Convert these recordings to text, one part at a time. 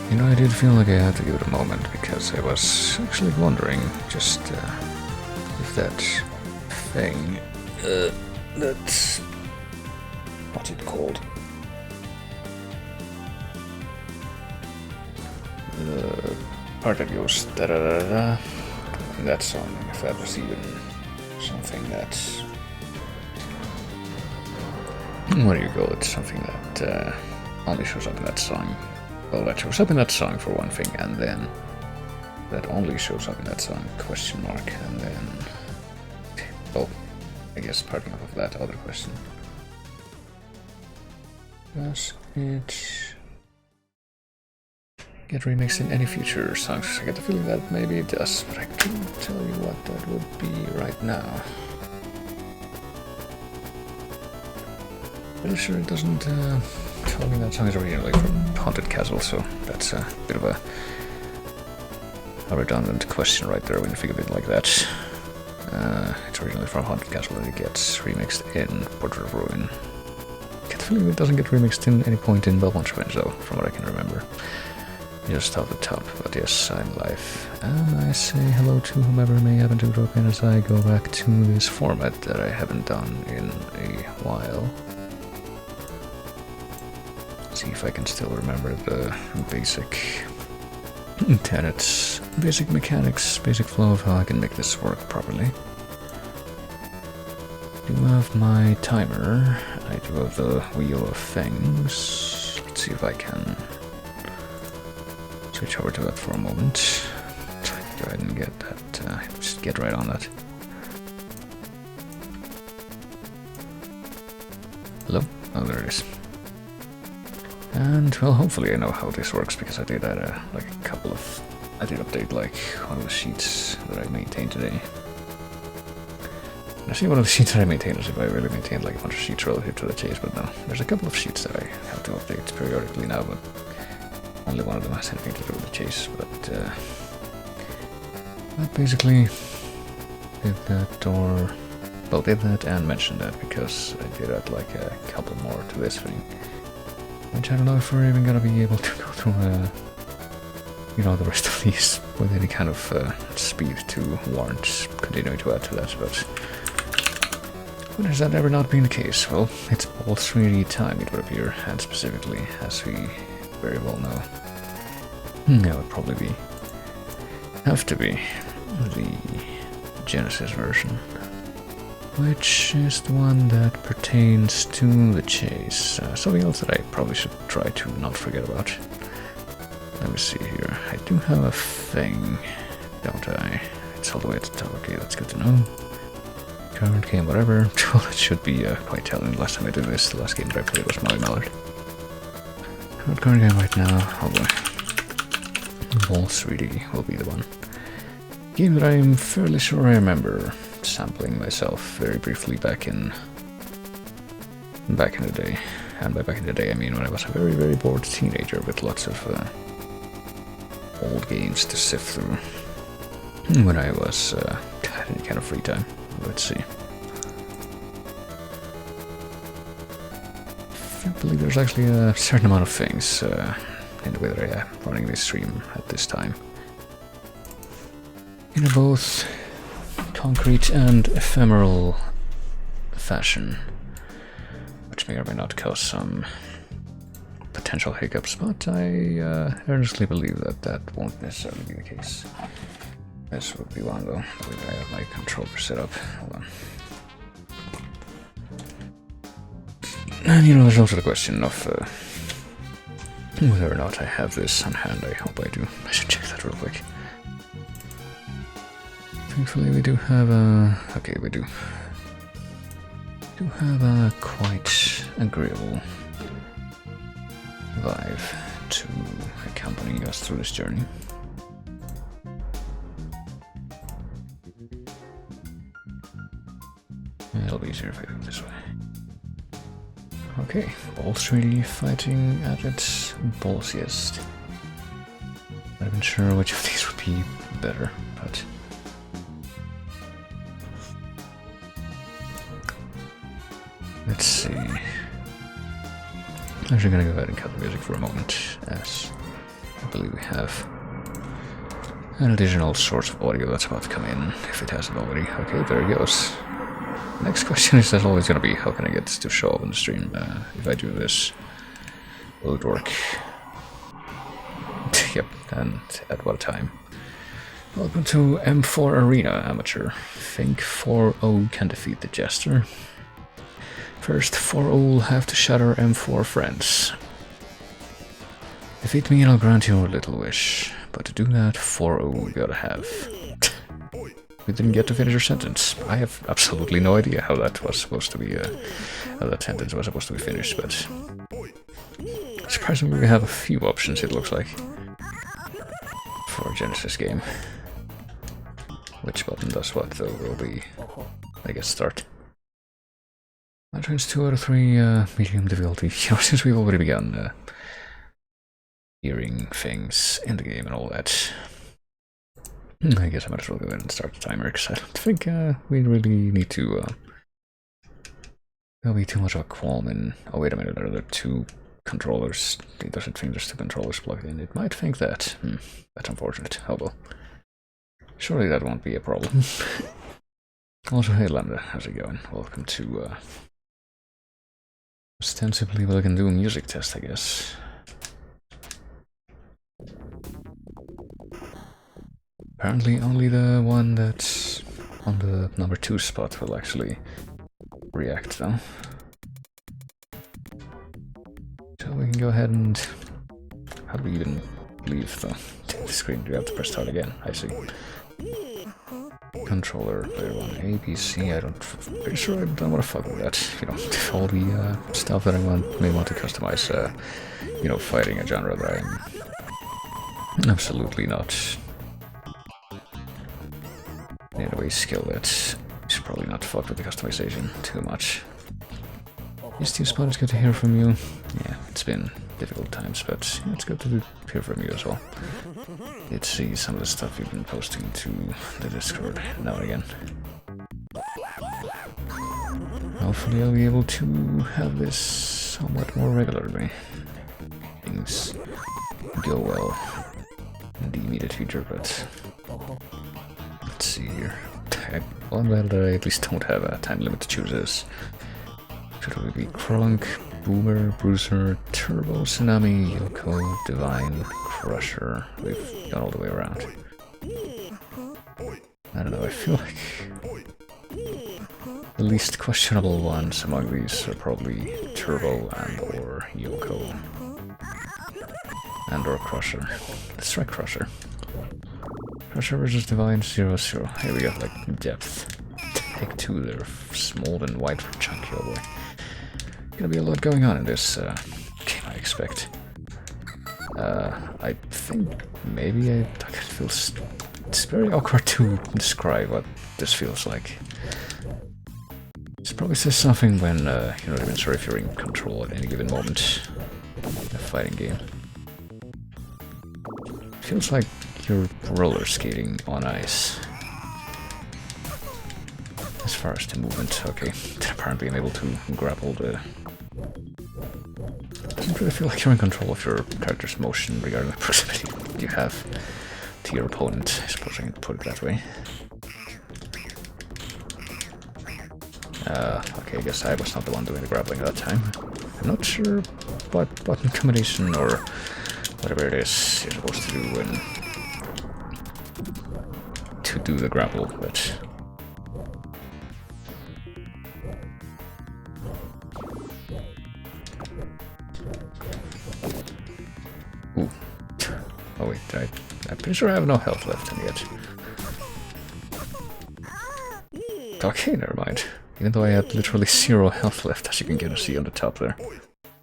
You know, I did feel like I had to give it a moment because I was actually wondering just if that thing, that's what's it called? The part that goes da da da da. That song, if that was even something that's, what do you call it? Something that only shows up in that song. Well, that shows up in that song for one thing, and then that only shows up in that song, question mark, and then, well, I guess parting off of that other question. Does it get remixed in any future songs? I get the feeling that maybe it does, but I couldn't tell you what that would be right now. Pretty sure it doesn't tell me that song is originally from Haunted Castle, so that's a bit of a redundant question right there when you think of it like that. It's originally from Haunted Castle and it gets remixed in Portrait of Ruin. I get the feeling it doesn't get remixed in any point in Belmont Revenge though, from what I can remember. Just off the top, but yes, I'm live. And I say hello to whomever may happen to drop in as I go back to this format that I haven't done in a while. See if I can still remember the basic tenets, basic mechanics, basic flow of how I can make this work properly. I do have my timer, I do have the Wheel of Things. Let's see if I can switch over to that for a moment. Go ahead and get that, just get right on that. Hello? Oh, there it is. And, well, hopefully I know how this works, because I did add I did update, like, one of the sheets that I maintained today. And I see one of the sheets that I maintained as if I really maintained, like, a bunch of sheets relative to the chase, but no. There's a couple of sheets that I have to update periodically now, but only one of them has anything to do with the chase, but that basically did that, or, well, did that and mentioned that, because I did add, like, a couple more to this thing. Which I don't know if we're even gonna be able to go through, you know, the rest of these with any kind of speed to warrant continuing to add to that, but when has that ever not been the case? Well, it's Ballz 3D time, it would appear, and specifically, as we very well know, that would probably have to be the Genesis version. Which is the one that pertains to the chase. Something else that I probably should try to not forget about. Let me see here. I do have a thing, don't I? It's all the way at the top. Okay, that's good to know. Current game, whatever. Well, it should be quite telling. Last time I did this, the last game that I played was Molly Mallard. Current game right now. Oh boy. Ballz 3D will be the one. Game that I'm fairly sure I remember sampling myself very briefly back in the day. And by back in the day I mean when I was a very, very bored teenager with lots of old games to sift through. When I was had any kind of free time. Let's see. I believe there's actually a certain amount of things in the way that I am running this stream at this time. In both concrete and ephemeral fashion, which may or may not cause some potential hiccups, but I earnestly believe that that won't necessarily be the case. This would be one though. I have my controller set up. Hold on. And you know, there's also the question of whether or not I have this on hand. I hope I do. I should check that real quick. Thankfully we do have a... okay, we do have a quite agreeable vibe to accompanying us through this journey. It'll be easier if I do it this way. Okay, Ballz 3D fighting at its ballsiest. Not even sure which of these would be better, but... let's see. I'm actually gonna go ahead and cut the music for a moment, as I believe we have an additional source of audio that's about to come in, if it hasn't already. Okay, there it goes. Next question is, as always, gonna be, how can I get this to show up on the stream? If I do this, will it work? Yep, and at what time? Welcome to M4 Arena, amateur. Think 4-0 can defeat the Jester. First, 4-0 will have to shatter M4 friends. Defeat me and I'll grant you a little wish. But to do that, 4-0 we gotta have. We didn't get to finish your sentence. I have absolutely no idea how that was supposed to be, how that sentence was supposed to be finished, but... surprisingly we have a few options, it looks like, for a Genesis game. Which button does what, though, will be, I guess, start. My train's 2 out of 3, medium difficulty. You know, since we've already begun, hearing things in the game and all that. I guess I might as well go ahead and start the timer, because I don't think we really need to... there'll be too much of a qualm in... oh, wait a minute, are there 2 controllers? It doesn't think there's 2 controllers plugged in. It might think that. That's unfortunate. Oh well. Surely that won't be a problem. Also, hey Lambda, how's it going? Welcome to, ostensibly what I can do a music test, I guess. Apparently only the one that's on the number 2 spot will actually react, though. So we can go ahead and... how do we even leave the screen? Do we have to press start again? I see. Controller, player 1, A, B, C, I'm pretty sure I don't want to fuck with that. You know, all the stuff that I may want to customize, you know, fighting a genre that I'm absolutely not in any way skilled at. Should probably not fuck with the customization too much. Yes, Team Spot, it's good to hear from you. Yeah, it's been difficult times, but yeah, it's good to hear from you as well. Did see some of the stuff you've been posting to the Discord now and again. Hopefully I'll be able to have this somewhat more regularly. Things go well in the immediate future, but let's see here. Well, I'm glad that I at least don't have a time limit to choose this. Should we be Krunk, Boomer, Bruiser, Turbo, Tsunami, Yoko, Divine, Crusher? We've gone all the way around. I don't know, I feel like the least questionable ones among these are probably Turbo and or Yoko. And or Crusher. Let's try Crusher. Crusher versus Divine 0-0. Here we go, like depth. Take 2 there, small and wide for chunky, oh boy. Gonna be a lot going on in this game, I expect. I think maybe I feel it's very awkward to describe what this feels like. This probably says something when you're not even sure if you're in control at any given moment in a fighting game. It feels like you're roller skating on ice. As far as the movement, okay. Apparently I'm able to grapple the... Doesn't really feel like you're in control of your character's motion regarding the proximity you have to your opponent, I suppose I can put it that way. Okay, I guess I was not the one doing the grappling that time. I'm not sure what button combination or whatever it is you're supposed to do when to do the grapple, but... Ooh. Oh wait, I'm pretty sure I have no health left in yet. Okay, never mind. Even though I had literally 0 health left, as you can get to see on the top there.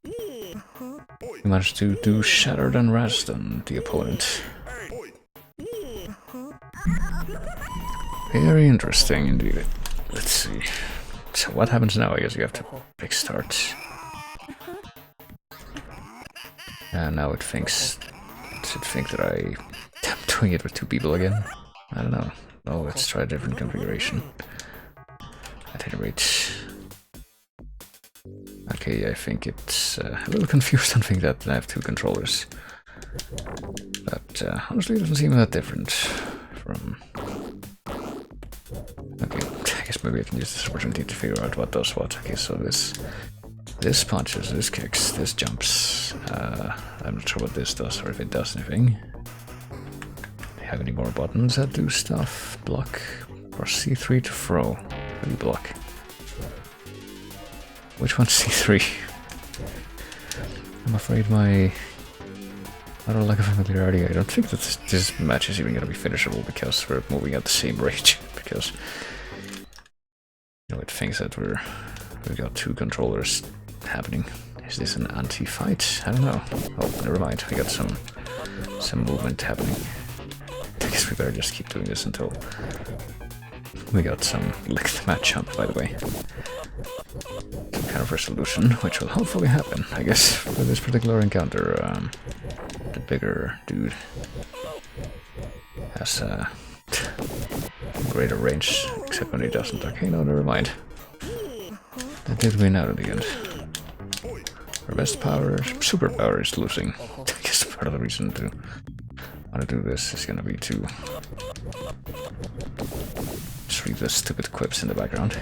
You managed to do Shattered and Razed on the opponent. Very interesting indeed. Let's see. So what happens now? I guess you have to pick start. And now it thinks... Does it think that I'm doing it with 2 people again? I don't know. Oh, let's try a different configuration. At any rate... Okay, I think it's a little confused on thinking that I have 2 controllers. But honestly, it doesn't seem that different from... Okay, I guess maybe I can use this opportunity to figure out what does what. Okay, so this punches, this kicks, this jumps. I'm not sure what this does or if it does anything. Do you have any more buttons that do stuff? Block or C3 to throw? Maybe block. Which one's C3? I'm afraid my... I don't lack of familiarity. I don't think that this match is even gonna be finishable because we're moving at the same rate. Because you know, it thinks that we've got two controllers happening. Is this an anti-fight? I don't know. Oh, never mind. We got some movement happening. I guess we better just keep doing this until we got some licked match up, by the way. Some kind of resolution, which will hopefully happen, I guess, for this particular encounter. The bigger dude has greater range, except when he doesn't. Okay, no, never mind. That did win out in the end. Our best power, superpower, is losing. I guess part of the reason to want to do this is gonna be to just read the stupid quips in the background.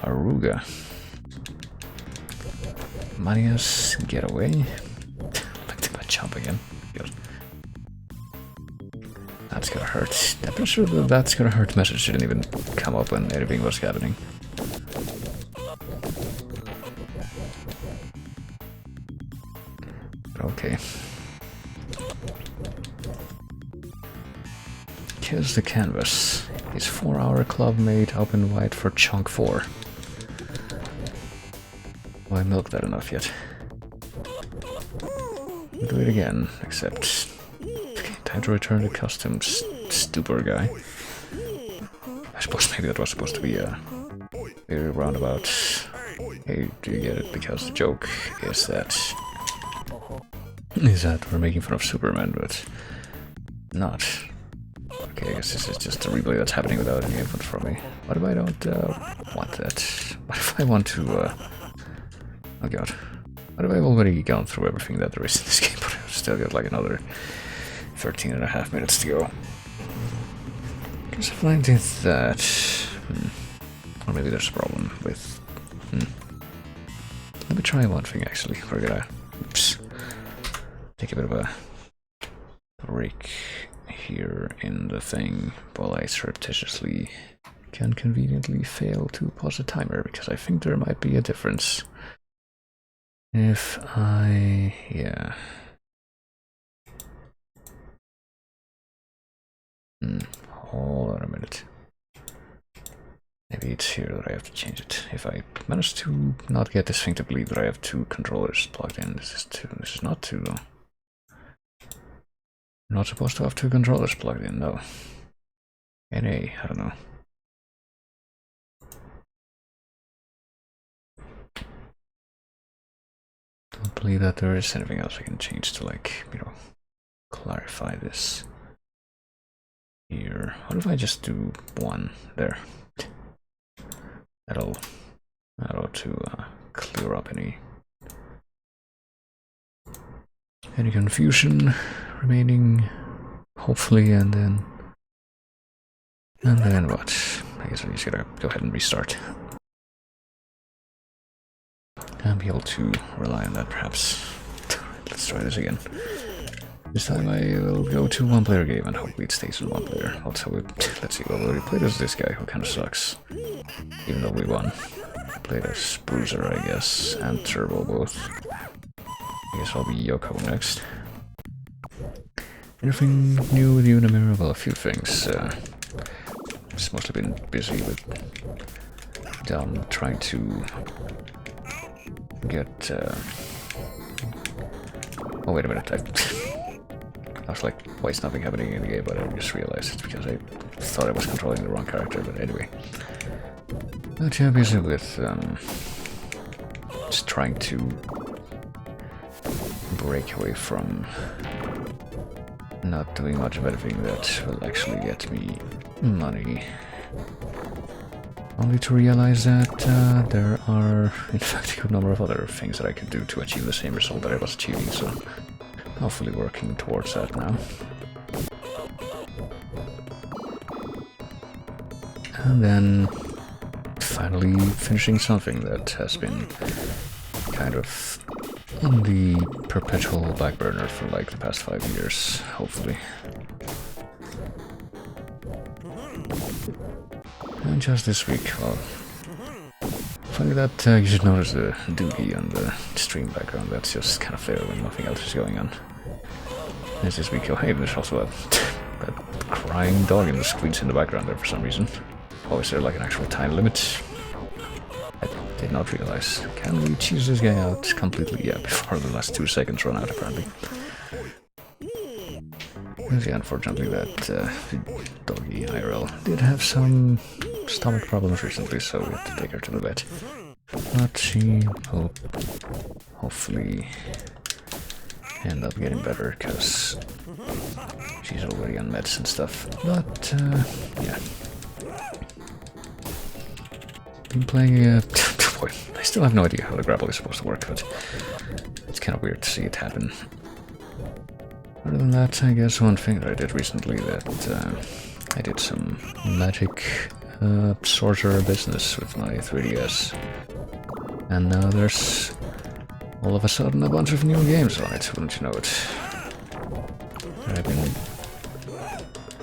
Aruga. Mania's getaway. Looked at my jump again. Good. That's gonna hurt. I'm not sure that that's gonna hurt message didn't even come up when anything was happening. Okay. Here's the canvas. His 4-hour club made up in white for chunk 4. Oh, I milked that enough yet. We'll do it again, except... Okay, time to return to custom stupor guy. I suppose maybe that was supposed to be a very roundabout. Hey, do you get it? Because the joke is that we're making fun of Superman, but not. Okay, I guess this is just a replay that's happening without any input from me. What if I don't want that? What if I want to... Oh god. What if I've already gone through everything that there is in this game, but I've still got like another 13.5 minutes to go. Because if I did that... Or maybe there's a problem with... Let me try one thing actually. We're gonna... Oops. Take a bit of a break here in the thing while I surreptitiously can conveniently fail to pause the timer, because I think there might be a difference. If I... yeah. Hold on a minute. Maybe it's here that I have to change it. If I manage to not get this thing to believe that I have 2 controllers plugged in. This is 2. This is not 2 though. I'm not supposed to have 2 controllers plugged in, no. NA, I don't know. Don't believe that there is anything else I can change to, like, you know, clarify this. Here. What if I just do 1 there? That ought to clear up any confusion remaining, hopefully, and then what? I guess I'm just gonna go ahead and restart and be able to rely on that, perhaps. Let's try this again. This time I will go to 1-player game and hopefully it stays in 1 player. Also, let's see, we already played as this guy who kind of sucks, even though we won. Played as Bruiser, I guess, and Turbo both. I guess I'll be Yoko next. Anything new with you, Namira? Well, a few things. Just mostly been busy with trying to get... Oh, wait a minute. I was like, why is nothing happening in the game? But I just realized it's because I thought I was controlling the wrong character. But anyway. But yeah, busy with just trying to break away from not doing much of anything that will actually get me money. Only to realize that there are, in fact, a good number of other things that I could do to achieve the same result that I was achieving, so hopefully working towards that now. And then finally finishing something that has been kind of on the perpetual back burner for like the past 5 years, hopefully. And just this week, well, funny that you should notice the doogie on the stream background. That's just kind of there when nothing else is going on. There's this week, oh hey, there's also a crying dog in the screens in the background there for some reason. Oh, is there like an actual time limit? I did not realize. Can we cheese this guy out completely? Yeah, before the last 2 seconds run out apparently. Yeah, unfortunately that doggy IRL did have some stomach problems recently, so we had to take her to the vet. But she will hopefully end up getting better, because she's already on meds and stuff. But, yeah. Been playing, boy, I still have no idea how the grapple is supposed to work, but it's kind of weird to see it happen. Other than that, I guess one thing that I did recently that I did some magic sorcerer business with my 3DS. And now there's all of a sudden a bunch of new games on it, wouldn't you know it? I've been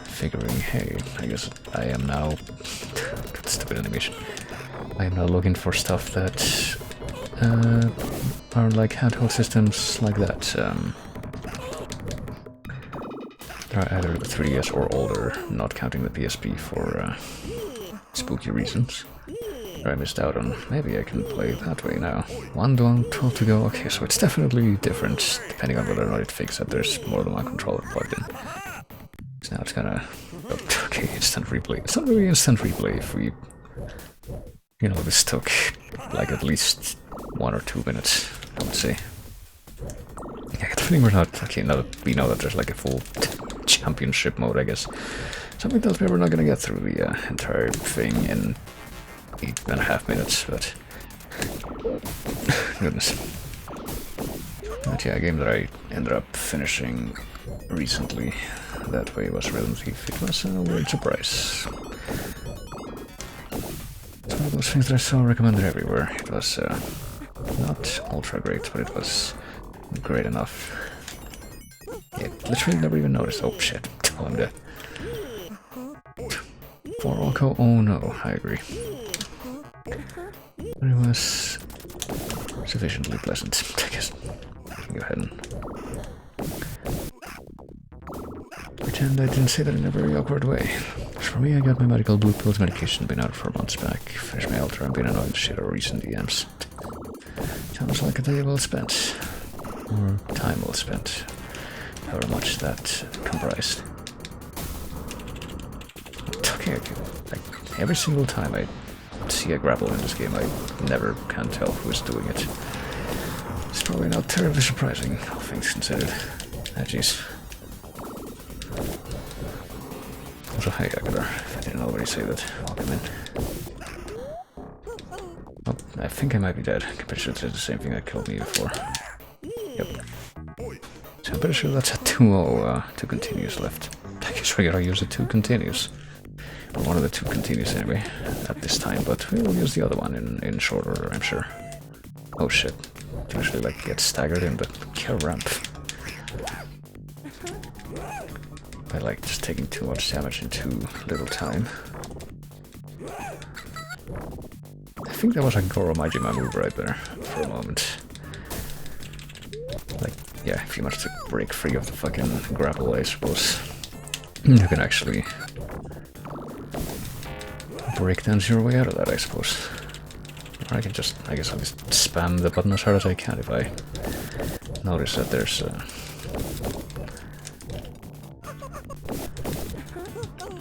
figuring, hey, I guess I am now... stupid animation. I am now looking for stuff that are like handheld systems like that. They're either the 3DS or older, not counting the PSP for spooky reasons. I missed out on. Maybe I can play that way now. 1 down, 12 to go. Okay, so it's definitely different depending on whether or not it thinks that there's more than one controller plugged in. So now it's gonna... Oh, okay, instant replay. It's not really instant replay if we... You know, this took like at least 1 or 2 minutes, I would say. I get the feeling we're not... Okay, now that we know that there's like a full championship mode, I guess. Something tells me we're not gonna get through the entire thing in 8.5 minutes, but... Goodness. But yeah, a game that I ended up finishing recently that way was Rhythm Thief. It was a weird surprise. It's one of those things that I saw recommended everywhere. It was not ultra great, but it was great enough. Yeah, literally never even noticed. Oh shit, oh, I'm dead. For Orko, oh no, I agree. But it was sufficiently pleasant, I guess. Go ahead and pretend I didn't say that in a very awkward way. For me, I got my medical blue pills medication, been out for months back. Finished my Ultra and been annoyed shit over recent DMs. Sounds like a day well spent. Or time well spent. However much that comprised. Okay, like every single time I see a grapple in this game, I never can tell who is doing it. It's probably not terribly surprising, all things considered. Ah, jeez. Also, hey, Agadar, if I didn't already say that, welcome in. Oh, I think I might be dead. I'm pretty sure it's the same thing that killed me before. Yep. So I'm pretty sure that's a 2-0, 2 continues left. I guess we gotta use the 2 continues. Or one of the 2 continues anyway, at this time, but we'll use the other one in short order, I'm sure. Oh shit. Actually, like, get staggered in the kill ramp. By, like, just taking too much damage in too little time. I think that was a Goro Majima move right there, for a moment. Like, yeah, if you manage to break free of the fucking grapple, I suppose, you can actually break dance your way out of that, I suppose. Or I can just, I guess I'll just spam the button as hard as I can if I notice that there's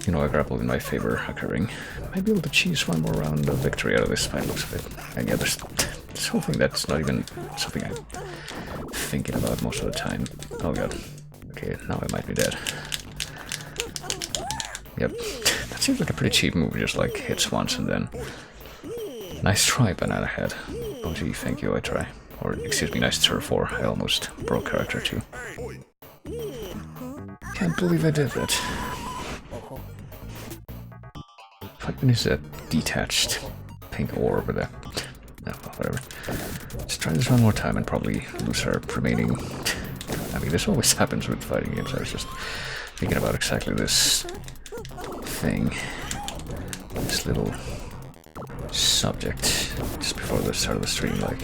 you know, a grapple in my favor occurring. Might be able to cheese one more round of victory out of this by the looks of it. And yeah, there's this whole thing that's not even something I'm thinking about most of the time. Oh god. Okay, now I might be dead. Yep, That seems like a pretty cheap move, just like hits once and then... Nice try, Banana Head. Oh gee, thank you, I try. Or, excuse me, nice turn 4. I almost broke character too. Can't believe I did that. What is that detached pink orb over there? No, whatever. Let's try this one more time and probably lose our remaining... I mean, this always happens with fighting games. I was just thinking about exactly this thing. This little subject just before the start of the stream, like...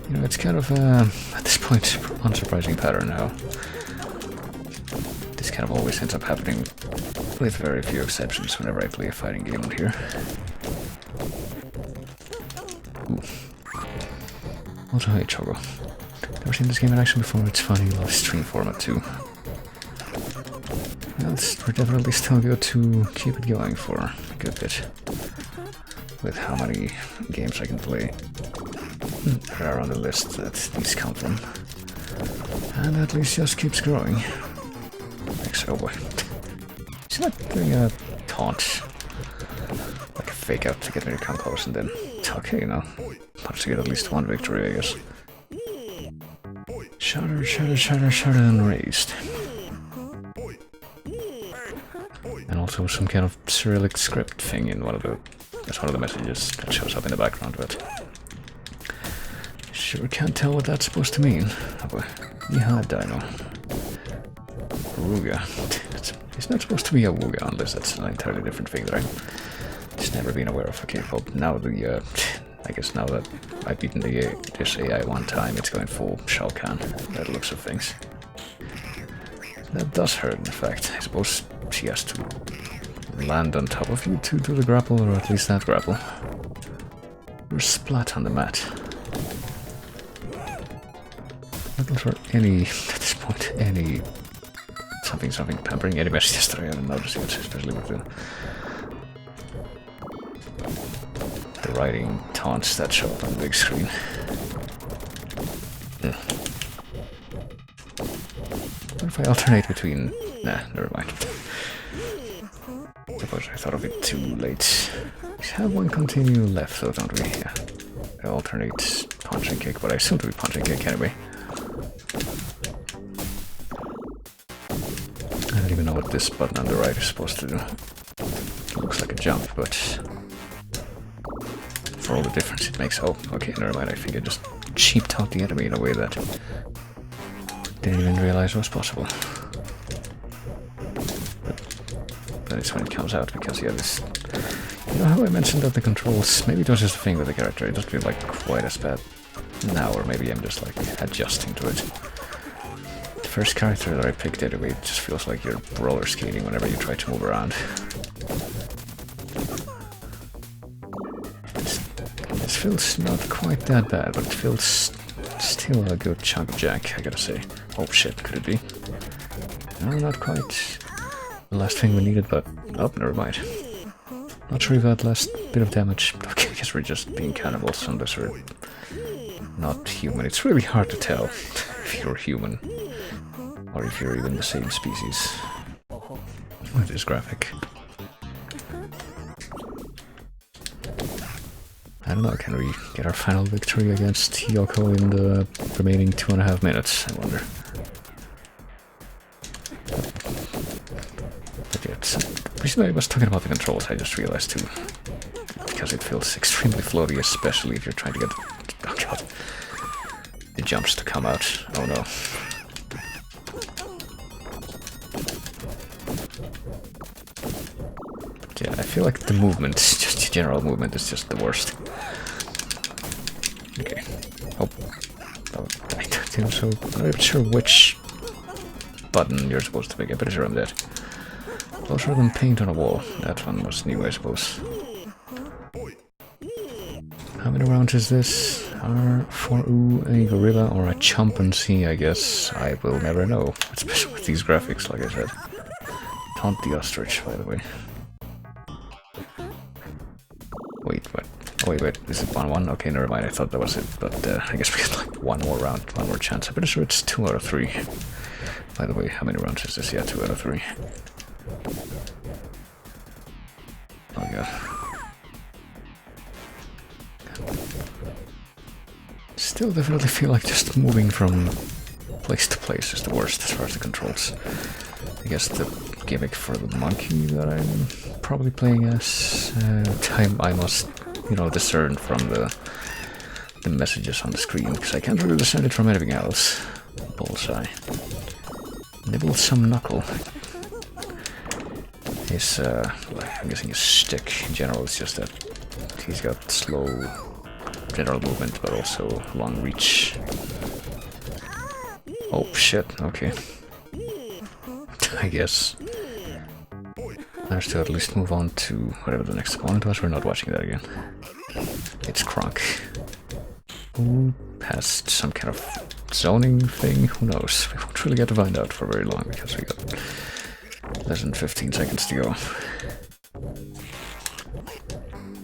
You know, it's kind of, at this point, unsurprising pattern now. This kind of always ends up happening, with very few exceptions, whenever I play a fighting game on here. Ooh. Also, hey, Chogo. Never seen this game in action before, it's funny, love stream format too. Well, we're definitely still good to keep it going for a good bit. With how many games I can play that are on the list that these come from. And at least just keeps growing. Thanks, oh boy. Is he like doing a taunt? Like a fake out to get me to come close and then... Okay, you know. Managed to get at least one victory, I guess. Shudder, shudder, shudder, shudder, and raised. And also some kind of Cyrillic script thing in one of the... That's one of the messages that shows up in the background, but... Sure can't tell what that's supposed to mean. Oh boy. Yeehaw, Dino. Wooga. It's not supposed to be a Wooga unless that's an entirely different thing that I've just never been aware of. Okay, well, now the, I guess now that I've beaten this AI one time, it's going full Shao Kahn, by the looks of things. That does hurt, in fact. I suppose she has to land on top of you to do the grapple, or at least that grapple. You're splat on the mat. Looking for any, at this point, any something pampering, any messages that I haven't noticed yet, especially with the writing taunts that show up on the big screen. What if I alternate between... Nah, never mind. Suppose I thought of it too late. We have one continue left though, don't we? Yeah. I alternate punch and kick, but I assume to be punch and kick anyway. I don't even know what this button on the right is supposed to do. It looks like a jump, but for all the difference it makes... Oh, okay, never mind. I think I just cheaped out the enemy in a way that didn't even realize was possible. But it's when it comes out, because yeah, this... You know how I mentioned that the controls... Maybe it was just a thing with the character, it doesn't feel like quite as bad now, or maybe I'm just like adjusting to it. The first character that I picked anyway, it just feels like you're roller skating whenever you try to move around. This feels not quite that bad, but it feels still a good chunk of jack, I gotta say. Oh shit, could it be? No, not quite the last thing we needed, but... Oh, never mind. Not sure if that last bit of damage... Okay, I guess we're just being cannibals unless we're not human. It's really hard to tell if you're human, or if you're even the same species. With this graphic. I don't know, can we get our final victory against Yoko in the remaining 2.5 minutes, I wonder. But yeah, the reason I was talking about the controls, I just realized too. Because it feels extremely floaty, especially if you're trying to get... Oh god. The jumps to come out. Oh no. But yeah, I feel like the movement, just the general movement, is just the worst. Okay. Oh. I don't think so. I'm not sure which button you're supposed to pick. I'm pretty sure I'm dead. Closer than paint on a wall. That one was new, I suppose. How many rounds is this? R4U, a gorilla, or a chimpanzee, I guess. I will never know. Especially with these graphics, like I said. Taunt the ostrich, by the way. Wait, what? Oh, wait, is it 1-1? Okay, never mind, I thought that was it, but I guess we get like one more round, one more chance. I'm pretty sure it's 2 out of 3. By the way, how many rounds is this? Yeah, 2 out of 3. god. Still definitely feel like just moving from place to place is the worst as far as the controls. I guess the gimmick for the monkey that I'm probably playing as, I must, you know, discern from the messages on the screen, because I can't really discern it from anything else. Bullseye. Nibble some knuckle. His, I'm guessing his stick in general is just that he's got slow general movement, but also long reach. Oh shit, okay. I guess. Managed to at least move on to whatever the next opponent was. We're not watching that again. It's Kronk. Who passed some kind of zoning thing? Who knows? We won't really get to find out for very long because we got less than 15 seconds to go.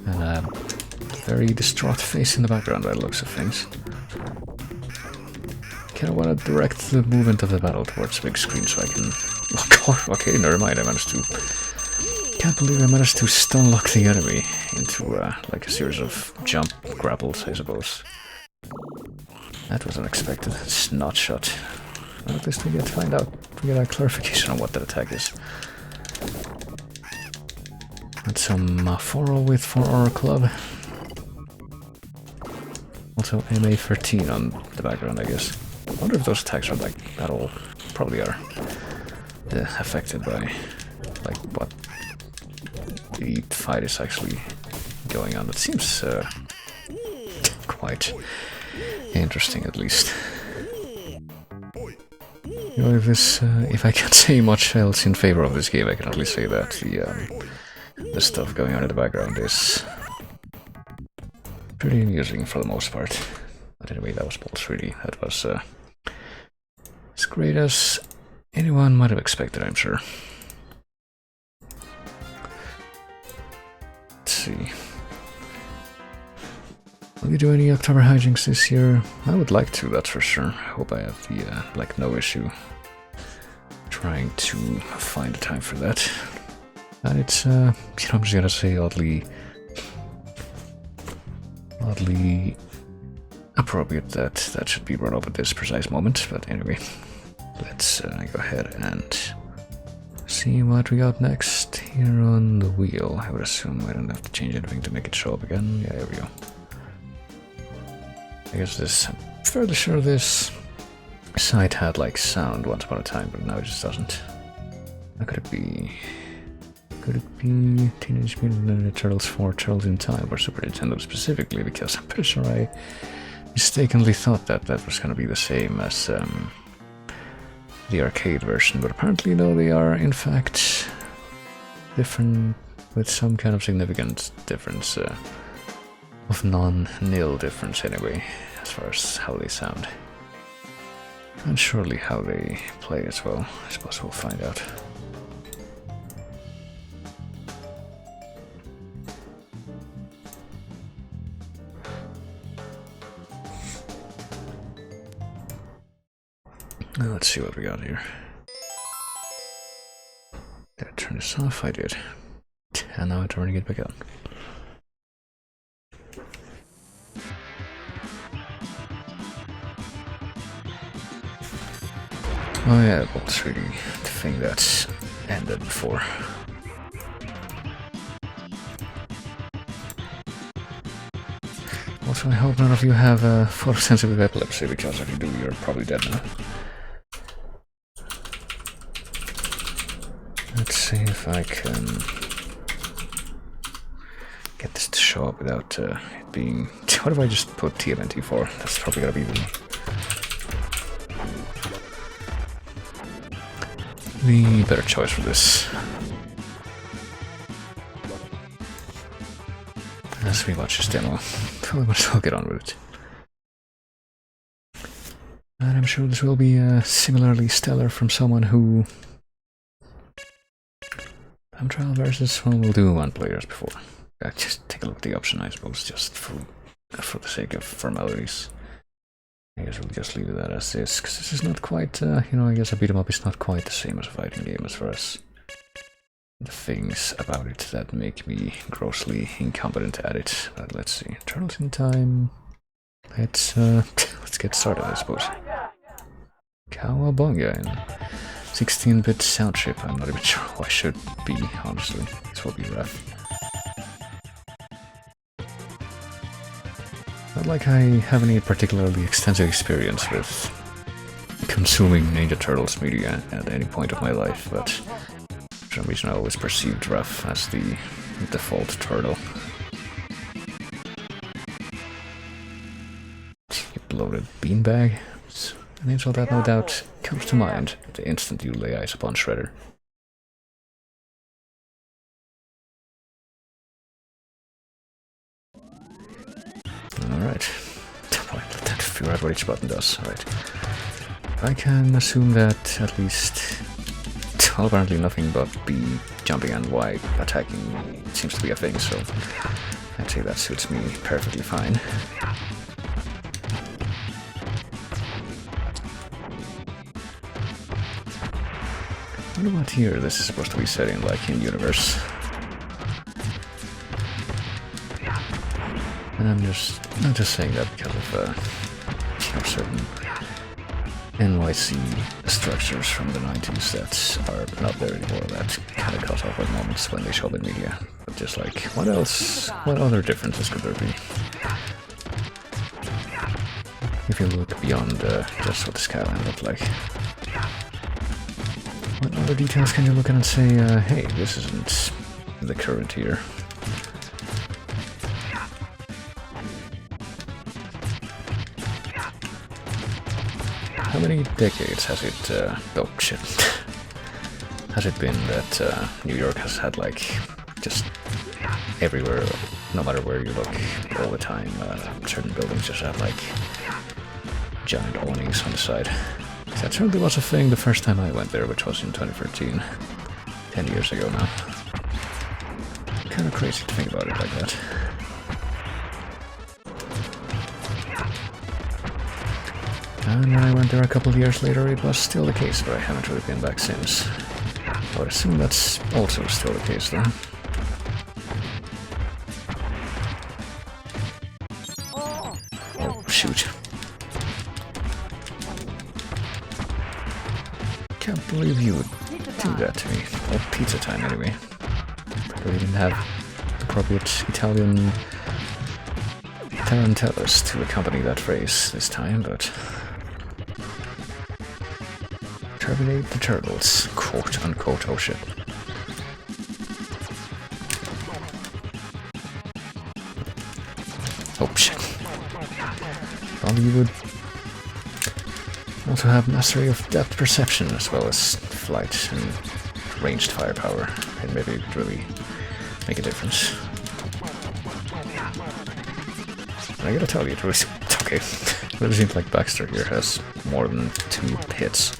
And a very distraught face in the background by the looks of things. Kinda wanna direct the movement of the battle towards the big screen so I can... Oh god, okay, never mind, I managed to... Can't believe I managed to stun-lock the enemy into, like a series of jump grapples, I suppose. That was unexpected. Snot shot. Well, at least we get to find out, we get a clarification on what that attack is. And some 4-0 with 4R club. Also MA13 on the background, I guess. I wonder if those attacks are like at all. Probably are. Affected by like what the fight is actually going on. That seems quite interesting, at least. You know, if I can't say much else in favor of this game, I can at least say that the stuff going on in the background is pretty amusing for the most part. But anyway, that was Ballz, really. That was as great as anyone might have expected, I'm sure. Let's see. Will you do any October hijinks this year? I would like to, that's for sure. I hope I have the, like, no issue trying to find a time for that. And it's, you know, I'm just gonna say oddly appropriate that that should be brought up at this precise moment, but anyway, let's go ahead and see what we got next here on the wheel. I would assume I don't have to change anything to make it show up again. Yeah, there we go. I guess this, I'm fairly sure this site had like sound once upon a time, but now it just doesn't. How could it be? Could it be Teenage Mutant Ninja Turtles 4 Turtles in Time or Super Nintendo specifically? Because I'm pretty sure I mistakenly thought that that was going to be the same as the arcade version, but apparently no, they are in fact different with some kind of significant difference, of non-nil difference anyway, as far as how they sound. And surely how they play as well. I suppose we'll find out. Now let's see what we got here. Did I turn this off? I did. And now I'm turning it back on. Oh yeah, Ballz, really the thing that's ended before. Also, I hope none of you have photosensitive epilepsy, because if you do, you're probably dead now. Let's see if I can get this to show up without it being... What if I just put TMNT for? That's probably gonna be the better choice for this. As we watch this demo, we might as well get on with it. And I'm sure this will be similarly stellar from someone who... Time trial versus one will do one players before. Just take a look at the option, I suppose, just for the sake of formalities. I guess we'll just leave that as is, because this is not quite, you know, I guess a beat 'em up is not quite the same as a fighting game as far as things about it that make me grossly incompetent at it. But let's see. Turtles in Time. Let's get started, I suppose. Cowabunga in 16-bit sound chip. I'm not even sure who I should be, honestly. This will be rough. Not like I have any particularly extensive experience with consuming Ninja Turtles media at any point of my life, but for some reason I always perceived Ruff as the default turtle. You bloated beanbag? An insult that no doubt comes to mind the instant you lay eyes upon Shredder. Alright. Let's figure out what each button does. Alright. I can assume that at least, well, apparently nothing but B jumping and Y attacking seems to be a thing, so I'd say that suits me perfectly fine. I wonder what year this is supposed to be set in, like in universe. And I'm just saying that because of certain NYC structures from the 90s that are not there anymore, that kind of cut off at moments when they show up in media. But just like, what else, what other differences could there be? If you look beyond just what the skyline looked like. What other details can you look at and say, hey, this isn't the current year? How many decades has it, oh shit, has it been that New York has had, like, just everywhere, no matter where you look, all the time, certain buildings just have, like, giant awnings on the side. That certainly was a thing the first time I went there, which was in 2013, 10 years ago now. Kind of crazy to think about it like that. And when I went there a couple of years later, it was still the case, but I haven't really been back since. I would assume that's also still the case, though. Oh, shoot. Can't believe you would do that to me. Well, pizza time, anyway. Probably didn't have the appropriate Italian tarantellas to accompany that phrase this time, but... Terminate the turtles, quote unquote, oh shit. Oh shit. Probably you would also have mastery of depth perception as well as flight and ranged firepower, and maybe it would really make a difference. And I gotta tell you, it was okay. It really seems like Baxter here has more than 2 hits.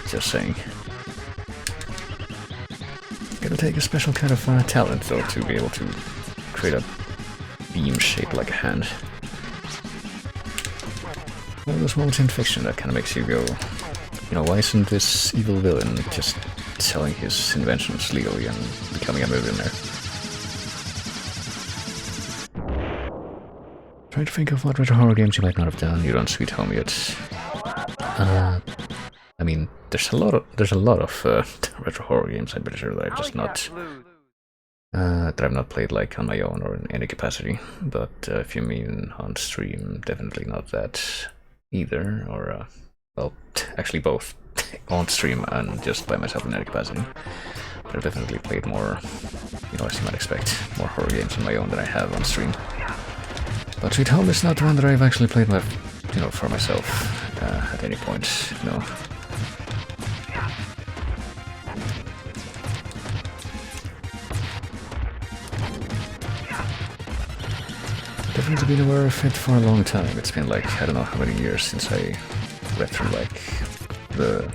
Just saying. Gotta take a special kind of talent, though, to be able to create a beam shaped like a hand. One of those moments in fiction that kind of makes you go, you know, why isn't this evil villain just selling his inventions legally and becoming a millionaire? Trying to think of what retro horror games you might not have done. You don't Sweet Home yet. I mean, there's a lot of retro horror games I'm pretty sure that I've just not that I've not played like on my own or in any capacity. But if you mean on stream, definitely not that either. Or well, actually both on stream and just by myself in any capacity. But I've definitely played more, you know, as you might expect, more horror games on my own than I have on stream. But Sweet Home is not one that I've actually played with, you know, for myself at any point. No. Definitely been aware of it for a long time. It's been like, I don't know how many years since I read through like the...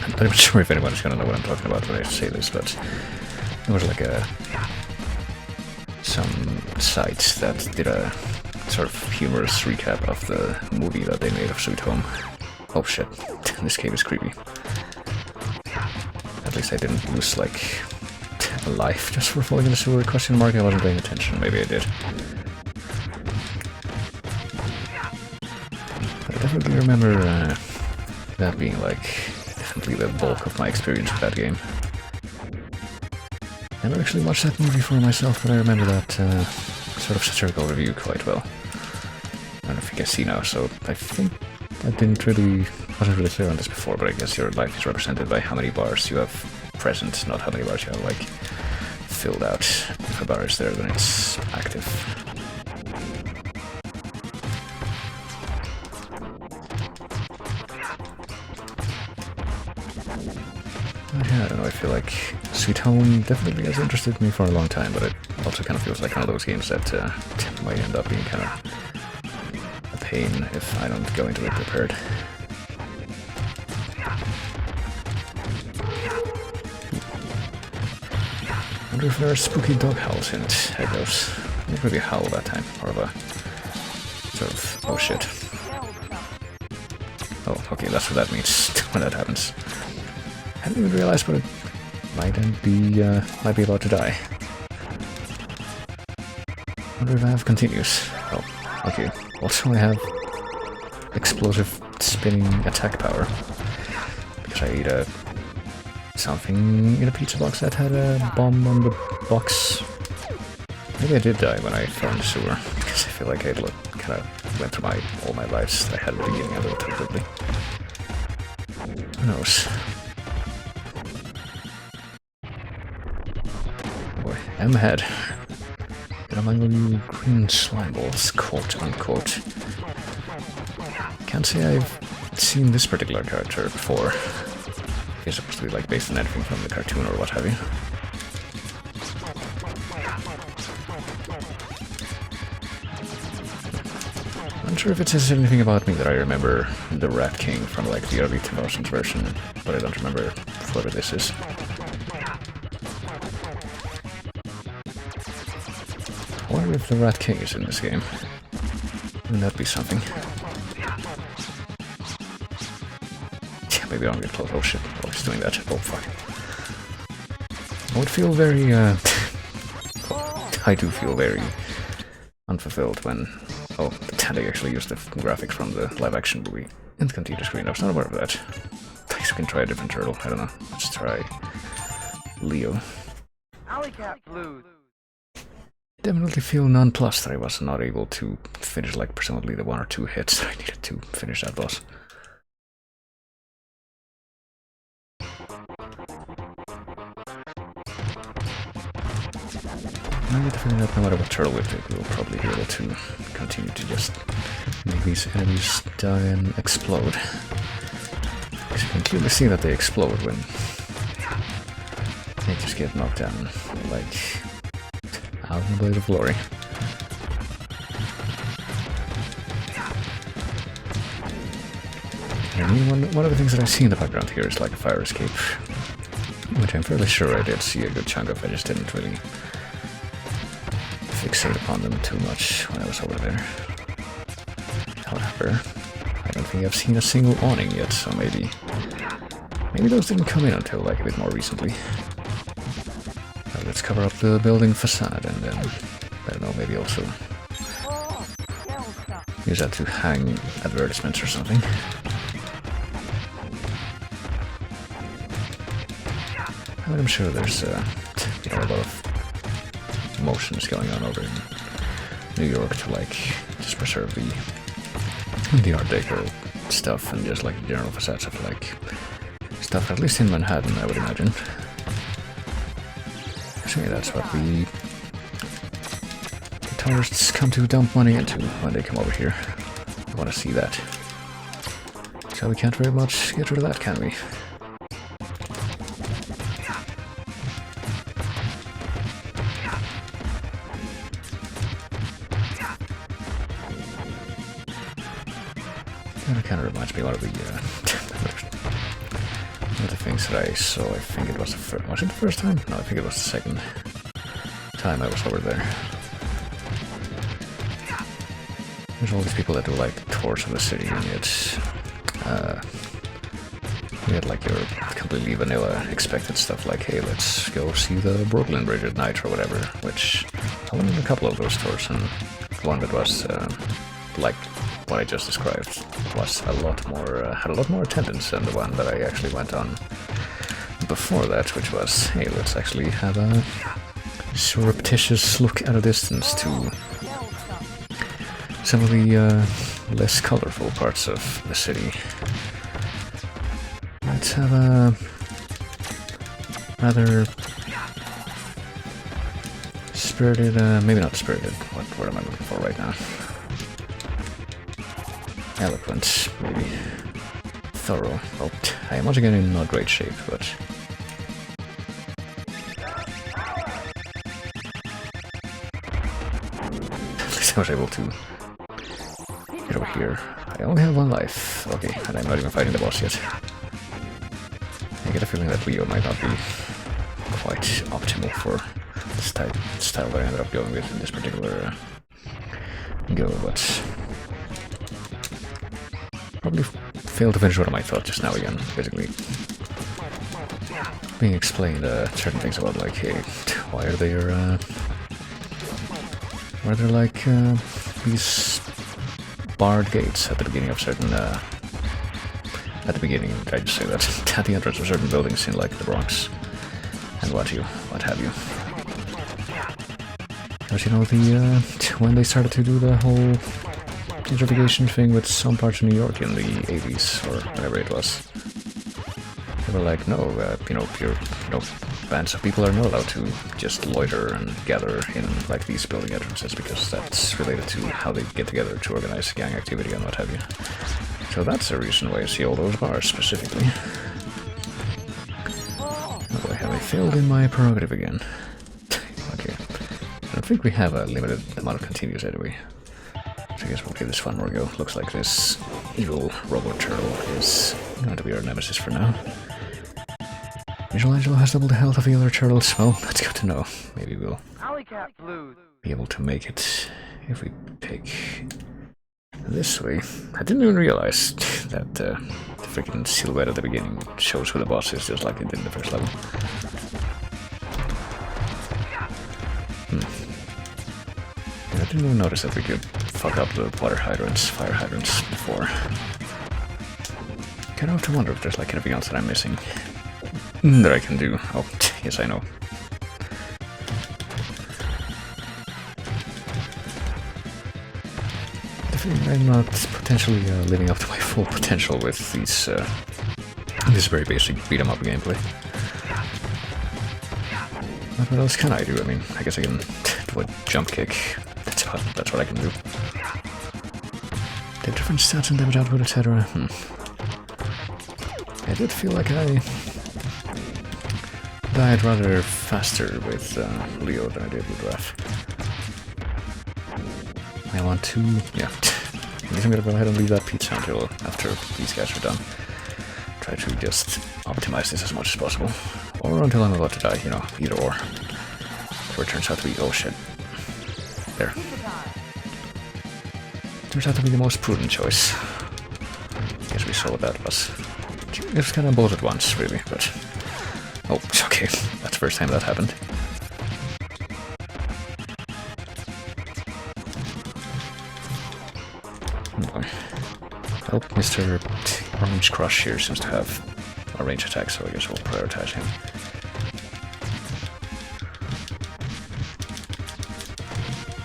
I'm not even sure if anyone's gonna know what I'm talking about when I say this, but it was like some site that did a sort of humorous recap of the movie that they made of Sweet Home. Oh shit, this game is creepy. At least I didn't lose like life just for falling in the sewer? Question mark, I wasn't paying attention. Maybe I did. But I definitely remember that being like definitely the bulk of my experience with that game. Never actually watched that movie for myself, but I remember that sort of satirical review quite well. I don't know if you can see now, so I think I wasn't really clear on this before, but I guess your life is represented by how many bars you have present, not how many bars you have like filled out. If a bar is there, then it's active. Yeah, I don't know, I feel like Sweet Home definitely has interested me for a long time, but it also kind of feels like one of those games that might end up being kind of a pain if I don't go into it prepared. I wonder if there are spooky dog howls in it. There goes. Not really a howl that time, more of a sort of, oh shit. Oh, okay, that's what that means when that happens. I didn't even realize, but it might be about to die. Wonder if I have continues. Oh, okay. Also I have explosive spinning attack power. Because I ate something in a pizza box that had a bomb on the box. Maybe I did die when I fell in the sewer. Because I feel like I kind of went through all my lives that I had at the beginning of it too quickly. Who knows? I'm ahead. Among you green slime balls, quote unquote. Can't say I've seen this particular character before. He's supposed to be like based on anything from the cartoon or what have you. I'm not sure if it says anything about me that I remember the Rat King from like the early 2000s version, but I don't remember whoever this is. I wonder if the Rat King is in this game. Wouldn't that be something? Yeah, maybe I don't get close. Oh shit, oh, he's doing that. Oh fuck. I would feel very, I do feel very unfulfilled when, oh, they actually used the graphics from the live-action movie in the computer screen. I was not aware of that. I guess we can try a different turtle. I don't know. Let's try Leo. Alleycat Blues. Definitely feel nonplussed that I was not able to finish like presumably the 1 or 2 hits I needed to finish that boss. I get the feeling that no matter what turtle we pick, we'll probably be able to continue to just make these enemies die and explode. Because you can clearly see that they explode when they just get knocked down, like out in a blade of glory. I mean, one of the things that I see in the background here is like a fire escape, which I'm fairly sure I did see a good chunk of. I just didn't really fixate upon them too much when I was over there. However, I don't think I've seen a single awning yet, so maybe those didn't come in until like a bit more recently. Now let's cover up the building facade and then, I don't know, maybe also use that to hang advertisements or something. I'm sure there's a lot of motions going on over in New York to like just preserve the Art Deco stuff and just like general facades of like stuff, at least in Manhattan, I would imagine. So yeah, that's what the tourists come to dump money into when they come over here. I want to see that. So we can't very much get rid of that, can we? That kind of reminds me a lot of the things that I saw. I think it was the first. Was it the first time? No, I think it was the second time I was over there. There's all these people that do like tours of the city, and it's You had like your completely vanilla expected stuff like, hey, let's go see the Brooklyn Bridge at night or whatever, which I went in a couple of those tours, and one that was like what I just described was a lot more, had a lot more attendance than the one that I actually went on before that, which was, hey, let's actually have a surreptitious look at a distance to some of the less colorful parts of the city. Let's have a rather spirited, maybe not spirited, what word am I looking for right now? Eloquent, maybe. Thorough. Oh, I am once again in not great shape, but... at least I was able to get over here. I only have one life. Okay, and I'm not even fighting the boss yet. I get a feeling that Leo might not be quite optimal for the style that I ended up going with in this particular go, but probably failed to finish what I thought just now again, basically. Being explained certain things about, like, hey, why are there like these barred gates at the beginning of certain at the beginning, I just say that, at the entrance of certain buildings in, like, the Bronx, and what have you. Because, you know, when they started to do the whole gentrification thing with some parts of New York in the 80s, or whatever it was, they were like, no, bands of people are not allowed to just loiter and gather in, like, these building entrances, because that's related to how they get together to organize gang activity and what have you. So that's a reason why I see all those bars, specifically. Oh boy, have I failed in my prerogative again? Okay. I don't think we have a limited amount of continues anyway. So I guess we'll give this one more go. Looks like this evil robot turtle is going to be our nemesis for now. Michelangelo has double the health of the other turtles. Well, that's good to know. Maybe we'll be able to make it if we take this way. I didn't even realize that the freaking silhouette at the beginning shows who the boss is, just like it did in the first level. I didn't even notice that we could fuck up the fire hydrants before. Kind of have to wonder if there's like anything else that I'm missing that I can do. Oh, yes, I know. I'm not potentially living up to my full potential with these, this very basic beat-em-up gameplay. But what else can I do? I mean, I guess I can do a jump kick. That's what I can do. Take different stats and damage output, etc. I did feel like I died rather faster with Leo than I did with Raph. I want to, yeah. I guess I'm gonna go ahead and leave that pizza until after these guys are done. Try to just optimize this as much as possible. Or until I'm about to die, you know, either or. Or it turns out to be, oh shit. There. Turns out to be the most prudent choice. Guess we saw what that was. It was kind of both at once, really, but... oh, okay. That's the first time that happened. Oh, Mr. Orange Crush here seems to have a range attack, so I guess we'll prioritize him.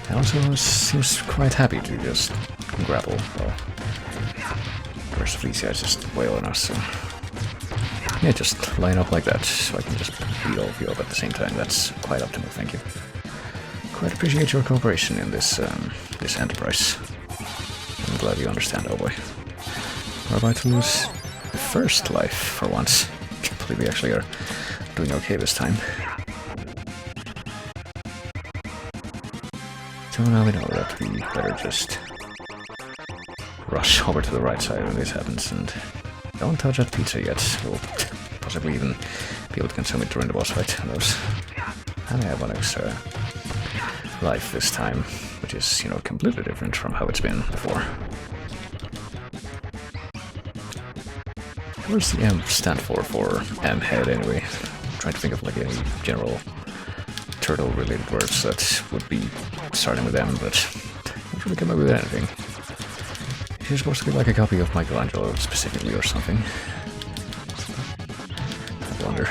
And also seems quite happy to just grapple. Well, the rest of these guys just wail on us, so... yeah, just line up like that, so I can just beat all of you up at the same time. That's quite optimal, thank you. Quite appreciate your cooperation in this, this enterprise. I'm glad you understand, oh boy. We're about to lose the first life for once. Can't believe we actually are doing okay this time. So now we know that we better just rush over to the right side when this happens, and don't touch that pizza yet. We'll possibly even be able to consume it during the boss fight, who knows. And I have one extra life this time, which is, you know, completely different from how it's been before. What does the M stand for M head anyway? I'm trying to think of like any general turtle related words that would be starting with M, but I can't really come up with anything. She's supposed to be like a copy of Michelangelo specifically or something. I wonder.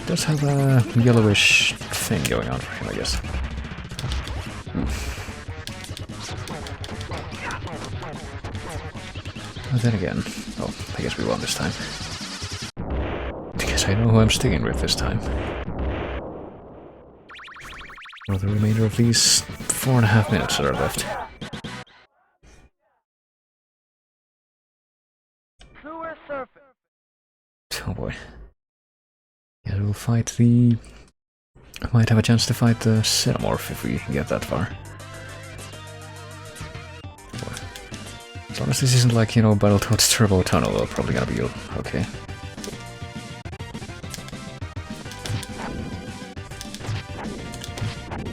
It does have a yellowish thing going on for him, I guess. But then again, oh, I guess we won this time. Because I know who I'm sticking with this time. For the remainder of these 4.5 minutes that are left. Oh boy. Yeah, we'll fight the... I might have a chance to fight the Xenomorph if we get that far. Boy. As long as this isn't like, you know, Battletoads Turbo Tunnel, we're probably gonna be okay.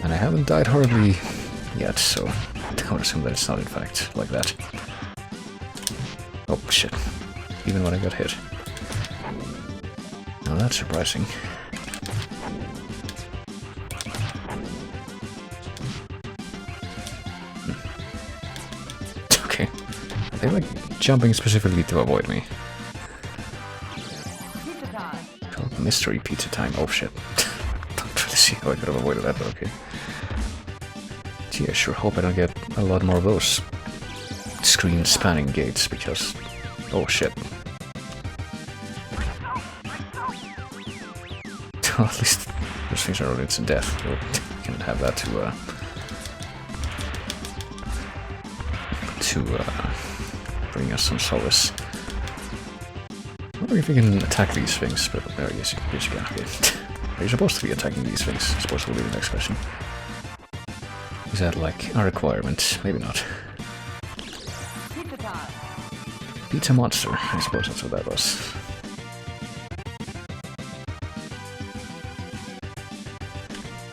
And I haven't died horribly yet, so don't assume that it's not in fact like that. Oh shit. Even when I got hit. Now that's surprising. Okay. Are they like jumping specifically to avoid me? Called mystery pizza time. Oh shit. Don't really see how I could have avoided that, but okay. Gee, I sure hope I don't get a lot more of those screen spanning gates because... Oh shit. At least those things are already to death. We can have that to bring us some solace. I wonder if we can attack these things, but yes, you can. Okay. Are you supposed to be attacking these things? I suppose will be the next question. Is that like a requirement? Maybe not. Pizza monster. I suppose that's what that was.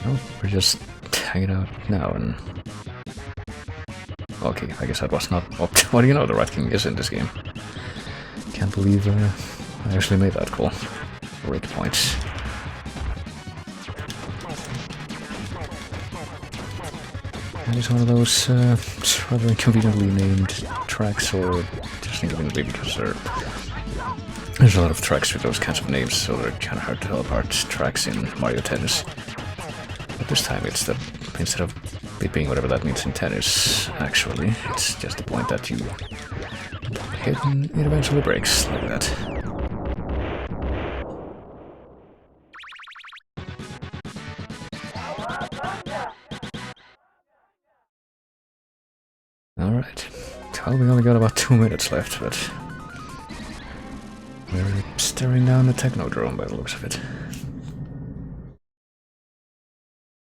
Oh, we're just hanging out now and... Okay, I guess that was not... Oh, what do you know, the Rat King is in this game. Can't believe I actually made that call. Break points. And it's one of those rather inconveniently named tracks, or just inconveniently because there's a lot of tracks with those kinds of names, so they're kind of hard to tell apart tracks in Mario Tennis. But this time it's that instead of it being whatever that means in tennis, actually, it's just the point that you hit and it eventually breaks, like that. Alright, well, we only got about 2 minutes left, but we're staring down the Technodrome by the looks of it.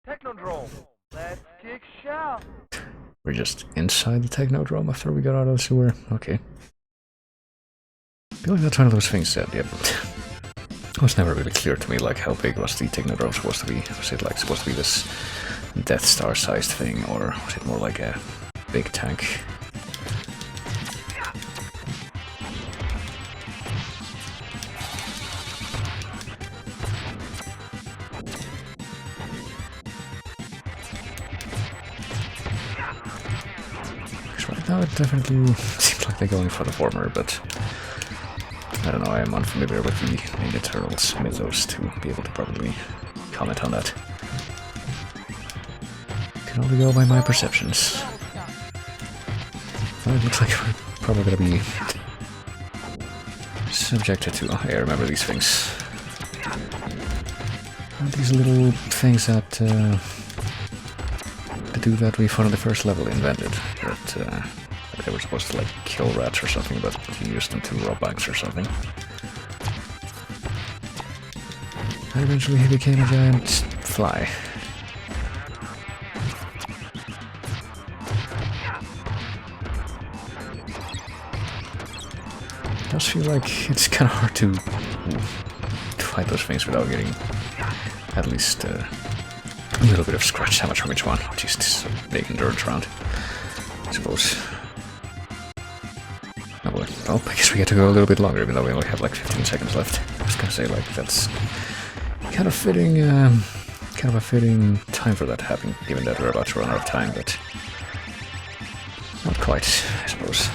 Technodrome, let's kick shot. We're just inside the Technodrome after we got out of the sewer. Okay. I feel like that's one of those things that, yep. It was never really clear to me, like, how big was the Technodrome supposed to be? Was it, like, supposed to be this Death Star-sized thing, or was it more like a big tank? Now it definitely seems like they're going for the former, but I don't know, I am unfamiliar with the Ninja Turtles mythos to be able to properly comment on that. Can only go by my perceptions. Well, it looks like we're probably gonna be subjected to... Oh, I remember these things. These little things that the dude that we found in the first level invented, that they were supposed to like kill rats or something, but he used them to rob banks or something. And eventually he became a giant fly. It does feel like it's kind of hard to fight those things without getting at least a little bit of scratch damage from each one. Jeez, this is a big endurance round, I suppose. Oh boy, Well, I guess we get to go a little bit longer, even though we only have like 15 seconds left. I was gonna say, like, that's kind of fitting, kind of a fitting time for that to happen, given that we're about to run out of time, but not quite, I suppose.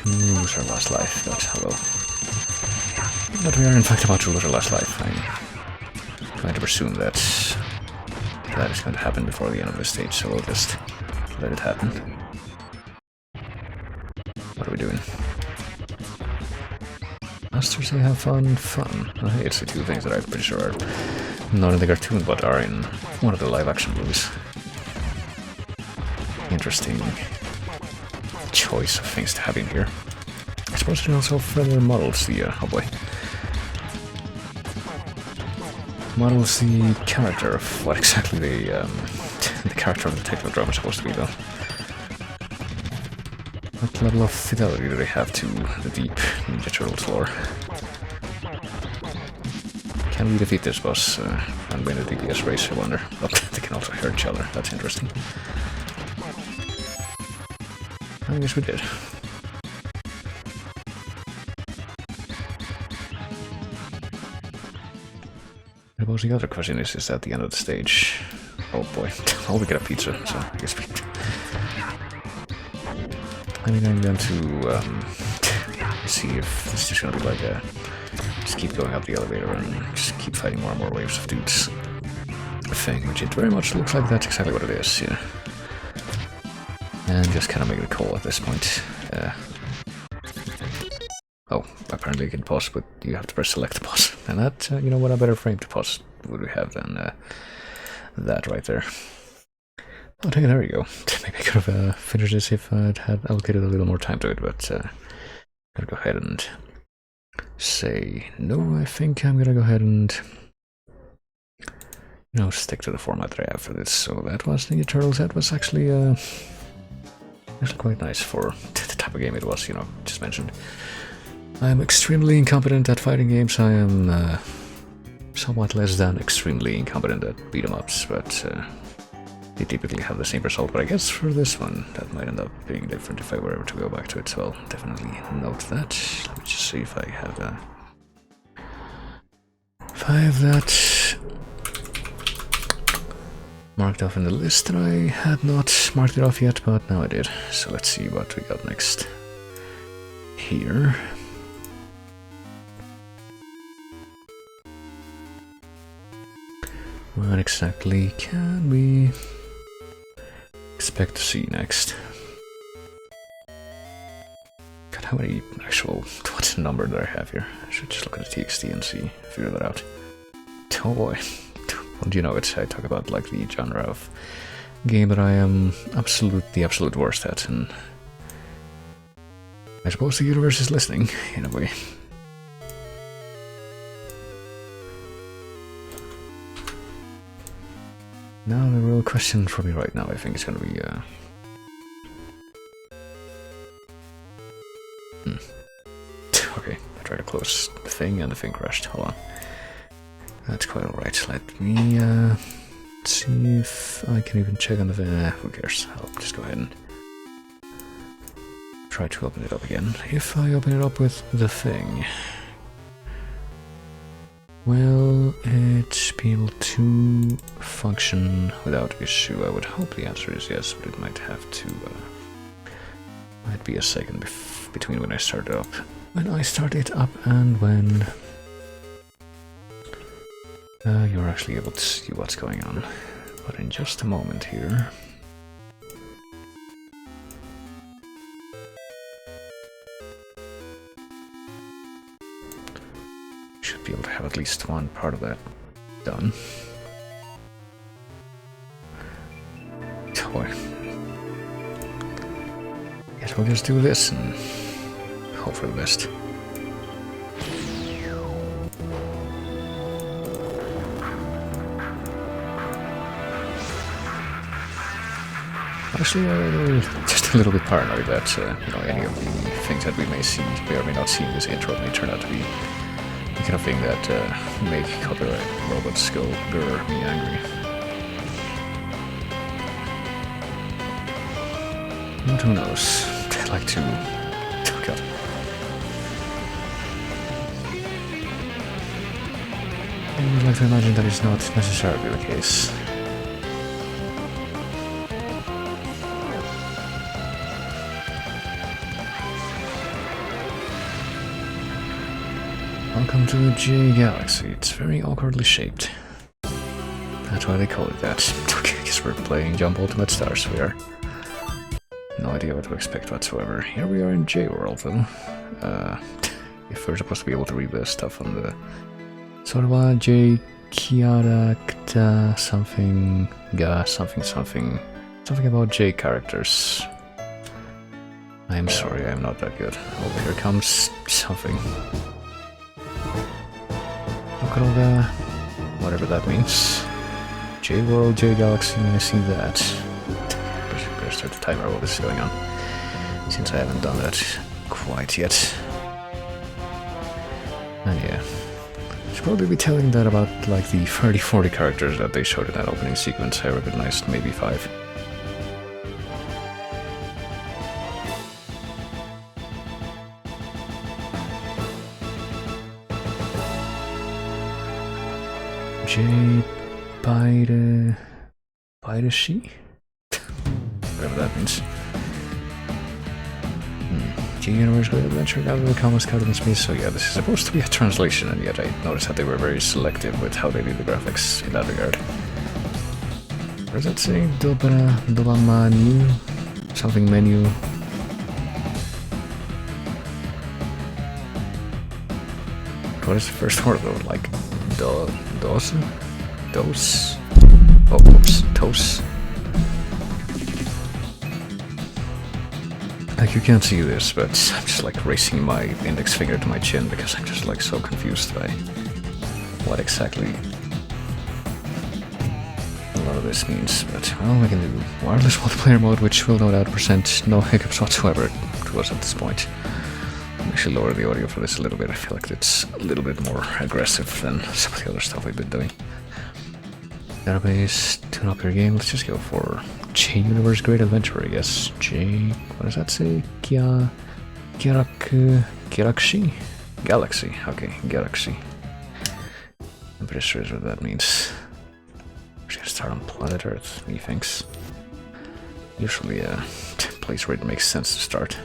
To lose our last life, but hello. But we are in fact about to lose our last life. I'm trying to presume that that is going to happen before the end of the stage, so we'll just let it happen. What are we doing? Masters, they have fun. Oh, hey, it's the two things that I'm pretty sure are not in the cartoon, but are in one of the live-action movies. Interesting choice of things to have in here. I suppose they also further models the, oh boy. Models the character of what exactly the character of the Technodrome is supposed to be, though. What level of fidelity do they have to the deep Ninja Turtles lore? Can we defeat this boss and win a DPS race, I wonder? Oh, they can also hurt each other, that's interesting. I guess we did. I suppose the other question is at the end of the stage. Oh boy, oh, we get a pizza, so I guess we... I mean, I'm going to see if this is just going to be like a... just keep going up the elevator and just keep fighting more and more waves of dudes thing, which it very much looks like that's exactly what it is, yeah. And just kind of make a call at this point. Oh, apparently you can pause, but you have to press select to pause. And that, you know what, a better frame to pause would we have than that right there. Okay, there we go. Maybe I could have finished this if I'd had allocated a little more time to it, but gotta go ahead and say no. I think I'm gonna go ahead and, you know, stick to the format that I have for this. So that was Ninja Turtles. That was actually quite nice for the type of game it was, you know, just mentioned. I am extremely incompetent at fighting games. I am somewhat less than extremely incompetent at beat-em-ups, but they typically have the same result. But I guess for this one, that might end up being different if I were ever to go back to it, so I'll definitely note that. Let me just see if I have that marked off in the list that I had not marked it off yet, but now I did. So let's see what we got next here. What exactly can we expect to see next? God, how many actual... what's the number that I have here? I should just look at the TXT and figure that out. Oh boy. Well, you know it, I talk about like the genre of game that I am the absolute worst at, and I suppose the universe is listening, in a way. Now the real question for me right now, I think, is gonna be okay, I tried to close the thing and the thing crashed. Hold on. That's quite alright. Let me see if I can even check on the... who cares? I'll just go ahead and try to open it up again. If I open it up with the thing, will it be able to function without issue? I would hope the answer is yes, but it might have to... might be a second between when I start it up. When I start it up and when... you're actually able to see what's going on. But in just a moment here... should be able to have at least one part of that done. Toy. Guess we'll just do this and hope for the best. Actually, I'm just a little bit paranoid that you know, any of the things that we may see, may or may not see in this intro, may turn out to be the kind of thing that make copyright robots go grr me angry. But who knows? like to... Oh god. I would like to imagine that is not necessarily the case. Welcome to the J Galaxy. It's very awkwardly shaped. That's why they call it that. Okay, I guess we're playing Jump Ultimate Stars. We are. No idea what to expect whatsoever. Here we are in J World, though. If we're supposed to be able to read the stuff on the Sorwa J Kiarakta something ga something about J characters. I am sorry, I am not that good. Oh, here comes something. Look at all the whatever that means. J World, J Galaxy, I see that. Better start the timer while this is going on, since I haven't done that quite yet. And yeah, should probably be telling that about like the 30-40 characters that they showed in that opening sequence. I recognized maybe 5. J Piracy? Whatever that means. J Universe Great Adventure out of the Commons Card in Space. So yeah, this is supposed to be a translation, and yet I noticed that they were very selective with how they do the graphics in that regard. What does that say? Menu? Something menu. What is the first word though? Like dos? Oh, oops, tos. Like, you can't see this, but I'm just like raising my index finger to my chin because I'm just like so confused by what exactly a lot of this means. But well, we can do wireless multiplayer mode, which will no doubt present no hiccups whatsoever to us at this point. I should lower the audio for this a little bit. I feel like it's a little bit more aggressive than some of the other stuff we've been doing. Database, tune up your game. Let's just go for J Universe Great Adventure, I guess. J... what does that say? Galaxy? Galaxy. Okay, Galaxy. I'm pretty sure that's what that means. We're gonna start on planet Earth, methinks. Usually a place where it makes sense to start.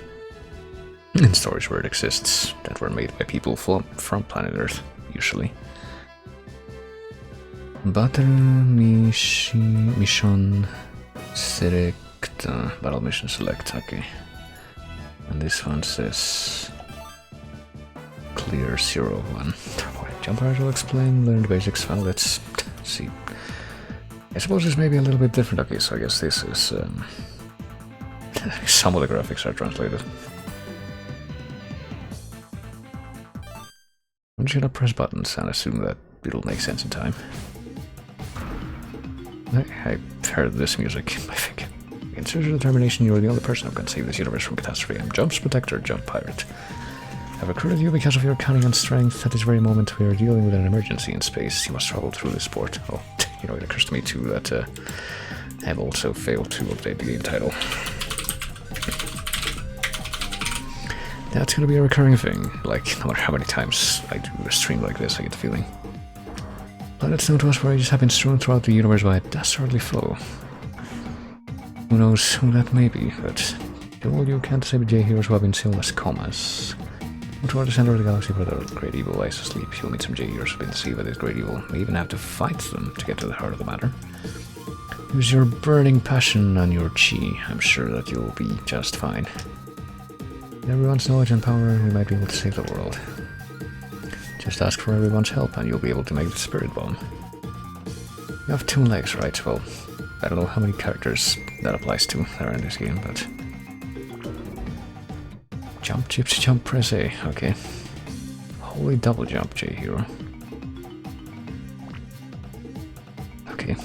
In stories where it exists, that were made by people from planet Earth, usually. Battle mission select. Battle mission select, okay. And this one says clear 0-1. Jump right will explain, learn the basics. Well, let's see. I suppose this may be a little bit different. Okay, so I guess this is some of the graphics are translated. I'm just gonna press buttons and assume that it'll make sense in time. I've heard this music, I think. In search of determination, you are the only person who can save this universe from catastrophe. I'm Jump's protector, Jump Pirate. I've recruited you because of your cunning and strength. At this very moment, we are dealing with an emergency in space. You must travel through this port. Oh, you know, it occurs to me too that I've also failed to update the game title. That's gonna be a recurring thing. Like, no matter how many times I do a stream like this, I get the feeling. Planets known to us for ages have been strewn throughout the universe by a dastardly foe. Who knows who that may be, but all you can't save J heroes who have been sealed as commas. Go toward the center of the galaxy where the great evil lies asleep. You'll meet some J heroes who've been deceived by this great evil. You may even have to fight them to get to the heart of the matter. Use your burning passion and your chi. I'm sure that you'll be just fine. With everyone's knowledge and power, we might be able to save the world. Just ask for everyone's help and you'll be able to make the spirit bomb. You have 2 legs, right? Well, I don't know how many characters that applies to that are in this game, but... Jump, gypsy, jump, press A. Okay. Holy double jump, J hero. Okay.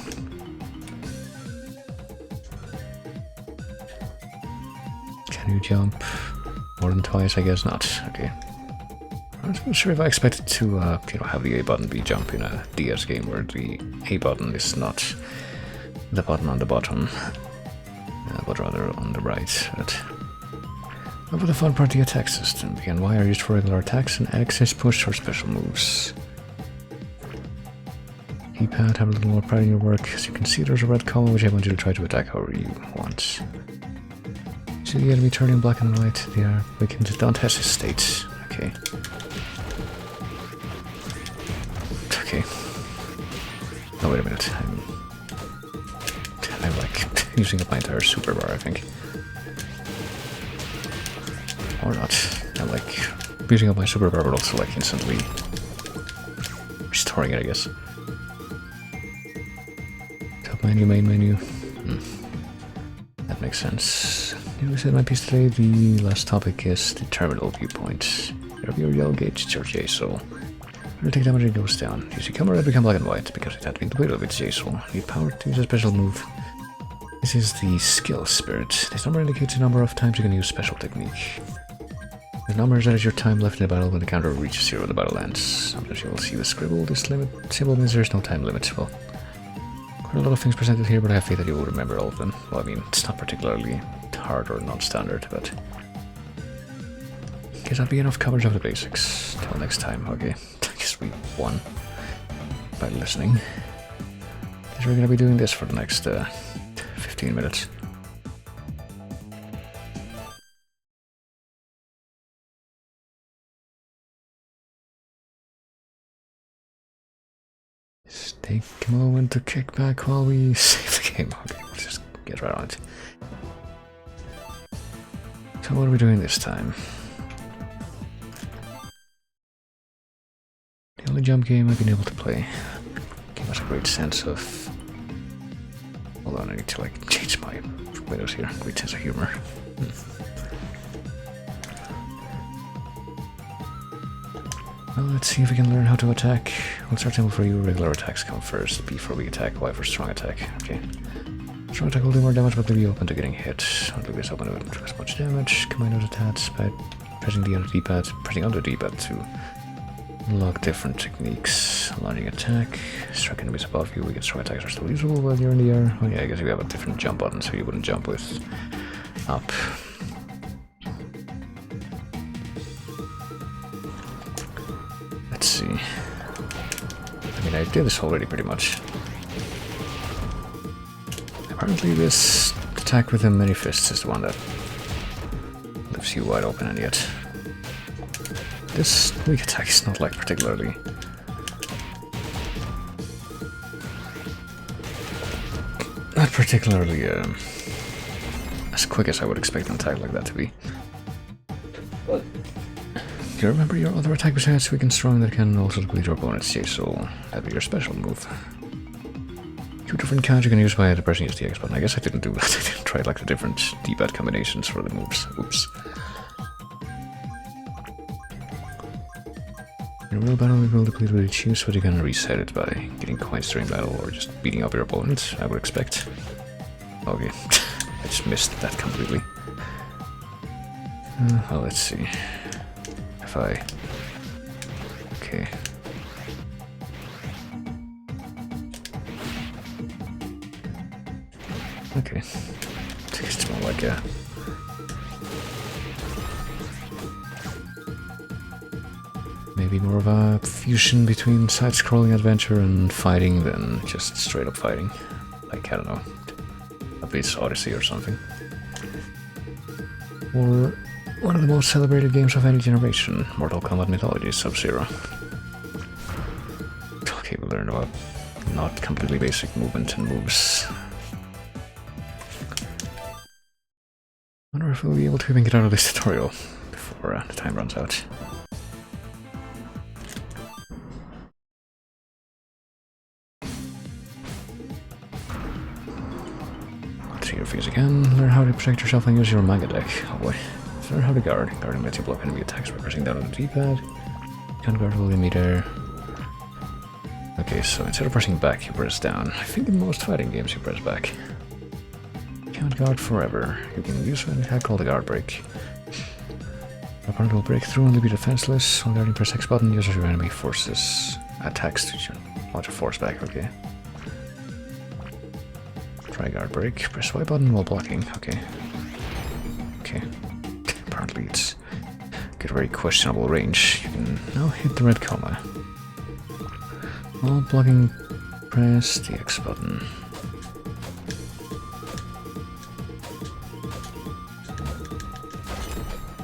Can you jump more than twice? I guess not. Okay. I'm not sure if I expected to, you know, have the A button be jump in a DS game where the A button is not the button on the bottom, but rather on the right. But Over the fun part, the attack system. B and Y are used for regular attacks, and X is pushed for special moves. Keypad, have a little more pride in your work. As you can see, there's a red column which I want you to try to attack however you want. See the enemy turning black and white. They are weakened. Don't hesitate. Okay. Okay. Oh, wait a minute. I'm like using up my entire super bar, I think. Or not. I'm like using up my super bar, but also like instantly restoring it, I guess. Top menu, main menu. That makes sense. You said my piece today. The last topic is the terminal viewpoint. Wherever your yellow gauge, it's your J-Soul. When you take damage, it goes down. You see camera red become black and white because it had been depleted of its J-Soul. You need power to use a special move. This is the skill spirit. This number indicates the number of times you can use special technique. The number that is your time left in the battle when the counter reaches 0 and the battle ends. Sometimes you will see the scribble. This limit symbol means there's no time limit. Well, quite a lot of things presented here, but I have faith that you will remember all of them. Well, I mean, it's not particularly hard or non-standard, but guess that'll be enough coverage of the basics. Till next time, okay. I guess we won by listening. Guess we're gonna be doing this for the next 15 minutes. Just take a moment to kick back while we save the game. Okay, let's just get right on it. So what are we doing this time? The only jump game I've been able to play. Gave us a great sense of... Hold on, I need to like change my windows here. Great sense of humor. Well, let's see if we can learn how to attack. We'll start simple for you. Regular attacks come first. B for weak attack, Y for strong attack. Okay. Strong attack will do more damage, but leave you open to getting hit. Don't leave this open to do as much damage. Combine those attacks by pressing the under D-pad, pressing under D-pad to unlock different techniques. Launching attack. Strike enemies above you. Weak strong attacks are still usable while you're in the air. Oh yeah, I guess you have a different jump button, so you wouldn't jump with up. Let's see. I mean, I did this already pretty much. Apparently this attack with the many fists is the one that leaves you wide open, and yet this weak attack is not like particularly as quick as I would expect an attack like that to be. But do you remember your other attack besides weak and strong that can also deplete your opponent's J-Soul? That'd be your special move. Two different counts you can use by pressing the X button. I guess I didn't do that. I didn't try like the different D-pad combinations for the moves. Oops. In a real battle, you will deplete what you choose, but you can reset it by getting coins during battle or just beating up your opponent, I would expect. Okay, I just missed that completely. Well, let's see. If I... Okay. Okay. It's more like a... Maybe more of a fusion between side-scrolling adventure and fighting than just straight-up fighting. Like, I don't know, a Beats Odyssey or something. Or one of the most celebrated games of any generation, Mortal Kombat Mythology Sub-Zero. Okay, we learned about not completely basic movement and moves. Wonder if we'll be able to even get out of this tutorial before the time runs out. Your things again. Learn how to protect yourself and use your manga deck. Oh boy. Learn how to guard. Guarding lets you block enemy attacks by pressing down on the D-pad. Can't guard will me there. Okay, so instead of pressing back, you press down. I think in most fighting games you press back. Can't guard forever. You can use an attack called the guard break. Your opponent will break through and leave you defenseless. When guarding, press X button, uses your enemy forces attacks to launch a force back. Okay. Try guard break. Press Y button while blocking. Okay. Okay. Apparently it's get a very questionable range. You can now hit the red coma. While blocking, press the X button.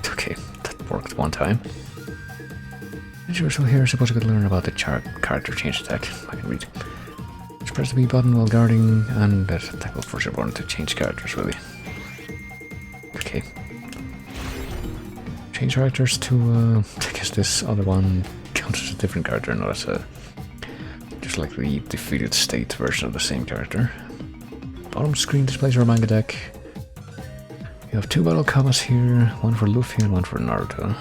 Okay, that worked one time. As you're still here, I suppose I could learn about the character change attack. I can read. Just press the B button while guarding, and that attack will force your opponent to change characters, really. Okay. Change characters to, I guess this other one counts as a different character, not as a, just like the defeated state version of the same character. Bottom screen displays your manga deck. You have 2 battle comas here, one for Luffy and one for Naruto.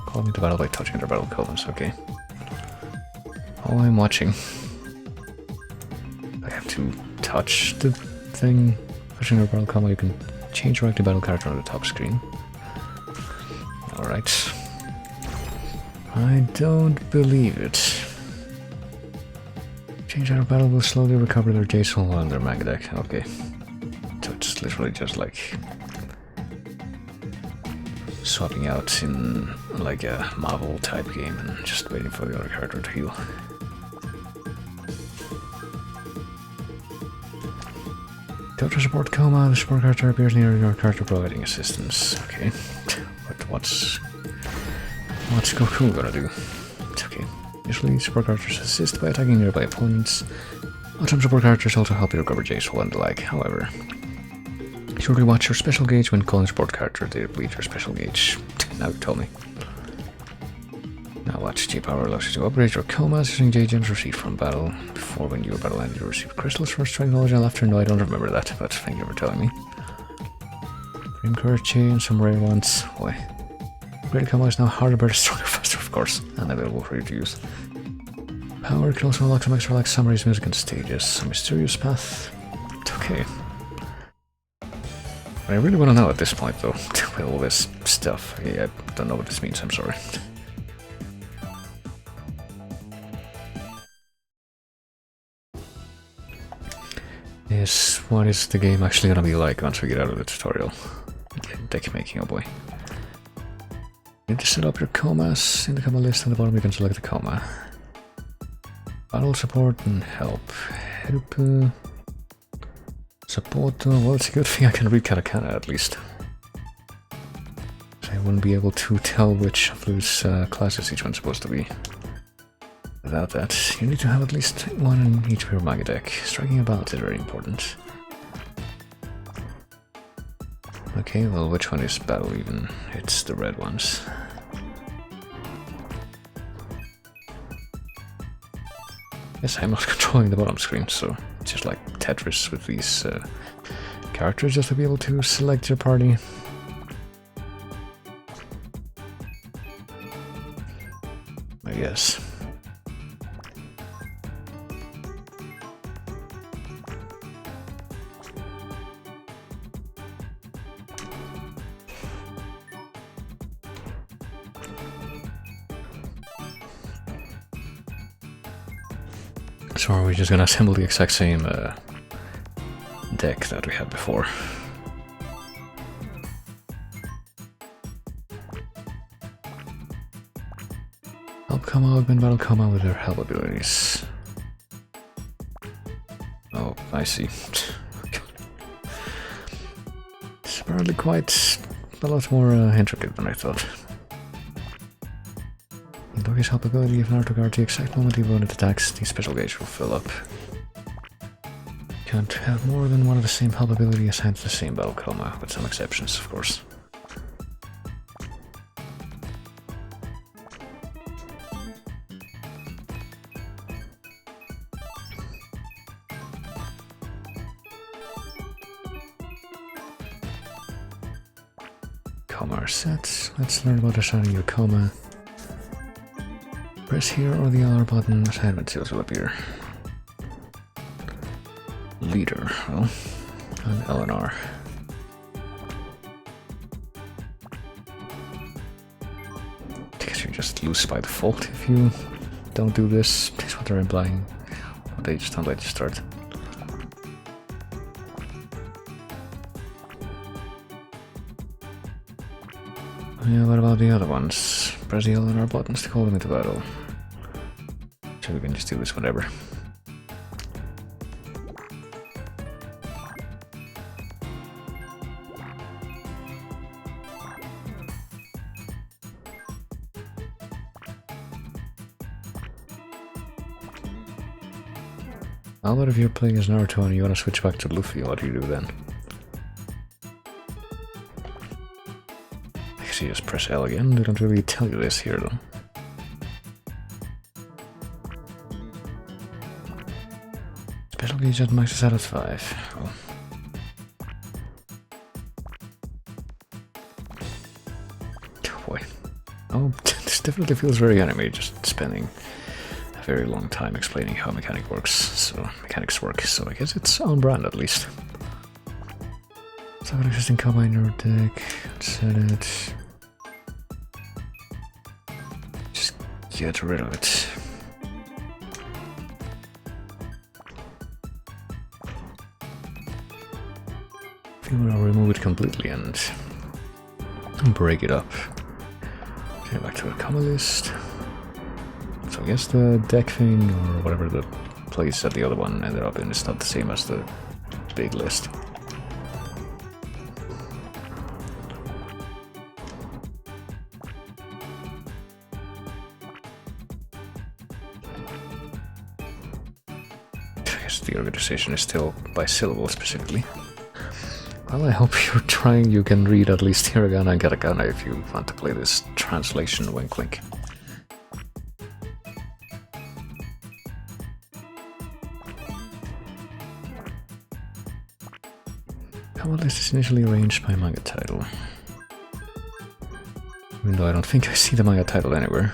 Calling into battle by touching their battle comas, okay. Oh, I'm watching. I have to touch the thing. Touching their battle coma, you can change right to battle character on the top screen. Alright. I don't believe it. Change out of battle will slowly recover their J soul on their manga deck. Okay. So it's literally just like swapping out in like a Marvel type game and just waiting for the other character to heal. Touch a support coma, the support character appears near your character providing assistance. Okay. What's Goku gonna do? It's okay. Usually support characters assist by attacking nearby opponents. Some support characters also help you recover J soul and the like. However, surely watch your special gauge when calling support character to deplete your special gauge. Now you told me. Now watch J power allows you to upgrade your comas using J gems received from battle. Before when you were battle ended you received crystals for strength, knowledge and laughter. No, I don't remember that, but thank you for telling me. Dream courage and some rare ones. Boy. Upgraded coma is now harder, better, stronger, faster, of course, and available for you to use. Power can also unlock some extra like summaries, music and stages. A mysterious path. Okay. I really want to know at this point though, with all this stuff. I don't know what this means, I'm sorry. Yes, what is the game actually gonna be like once we get out of the tutorial? Deck making, oh boy. You need to set up your comas. In the coma list on the bottom you can select the coma. Battle support and help. Help. Support, well it's a good thing I can read katakana at least. So I wouldn't be able to tell which of those classes each one's supposed to be. Without that, you need to have at least one in each of your manga deck. Striking a balance is very important. Okay, well which one is battle even? It's the red ones. Yes, I'm not controlling the bottom screen, so it's just like Tetris with these characters just to be able to select your party. I guess. So are we just gonna assemble the exact same deck that we had before? Help coma, augment battle coma with their help abilities. Oh, I see. It's apparently quite a lot more intricate than I thought. Doggy's help ability, if Naruto guards the exact moment the opponent attacks, the special gauge will fill up. Can't have more than one of the same help ability assigned to the same battle coma, with some exceptions, of course. Coma are set. Let's learn about assigning your coma. Press here or the R button, assignment seals will appear. Leader, well, and L and R. I guess you just lose by default if you don't do this. That's what they're implying. They just don't let you start. Yeah, what about the other ones? Press the L and R buttons to call them into battle. So we can just do this whenever. How about if you're playing as Naruto and you want to switch back to Luffy, what do you do then? I guess you just press L again, they don't really tell you this here though. Special gauge at max is out of 5. Oh. Oh boy. Oh, this definitely feels very anime, just spending a very long time explaining how mechanics work, so I guess it's on brand at least. So an existing combo in your deck, set it. Just get rid of it. I think I'll remove it completely and break it up. Okay, back to the combo list. So I guess the deck thing, or whatever the place that the other one ended up in, is not the same as the big list. I guess the organization is still by syllable specifically. Well, I hope you can read at least hiragana and katakana if you want to play this translation wink wink. How about this is initially arranged by manga title? Even though I don't think I see the manga title anywhere.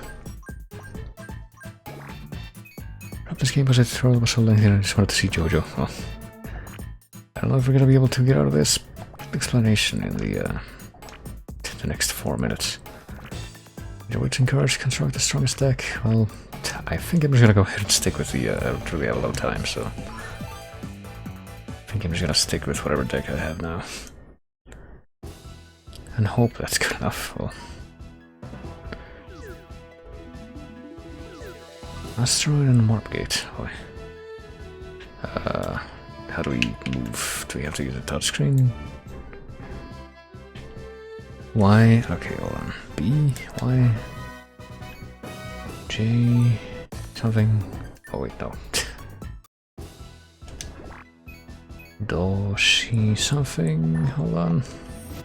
Perhaps this game was a tutorial was so lengthy and I just wanted to see JoJo. Well, I don't know if we're gonna be able to get out of this explanation in the next 4 minutes. Your words encourage construct the strongest deck. Well, I think I'm just gonna go ahead and stick with the. I don't really have a lot of time, so I think I'm just gonna stick with whatever deck I have now, and hope that's good enough. Well, Asteroid and Warp Gate. Boy. How do we move? Do we have to use a touchscreen? Y, okay, hold on. B, Y, J, something. Oh wait, no. Do, she, something. Hold on.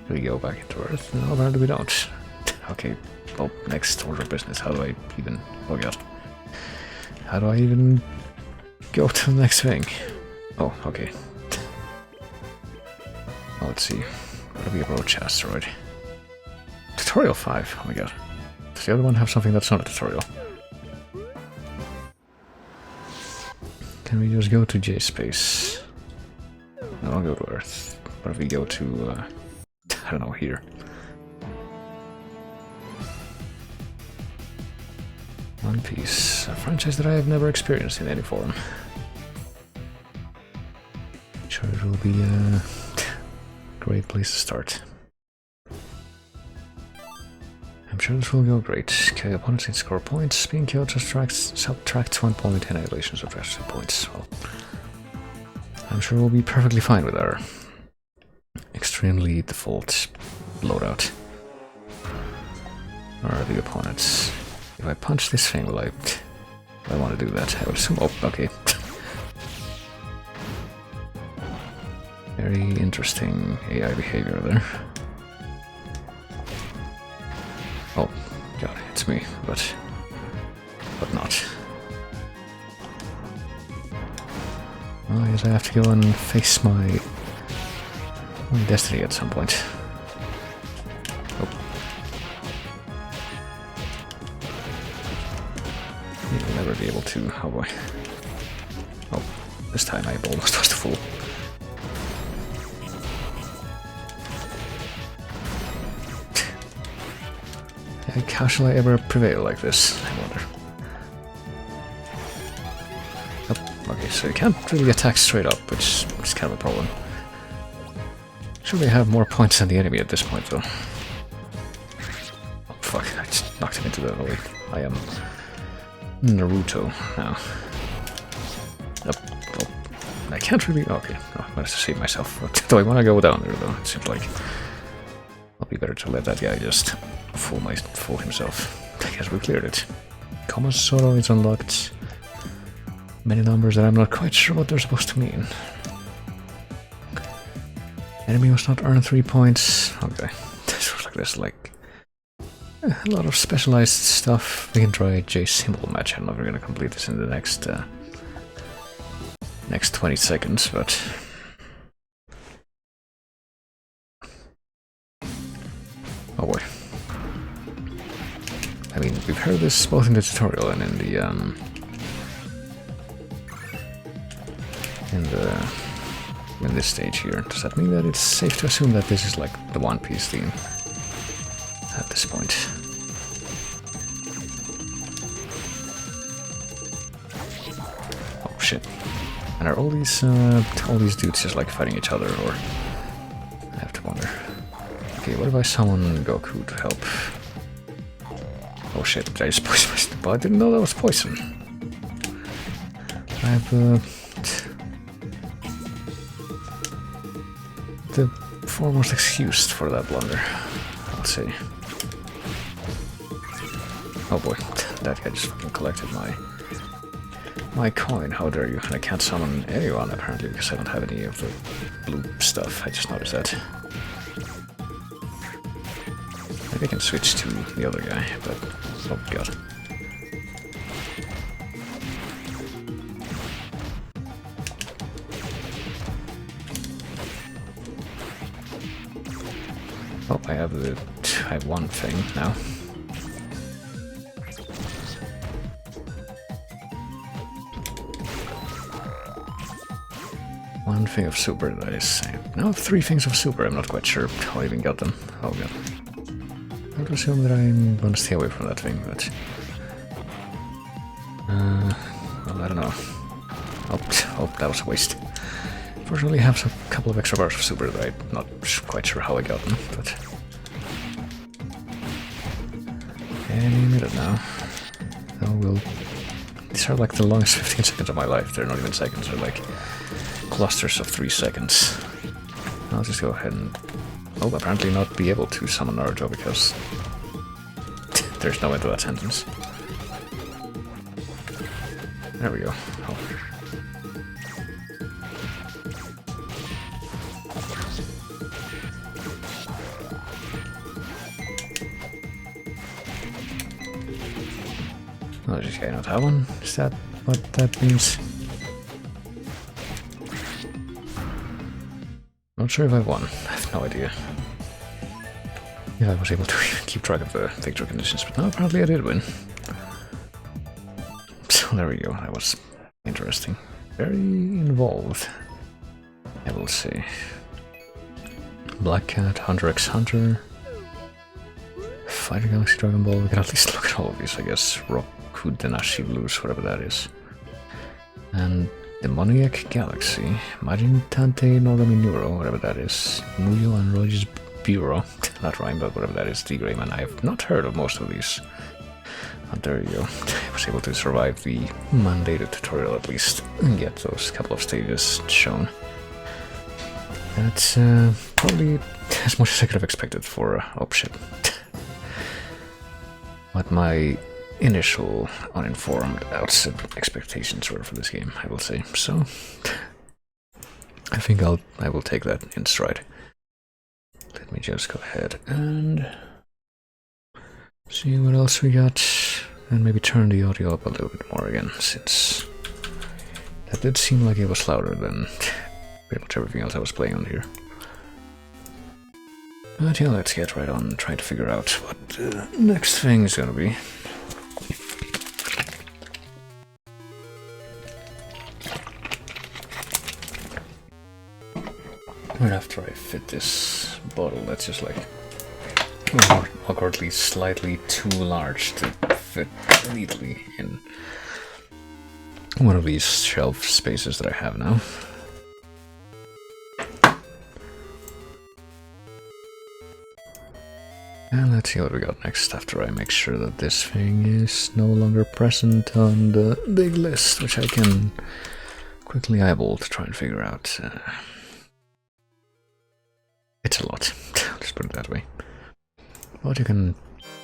Do we go back into Earth? No, apparently we don't. Okay, well, next order of business. How do I even? Oh god. How do I even go to the next thing? Oh, okay. Well, let's see. What'll be a roach asteroid? Tutorial 5. Oh my god. Does the other one have something that's not a tutorial? Can we just go to J-Space? No, I'll go to Earth. What if we go to, I don't know, here? One Piece. A franchise that I have never experienced in any form. Sure, it will be a great place to start. I'm sure this will go great. Okay, opponents can score points. Being killed subtracts 1 point, annihilation subtracts 2 points. Well, I'm sure we'll be perfectly fine with our extremely default loadout. Or the opponents. If I punch this thing, will I want to do that? I would assume. Oh, okay. Very interesting AI behavior there. Oh, god, it's me, but not. Well, I guess I have to go and face my destiny at some point. Oh. You'll never be able to. Oh boy. Oh, this time I almost was the fool. How shall I ever prevail like this, I wonder? Oh, okay, so you can't really attack straight up, which is kind of a problem. Surely I have more points than the enemy at this point, though. fuck, I just knocked him into the void. I am Naruto now. Oh, I can't really... Okay, oh, I managed to save myself. Do I want to go down there, though? It seems like... It'll be better to let that guy just fool himself. I guess we cleared it. Common Solo is unlocked. Many numbers that I'm not quite sure what they're supposed to mean. Enemy must not earn 3 points. Okay. There's like a lot of specialized stuff. We can try a J symbol match. I don't know if we're gonna complete this in the next 20 seconds, but oh boy. I mean, we've heard this both in the tutorial and in this stage here. Does that mean that it's safe to assume that this is like the One Piece theme at this point? Oh shit. And are all these dudes just like fighting each other, or I have to wonder. Okay, what if I summon Goku to help? Oh shit, did I just poison myself? I didn't know that was poison. I have the foremost excuse for that blunder, I'll say. Oh boy, that guy just fucking collected my coin, how dare you. And I can't summon anyone apparently because I don't have any of the blue stuff, I just noticed that. Maybe I can switch to the other guy, but oh god. Oh, I have one thing now. One thing of super, that is. Now I have 3 things of super, I'm not quite sure how I even got them. Oh god. I would assume that I'm gonna stay away from that thing, but... well, I don't know. Oh, that was a waste. Fortunately, I have a couple of extra bars of super that I'm not quite sure how I got them, but... Any minute now. Oh, well... These are like the longest 15 seconds of my life. They're not even seconds, they're like clusters of 3 seconds. I'll just go ahead and... Oh, apparently not be able to summon Naruto because... there's no end to that sentence. There we go. Oh. Oh, just not have one? Is that what that means? Not sure if I won. I have no idea. Yeah, I was able to keep track of the victory conditions, but no, apparently I did win. So there we go. That was interesting. Very involved, I will say. Black Cat, Hunter x Hunter, Fighter Galaxy Dragon Ball. We can at least look at all of these, I guess. Roku Denashi Blues, whatever that is. And Demoniac Galaxy, Majin Tante Norgami Neuro, whatever that is. Muyo and Roger's Bureau, not rhyme, but whatever that is. D. Greyman. I have not heard of most of these. Oh, there you go. I was able to survive the mandated tutorial at least and get those couple of stages shown. That's probably as much as I could have expected for oh shit. What my initial uninformed outset expectations were for this game, I will say. So I think I will take that in stride. Let me just go ahead and see what else we got, and maybe turn the audio up a little bit more again, since that did seem like it was louder than pretty much everything else I was playing on here. But yeah, let's get right on trying to figure out what the next thing is gonna be. Right after I fit this bottle, that's just like awkwardly slightly too large to fit neatly in one of these shelf spaces that I have now. And let's see what we got next after I make sure that this thing is no longer present on the big list, which I can quickly eyeball to try and figure out. It's a lot, let's put it that way. But you can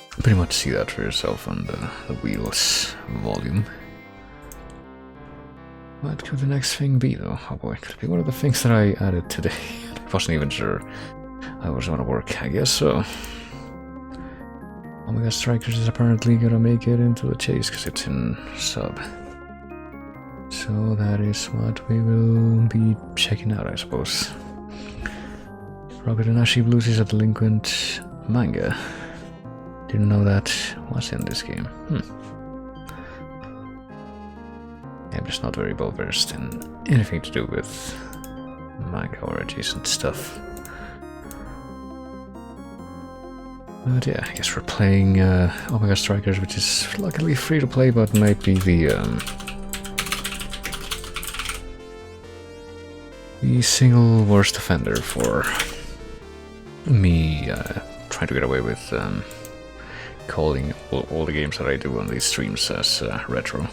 pretty much see that for yourself on the wheels volume. What could the next thing be though? Oh boy, could it be one of the things that I added today? I wasn't even sure I was gonna work, I guess so. Omega Strikers is apparently gonna make it into a chase because it's in sub. So that is what we will be checking out, I suppose. Rocket and Ashi Blues is a delinquent manga. Didn't know that was in this game. I'm just not very well versed in anything to do with manga or adjacent stuff. But yeah, I guess we're playing Omega Strikers, which is luckily free to play, but might be the single worst offender for me trying to get away with calling all the games that I do on these streams as retro,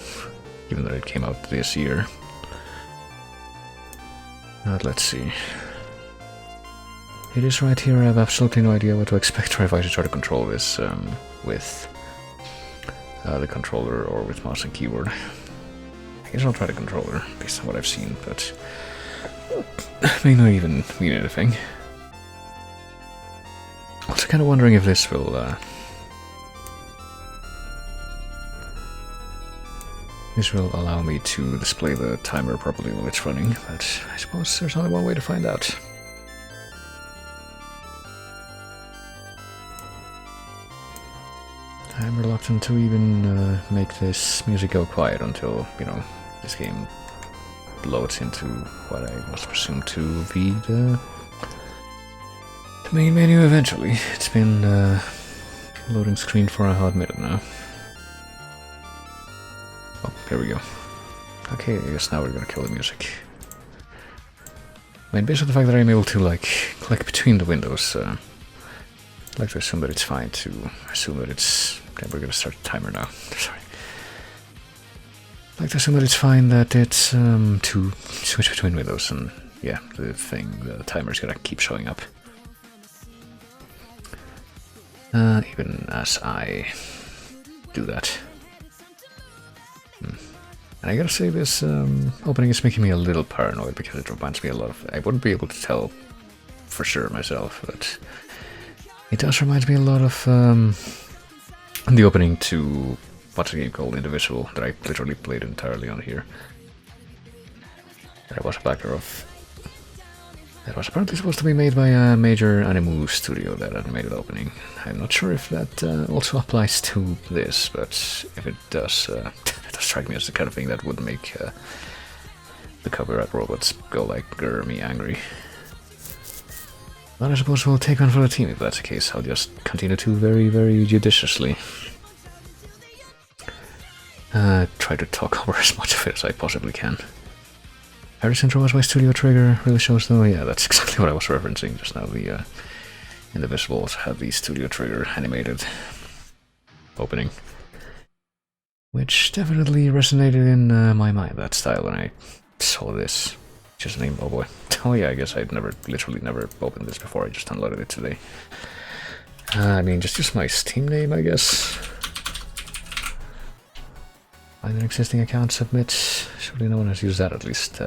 even though it came out this year. Let's see. It is right here. I have absolutely no idea what to expect, or if I should try to control this with the controller or with mouse and keyboard. I guess I'll try the controller based on what I've seen, but it may not even mean anything. Also, kind of wondering if this will allow me to display the timer properly while it's running, but I suppose there's only one way to find out. I'm reluctant to even make this music go quiet until, you know, this game loads into what I must presume to be the main menu eventually. It's been loading screen for a hot minute now. Oh, here we go. Okay, I guess now we're gonna kill the music. I mean, based on the fact that I'm able to, like, click between the windows, I'd like to assume that it's fine to assume that it's... Okay, we're gonna start the timer now. Sorry. I'd like to assume that it's fine that it's to switch between windows, and yeah, the timer's gonna keep showing up. Even as I do that. And I gotta say, this opening is making me a little paranoid because it reminds me a lot of... I wouldn't be able to tell for sure myself, but it does remind me a lot of the opening to what's a game called Indivisible that I literally played entirely on here. That I was a backer of. That was apparently supposed to be made by a major anime studio, that animated opening. I'm not sure if that also applies to this, but if it does, it does strike me as the kind of thing that would make the copyright robots go like, grr, me angry. But I suppose we'll take one for the team if that's the case. I'll just continue to very, very judiciously try to talk over as much of it as I possibly can. Harris intro was by Studio Trigger, really shows though. Yeah, that's exactly what I was referencing just now. The Indivisible also had the Studio Trigger animated opening, which definitely resonated in my mind, that style, when I saw this. Just name, oh boy. Oh yeah, I guess I'd literally never opened this before, I just unloaded it today. I mean, just use my Steam name, I guess. Find an existing account, submit. Surely no one has used that at least.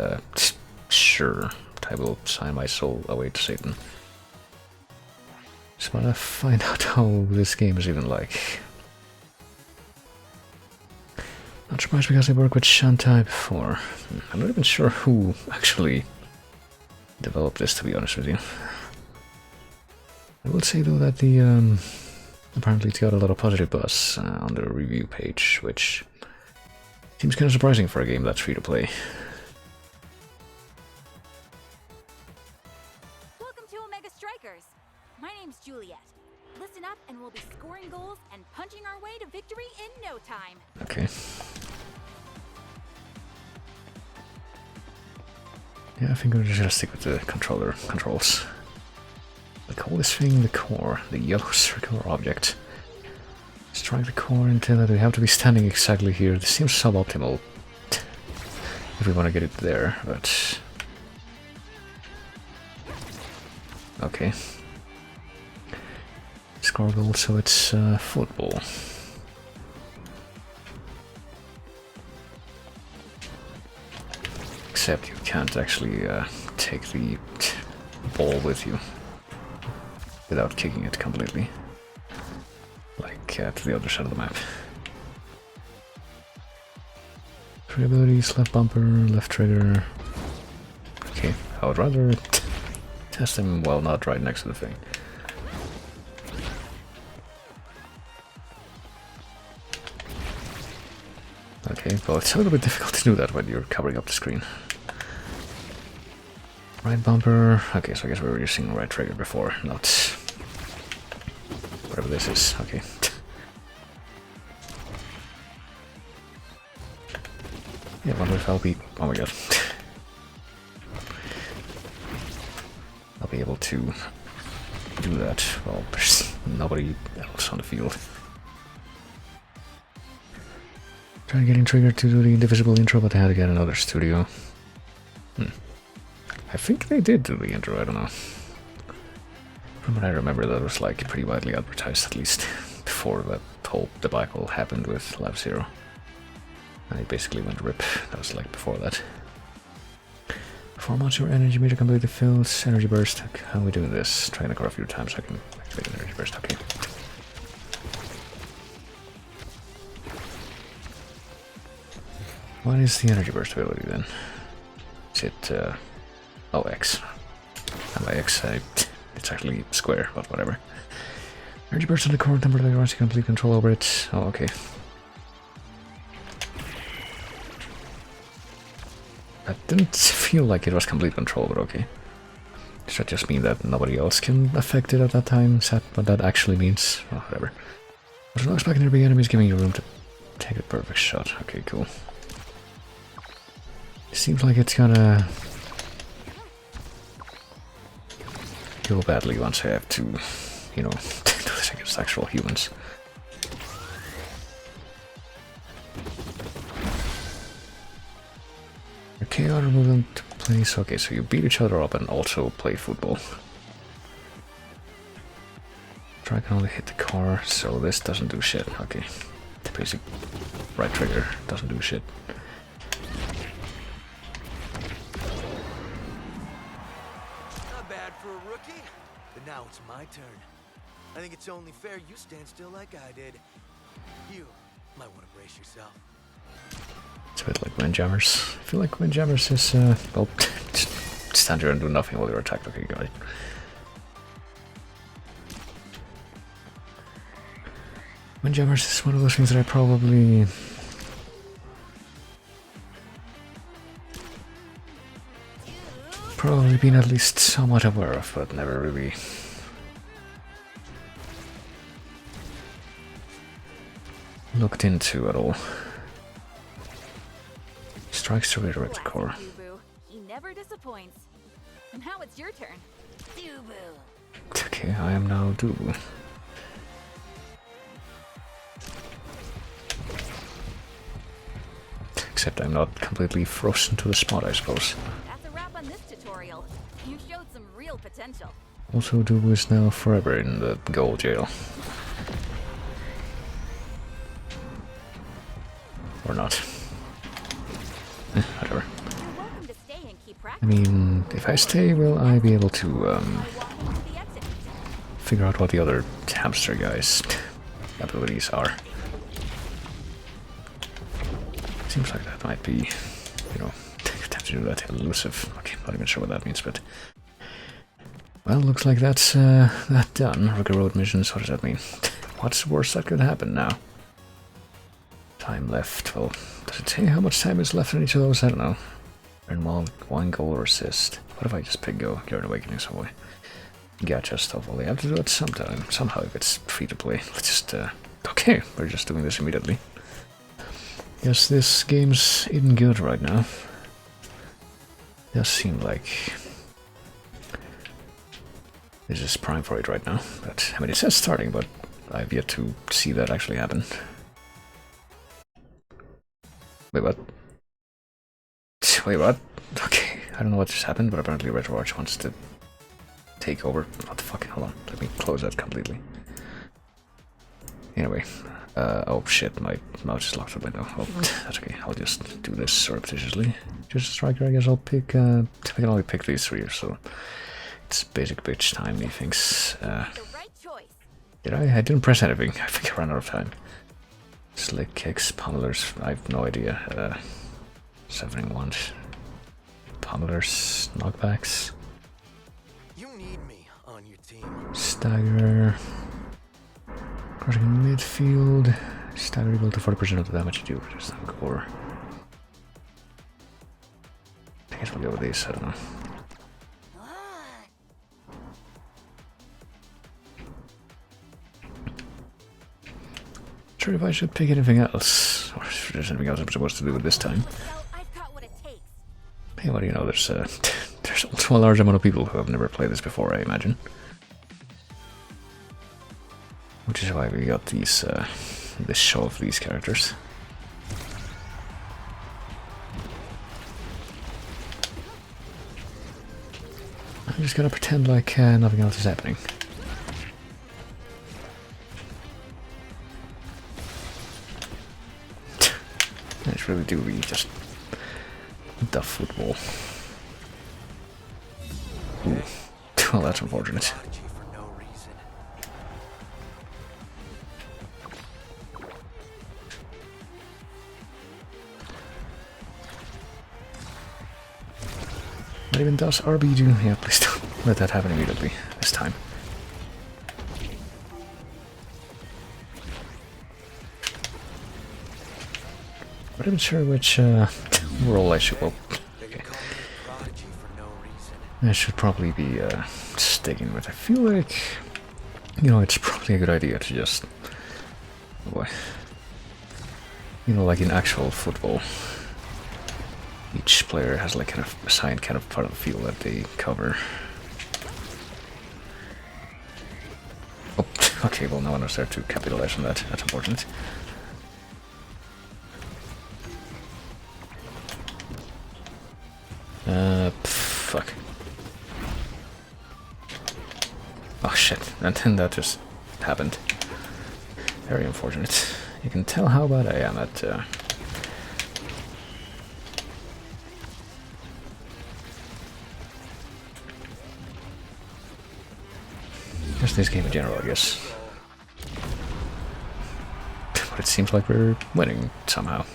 Sure. I will sign my soul away to Satan. Just wanna find out how this game is even like. Not surprised because I worked with Shantai before. I'm not even sure who actually developed this, to be honest with you. I will say though that the apparently it's got a lot of positive buzz on the review page, which seems kind of surprising for a game that's free to play. Welcome to Omega Strikers. My name's Juliet. Listen up and we'll be scoring goals and punching our way to victory in no time. Okay. Yeah, I think we're just gonna stick with the controller controls. I call this thing the core, the yellow circular object. Strike the core until we have to be standing exactly here. This seems suboptimal if we want to get it there, but... Okay. Score goal, so it's football. Except you can't actually take the ball with you without kicking it completely. Like to the other side of the map. Three abilities, left bumper, left trigger. Okay, I would rather test him while not right next to the thing. Okay, well it's a little bit difficult to do that when you're covering up the screen. Right bumper, okay, so I guess we were using right trigger before, not whatever this is, okay. Yeah, I wonder if I'll be, oh my god. I'll be able to do that, well, there's nobody else on the field. Tried getting triggered to do the indivisible intro, but I had to get another studio. I think they did do the intro, I don't know. From what I remember, that was like pretty widely advertised, at least before that whole debacle happened with Live Zero. And it basically went rip. That was like before that. Perform your energy meter completely fills. Energy burst. How are we doing this? Trying to go a few times so I can activate an energy burst. Okay. What is the energy burst ability then? Is it oh, X. And by X, it's actually square, but whatever. Energy burst on the core, temporarily grants you complete control over it. Oh, okay. That didn't feel like it was complete control, but okay. Does that just mean that nobody else can affect it at that time? Is that what that actually means? Oh, whatever. There's no expecting there to be enemies giving you room to take a perfect shot. Okay, cool. Seems like it's gonna go badly once I have to, you know, do this against actual humans. Okay, auto movement to place. Okay, so you beat each other up and also play football. Try can only hit the car, so this doesn't do shit. Okay, the basic right trigger doesn't do shit. Not bad for a rookie, but now it's my turn. I think it's only fair you stand still like I did. You might want to brace yourself. It's a bit like Windjammers. I feel like Windjammers is, well, just stand here and do nothing while you're attacked. Okay, got it. Windjammers is one of those things that I probably been at least somewhat aware of, but never really looked into at all. Strikes to redirect the core. Dubu. He never disappoints. And now it's your turn. Dubu. Okay, I am now Dubu. Except I'm not completely frozen to the spot, I suppose. That's a wrap on this tutorial. You showed some real potential. Also, Dubu is now forever in the goal jail. Or not. Whatever. You're welcome to stay and keep I practicing. mean, if I stay, will I be able to Walk into the exit. figure out what the other hamster guys' abilities are? Seems like that might be, you know, have to do that elusive. Okay, not even sure what that means, but well, looks like that's that done. Rookie road missions. What does that mean? What's the worst that could happen now? Time left. Well, does it say how much time is left in each of those? I don't know. Earn one goal or assist. What if I just pick go? You're an awakening somewhere. Gotcha stuff. Well, they have to do it sometime. Somehow, if it's free to play. Let's just okay, we're just doing this immediately. Yes, this game's isn't good right now. Does seem like This is prime for it right now. But I mean, it says starting, but I've yet to see that actually happen. Wait, what? Wait, what? Okay, I don't know what just happened, but apparently RetroArch wants to take over. What the fuck? Hold on, let me close that completely. Anyway, oh shit, my mouse is locked the window. Oh, that's okay, I'll just do this surreptitiously. Just a striker, I guess I'll pick, I can only pick these three, so it's basic bitch time, methinks. Did I didn't press anything, I think I ran out of time. Slick kicks, pummelers, I have no idea. Severing wand, pummelers, knockbacks. You need me on your team. Stagger. Crushing in midfield. Stagger equal to 40% of the damage you do. Just on core. I guess we'll go with these, I don't know. Not sure if I should pick anything else. Or if there's anything else I'm supposed to do with this time. Hey, what do you know? There's also a large amount of people who have never played this before, I imagine. Which is why we got these, this show of these characters. I'm just gonna pretend like nothing else is happening. It's really do we just the football. Ooh. Well, that's unfortunate. What even does RB do? Yeah, please don't let that happen immediately this time. Not even sure which role I should. Well, okay. I should probably be sticking with. I feel like, you know, it's probably a good idea to just, oh boy, you know, like in actual football, each player has like kind of assigned kind of part of the field that they cover. Oh, okay. Well, no one was there to capitalize on that. That's unfortunate. Fuck. Oh shit, and then that just happened. Very unfortunate. You can tell how bad I am at just this game in general, I guess. But it seems like we're winning somehow.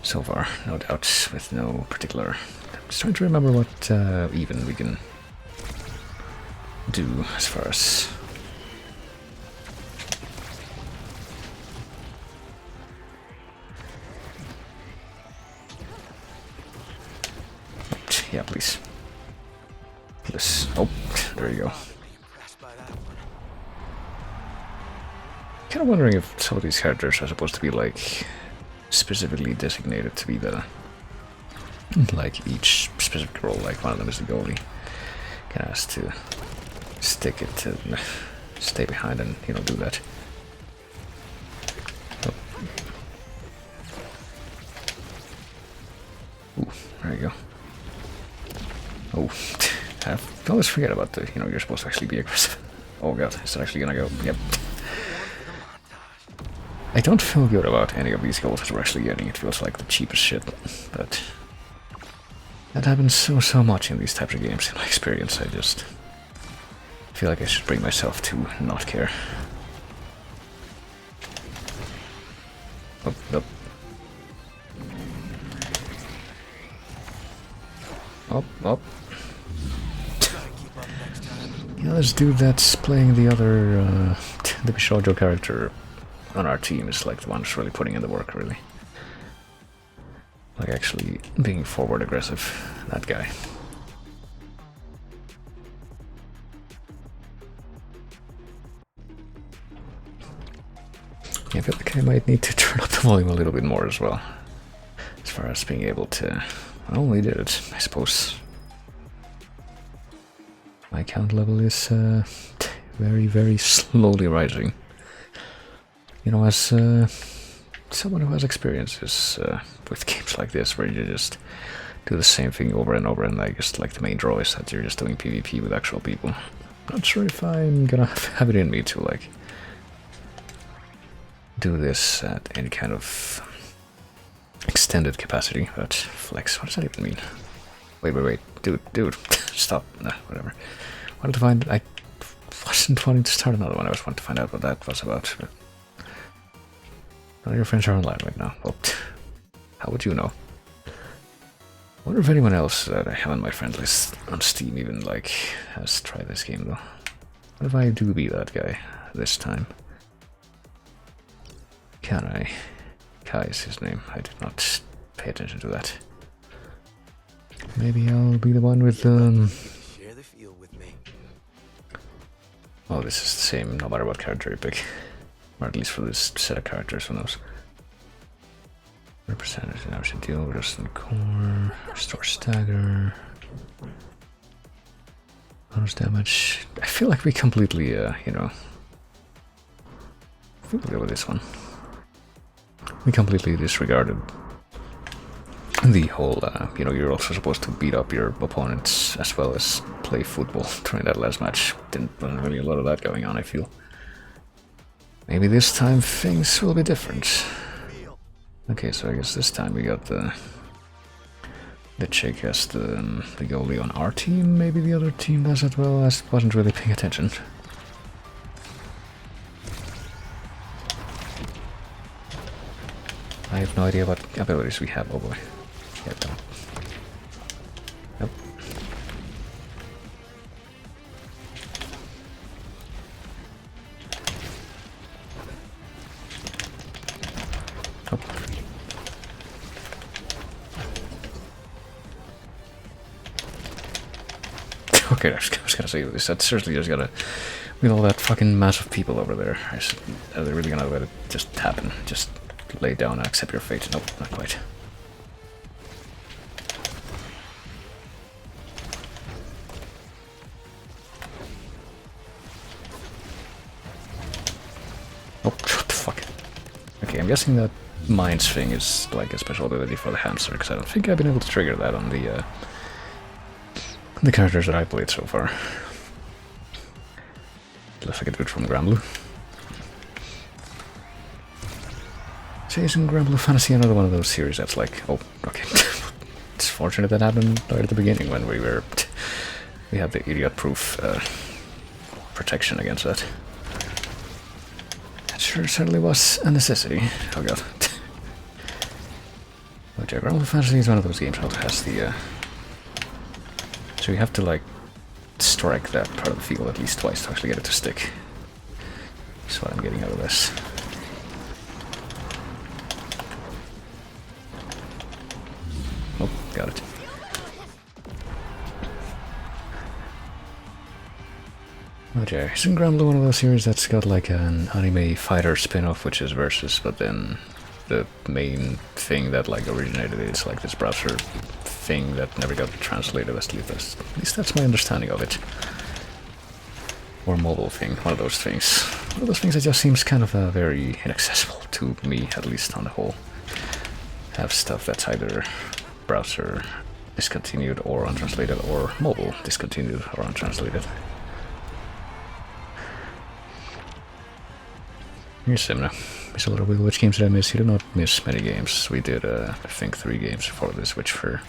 So far, no doubt, with no particular... I'm just trying to remember what even we can do as far as... Yeah, please. Please. Oh, there you go. Kind of wondering if some of these characters are supposed to be like specifically designated to be the like each specific role. Like one of them is the goalie, kind of has to stick it to stay behind and, you know, do that. Oh. Ooh, there you go. Oh, I always forget about the, you know, you're supposed to actually be aggressive. Oh god, is it actually gonna go? Yep. I don't feel good about any of these goals that we're actually getting. It feels like the cheapest shit, but that happens so much in these types of games. In my experience, I just feel like I should bring myself to not care. Oh, nope. Oh, oh. You know, this dude that's playing the other, the Bishojo character on our team is like the one who's really putting in the work, really. Like actually being forward aggressive, that guy. Yeah, I feel like I might need to turn up the volume a little bit more as well. As far as being able to... I only did it, I suppose. My count level is very, very slowly rising. You know, as someone who has experiences with games like this, where you just do the same thing over and over, and I guess like the main draw is that you're just doing PvP with actual people. Not sure if I'm gonna have it in me to like do this at any kind of extended capacity, but flex, what does that even mean? Wait, dude, stop, nah, whatever. Wanted to find, I wasn't wanting to start another one, I was wanting to find out what that was about. But none of your friends are online right now. Well, how would you know? I wonder if anyone else that I have on my friend list on Steam even like has tried this game though. What if I do be that guy this time? Can I? Kai is his name. I did not pay attention to that. Maybe I'll be the one with Share the field with me. Oh, this is the same no matter what character you pick. Or at least for this set of characters, who knows. Percentage damage deal, reduce in core, restore stagger. Bonus damage. I feel like we completely, you know. We'll go with this one. We completely disregarded the whole, you know, you're also supposed to beat up your opponents as well as play football during that last match. Wasn't really a lot of that going on, I feel. Maybe this time things will be different. Okay, so I guess this time we got the chick as the goalie on our team. Maybe the other team does as well. I wasn't really paying attention. I have no idea what abilities we have. Oh boy. Yeah, no. Nope. Nope. Okay, I was gonna say this. That seriously just gotta, with all that fucking mass of people over there, are they really gonna let it just happen? Just lay down and accept your fate? Nope, not quite. Oh, what the fuck? Okay, I'm guessing that Mines thing is like a special ability for the hamster, because I don't think I've been able to trigger that on the characters that I played so far. Unless I can do it from Granblue. So isn't Granblue Fantasy another one of those series that's like, oh, okay. It's fortunate that happened right at the beginning when we had the idiot-proof protection against that. That sure certainly was a necessity. Oh god. But yeah, Granblue Fantasy is one of those games that has the so you have to like strike that part of the field at least twice to actually get it to stick. That's what I'm getting out of this. Oh, got it. Okay, isn't Granblue one of those series that's got like an anime fighter spin-off which is Versus, but then the main thing that like originated it is like this browser thing that never got translated, at least that's my understanding of it. Or mobile thing, one of those things. One of those things that just seems kind of very inaccessible to me, at least on the whole. Have stuff that's either browser discontinued or untranslated, or mobile discontinued or untranslated. Here's Simna. Miss a little bit. Which games did I miss? You did not miss many games. We did, I think, 3 games for this, which were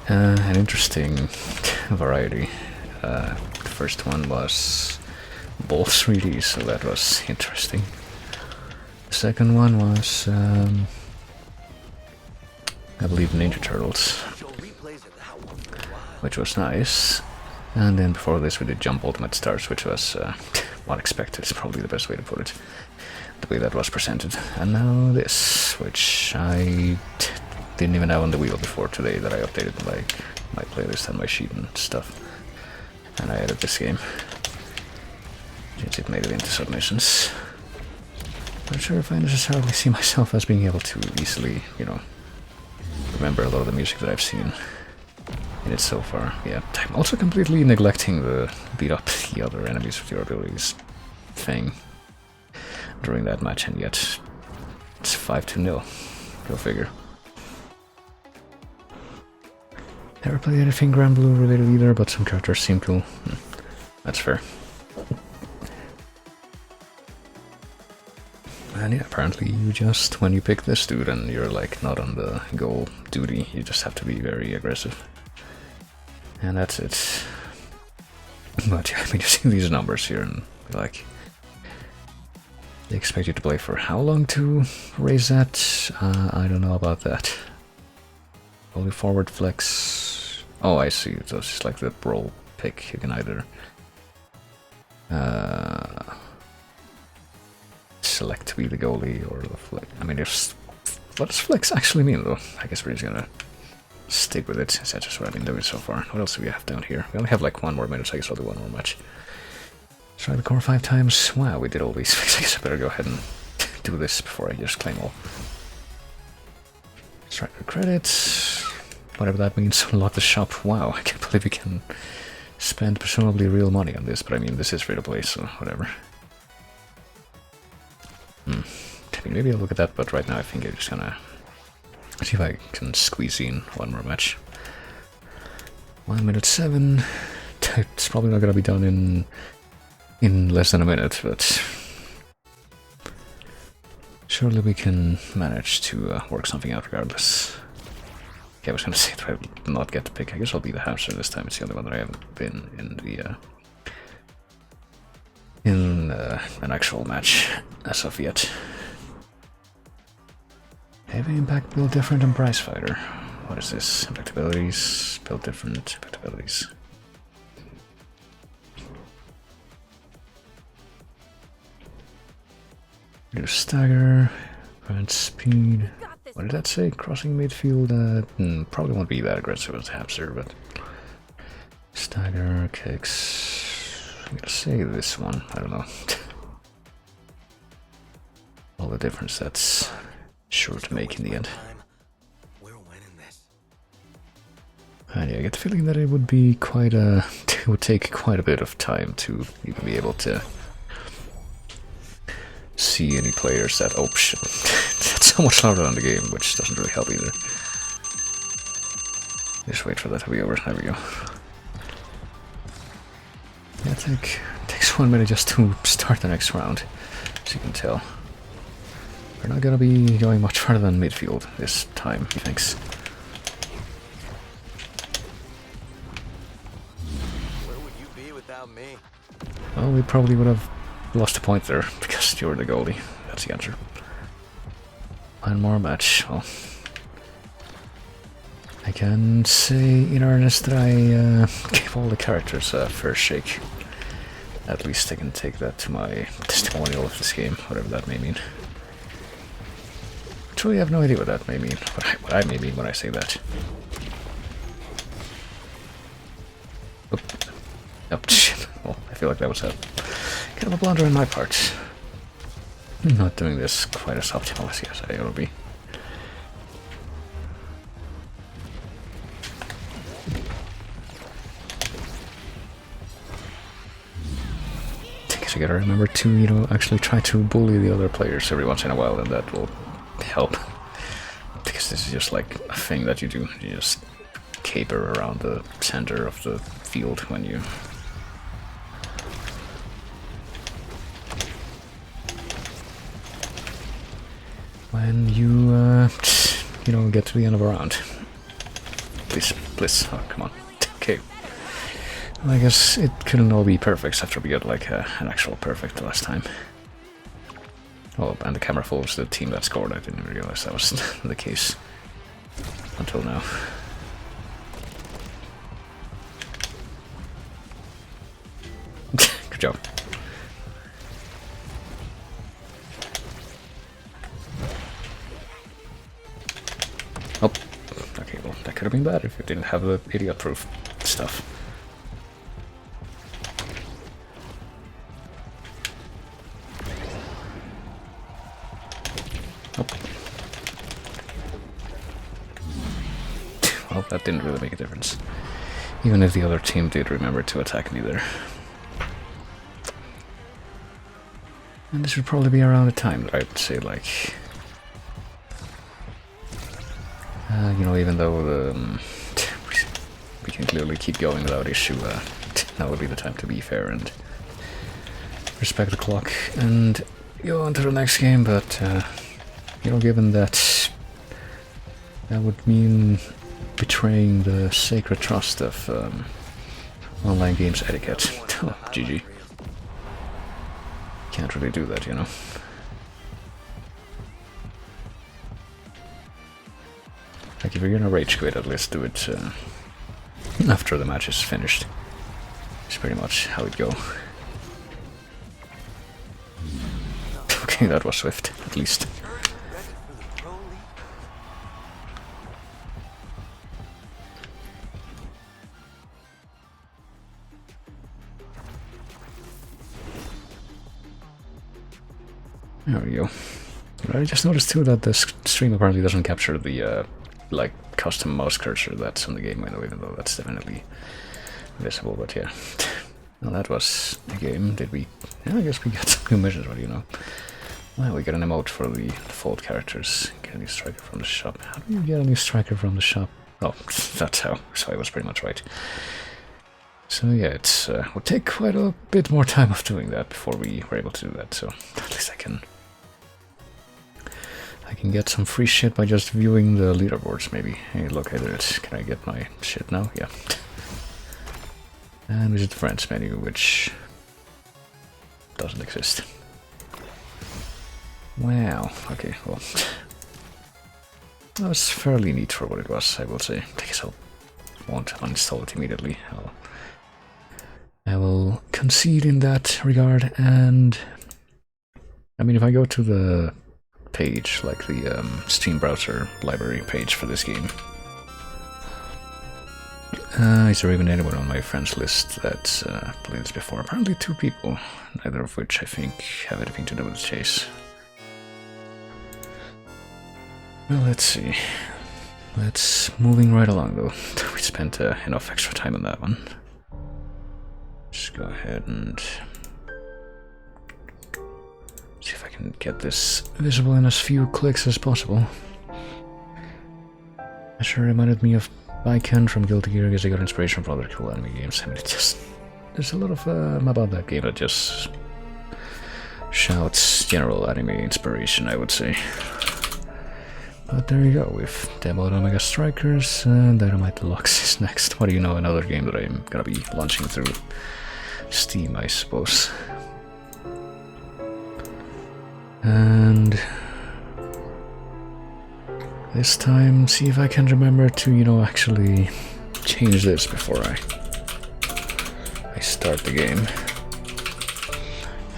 an interesting variety. The first one was Ballz 3D, so that was interesting. The second one was, I believe, Ninja Turtles, which was nice. And then before this we did Jump Ultimate Stars, which was unexpected, is probably the best way to put it. The way that was presented. And now this, which I didn't even have on the wheel before today, that I updated like my playlist and my sheet and stuff. And I added this game, since it made it into submissions. Not sure if I necessarily see myself as being able to easily, you know, remember a lot of the music that I've seen in minutes so far. Yeah, I'm also completely neglecting the beat up the other enemies with your abilities thing during that match, and yet it's 5-0. Go figure. Never played anything Grand Blue related either, but some characters seem cool. That's fair. And yeah, apparently you just, when you pick this dude and you're like not on the goal duty, you just have to be very aggressive. And that's it. But yeah, I mean, you see these numbers here and like, they expect you to play for how long to raise that? I don't know about that. Only forward flex. Oh, I see. So it's just like the roll pick. You can either select to be the goalie or the flex. I mean, what does flex actually mean though? I guess we're just gonna stick with it, since that's just what I've been doing so far. What else do we have down here? We only have like 1 more minute, so I guess I'll do 1 more match. Try the core 5 times. Wow, we did all these. I guess I better go ahead and do this before I just claim all. Striker credits. Whatever that means. Unlock the shop. Wow, I can't believe we can spend presumably real money on this, but I mean, this is free to play, so whatever. I mean, maybe I'll look at that, but right now I think I'm just gonna see if I can squeeze in 1 more match. 1 minute 7. It's probably not gonna be done in less than a minute, but surely we can manage to work something out regardless. Okay, I was gonna say that I will not get to pick. I guess I'll be the hamster this time. It's the only one that I haven't been in the an actual match as of yet. Heavy impact build different than prize fighter. What is this? Impact abilities, build different impact abilities. Reduce stagger, grant speed. What did that say? Crossing midfield? Probably won't be that aggressive as hamster, but stagger, kicks. I'm gonna say this one. I don't know. All the difference that's sure to make in the end. And yeah, I get the feeling that it would be quite a. It would take quite a bit of time to even be able to see any players that. Oh shit. That's so much louder on the game, which doesn't really help either. Just wait for that to be over. There we go. Yeah, it takes 1 minute just to start the next round, as you can tell. We're not gonna be going much farther than midfield this time, thanks. Where would you be without me? Well, we probably would have lost a point there, because you were the goalie. That's the answer. 1 more match. Well, I can say in earnest that I gave all the characters a first shake. At least I can take that to my testimonial of this game, whatever that may mean. I truly have no idea what that may mean, what I may mean when I say that. Oop. Oh, shit. Well, I feel like that was a kind of a blunder on my part. Not doing this quite as optimal as I ought to be. I guess I gotta remember to, you know, actually try to bully the other players every once in a while, and that will help. Because this is just like a thing that you do. You just caper around the center of the field when you... you know, get to the end of a round. Please, please, oh, come on. Okay. Well, I guess it couldn't all be perfect after we got like an actual perfect last time. Oh, and the camera follows the team that scored. I didn't realize that was the case until now. Good job. Oh, okay, well, that could have been bad if it didn't have the idiot-proof stuff. Oh. Well, that didn't really make a difference. Even if the other team did remember to attack me there. And this would probably be around the time that I would say, like... you know, even though we can clearly keep going without issue, now would be the time to be fair and respect the clock and go on to the next game, but, you know, given that that would mean betraying the sacred trust of online games etiquette. Oh, GG. Can't really do that, you know. Like, if you're gonna rage quit, at least do it after the match is finished. It's pretty much how it go. Okay, that was swift, at least. There we go. I just noticed too that the stream apparently doesn't capture the like custom mouse cursor that's on the game window, even though that's definitely visible. But yeah, well, that was the game. Did we? Yeah, I guess we got some new missions, but you know, well, we got an emote for the default characters. Get a new striker from the shop. How do you get a new striker from the shop? Oh, that's how. So I was pretty much right. So yeah, it's would take quite a bit more time of doing that before we were able to do that. So at least I can get some free shit by just viewing the leaderboards, maybe. Hey, look, I did it. Can I get my shit now? Yeah. And visit the friends menu, which doesn't exist. Wow. Okay, well. That was fairly neat for what it was, I will say. I guess I won't uninstall it immediately. I will concede in that regard, and I mean, if I go to the page, like the Steam browser library page for this game, is there even anyone on my friends list that's played this before? Apparently 2 people, neither of which I think have anything to do with the chase. Well, let's see. Moving right along though. We spent enough extra time on that one. Just go ahead and see if I can get this visible in as few clicks as possible. That sure reminded me of Baiken from Guilty Gear, because I got inspiration from other cool anime games. I mean, it just... there's a lot of about that game that just shouts general anime inspiration, I would say. But there you go, we've demoed Omega Strikers, and Dynomite Deluxe is next. What do you know, another game that I'm gonna be launching through Steam, I suppose. And this time, see if I can remember to, you know, actually change this before I start the game.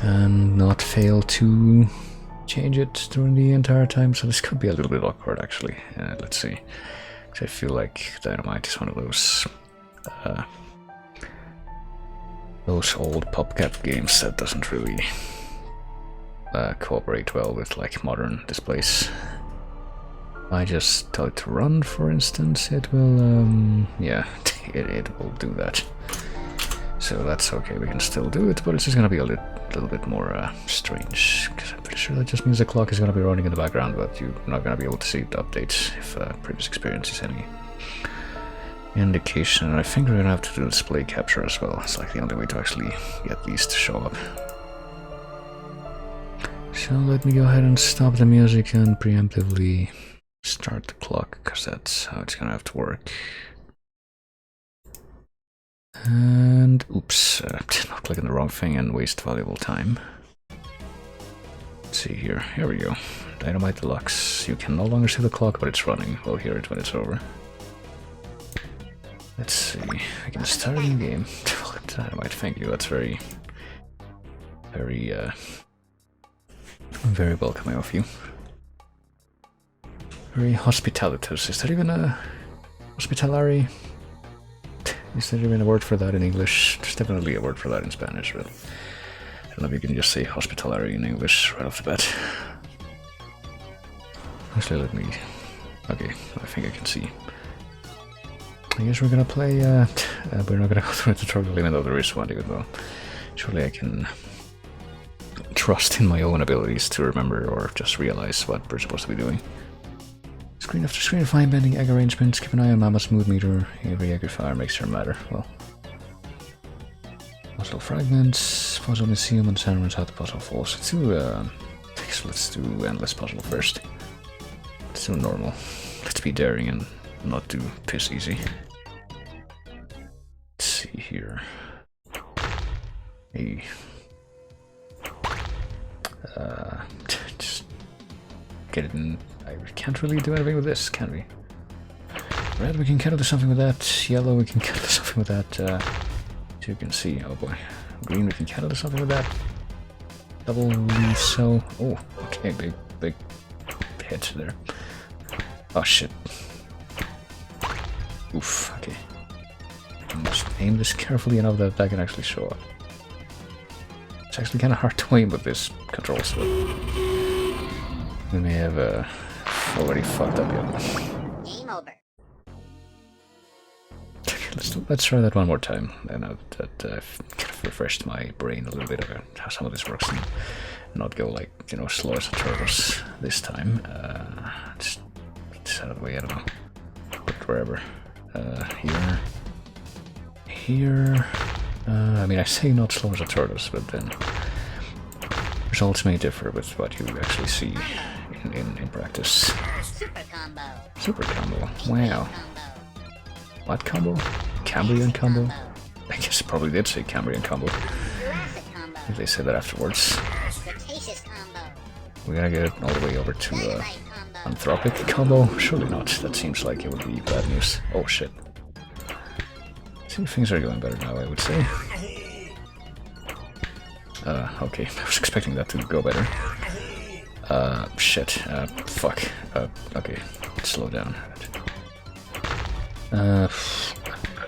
And not fail to change it during the entire time, so this could be a little bit awkward, actually. Let's see. I feel like Dynomite is one of those old PopCap games that doesn't really cooperate well with like modern displays. I just tell it to run, for instance, it will, yeah, it will do that. So that's okay, we can still do it, but it's just gonna be a little bit more strange, because I'm pretty sure that just means the clock is gonna be running in the background, but you're not gonna be able to see the updates if previous experience is any indication. And I think we're gonna have to do display capture as well. It's like the only way to actually get these to show up. So let me go ahead and stop the music and preemptively start the clock, because that's how it's gonna have to work. And oops, not clicking the wrong thing and waste valuable time. Let's see here, here we go. Dynomite Deluxe. You can no longer see the clock, but it's running. We'll hear it when it's over. Let's see, I can start a new game. Dynomite, thank you, that's very welcoming of you. Very hospitalitous. Is that even a hospitalary? Is there even a word for that in English? There's definitely a word for that in Spanish, but I don't know if you can just say hospitalary in English right off the bat. Actually, let me... okay, I think I can see. I guess we're gonna play, we're not gonna go through the tutorial even though there is one, even though surely I can trust in my own abilities to remember or just realize what we're supposed to be doing. Screen after screen, fine bending egg arrangements, keep an eye on Mama's mood meter, every egg fire makes her matter. Well, puzzle fragments, puzzle museum, and San how the puzzle falls. Let's do endless puzzle first. Let's do normal. Let's be daring and not do piss easy. Let's see here. Hey. Just get it in. I can't really do anything with this, can we? Red, we can kind of do something with that. Yellow, we can kind of do something with that. As you can see, oh boy. Green, we can kind of do something with that. Double so. Oh, okay, big hit there. Oh shit. Oof, okay. I must aim this carefully enough that I can actually show up. It's actually kind of hard to aim with this control, so we may have already fucked up yet. Game over. Let's try that one more time. I know that I've kind of refreshed my brain a little bit about how some of this works and not go like, you know, slow as the turtles this time. Just out of the way, I don't know. Put wherever. Here. I mean, I say not slow as the turtles, but then results may differ with what you actually see in practice. Super combo. Super combo. Wow. What combo? Cambrian combo? I guess it probably did say Cambrian combo. Jurassic combo. If they say that afterwards. Cretaceous combo. We're gonna get it all the way over to Dynomite combo. Anthropic combo? Surely not. That seems like it would be bad news. Oh shit. See, things are going better now, I would say. Okay. I was expecting that to go better. Shit. Fuck. Okay. Slow down.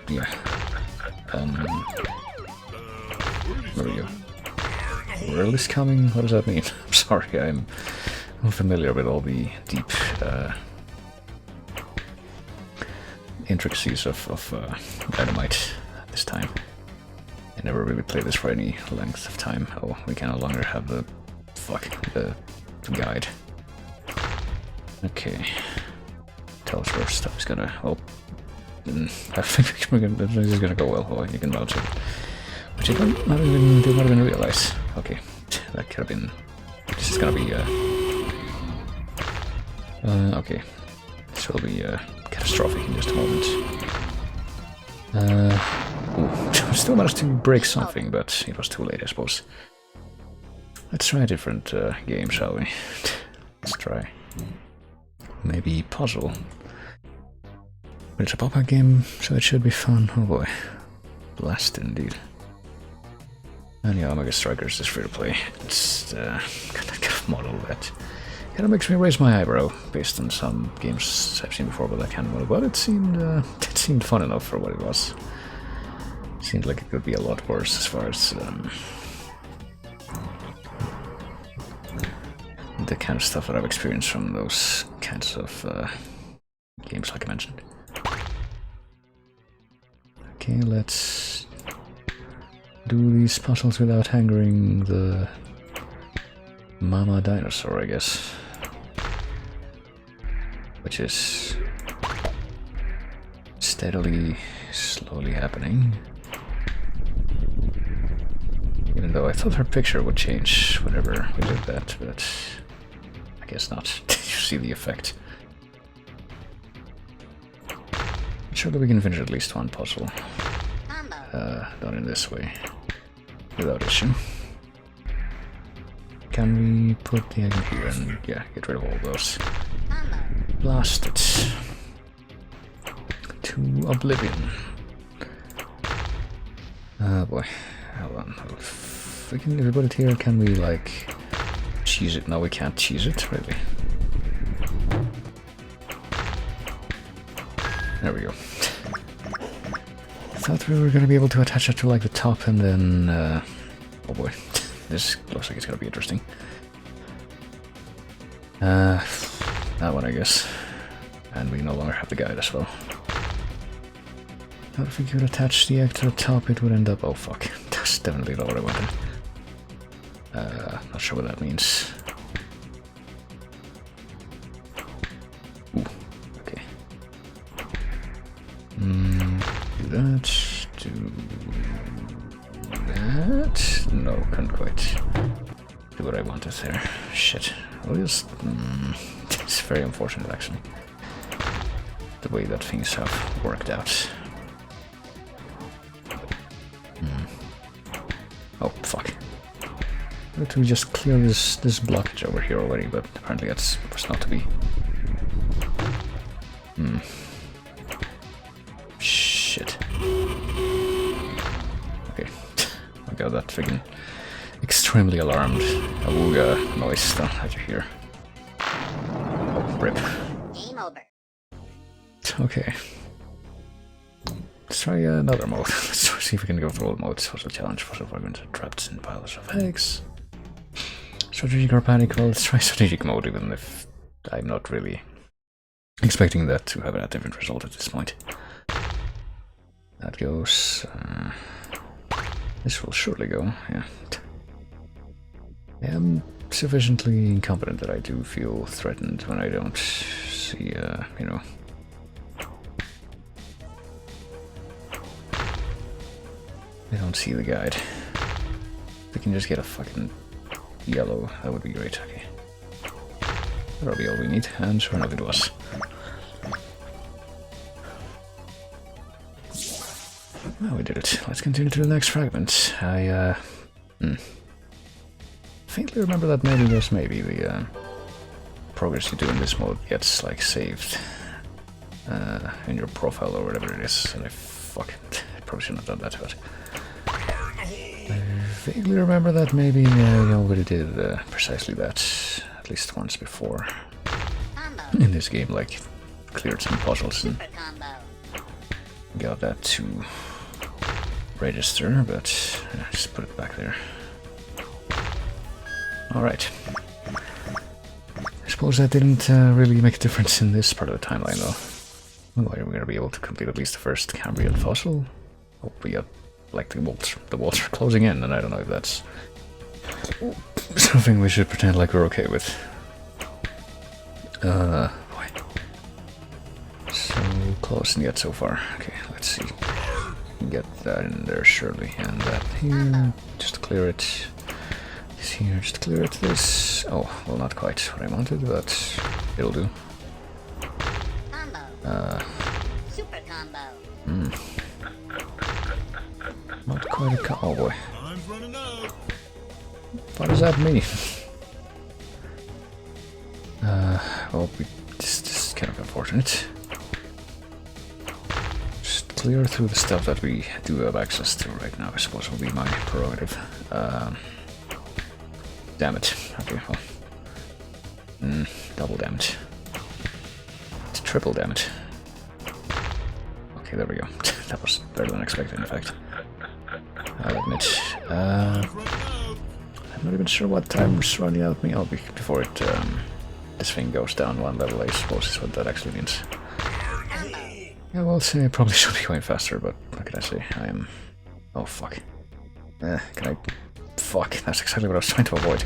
Yeah. There we go. World is coming? What does that mean? I'm sorry, I'm unfamiliar with all the deep intricacies of Dynomite at this time. I never really played this for any length of time. Oh, we can no longer have the guide. Okay. Tell us where stuff is gonna. Oh, I think this is gonna go well. Oh, you can bounce it, which I not even realize. Okay, that could have been. This is gonna be. Okay, this will be catastrophic in just a moment. Ooh, still managed to break something, but it was too late, I suppose. Let's try a different game, shall we? Let's try. Maybe puzzle. But it's a pop-up game, so it should be fun. Oh boy. Blast indeed. And yeah, Omega Strikers is free to play. It's kind of model that kind of makes me raise my eyebrow based on some games I've seen before, but I can't model. But it seemed fun enough for what it was. Seemed like it could be a lot worse as far as the kind of stuff that I've experienced from those kinds of games, like I mentioned. Okay, let's do these puzzles without angering the mama dinosaur, I guess. Which is steadily, slowly happening. Even though I thought her picture would change whenever we did that, but I guess not. You see the effect. Surely we can finish at least one puzzle. Done in this way. Without issue. Can we put the egg in here and, yeah, get rid of all those? Blast it. To oblivion. Oh boy. Hold on. If we can put it here, can we, like, cheese it? No, we can't cheese it, really. There we go. I thought we were going to be able to attach it to like the top and then... oh boy, this looks like it's going to be interesting. That one, I guess. And we no longer have the guide as well. But if we could attach the egg to the top, it would end up... Oh, fuck. That's definitely not what I wanted. Not sure what that means. Ooh, okay. Do that. Do that. No, couldn't quite do what I wanted there. Shit. I'll just... it's very unfortunate, actually. The way that things have worked out. Oh, fuck. Why don't we just clear this blockage over here already, but apparently that's was not to be. Shit. Okay. I got that friggin' extremely alarmed awooga noise that you hear. Oh, rip. Game over. Okay. Let's try another mode. Let's see if we can go through all the modes. Fossil challenge, fossil fragments, trapped in piles of eggs. Strategic or panic? Well, let's try strategic mode, even if I'm not really expecting that to have a different result at this point. That goes. This will surely go, yeah. I am sufficiently incompetent that I do feel threatened when I don't see, you know. I don't see the guide. If we can just get a fucking yellow, that would be great. Okay. That'll be all we need, and sure enough it was. Well, we did it. Let's continue to the next fragment. I faintly remember that maybe the progress you do in this mode gets like saved in your profile or whatever it is, and I probably shouldn't have done that, but I vaguely remember that maybe I already did precisely that at least once before in this game, like cleared some puzzles and got that to register, but just put it back there. Alright. I suppose that didn't really make a difference in this part of the timeline though. Well, are we gonna be able to complete at least the first Cambrian fossil? Oh, we got like the walls are closing in, and I don't know if that's something we should pretend like we're okay with. Boy. So close and yet so far. Okay, let's see. Get that in there surely, and that here, just to clear it. This here, just to clear it. This, oh, well, not quite what I wanted, but it'll do. Super combo. Not quite a oh boy. What does that mean? Well, this is kind of unfortunate. Just clear through the stuff that we do have access to right now, I suppose will be my prerogative. Damn it. Okay, well. Double damn it. It's triple damn it. Okay, there we go. That was better than expected, in fact. I'll admit. I'm not even sure what time's running out of me. Oh, before it, this thing goes down one level, I suppose is what that actually means. Yeah, well, say I probably should be going faster, but what can I say? I am... Oh, fuck. Can I... Fuck, that's exactly what I was trying to avoid.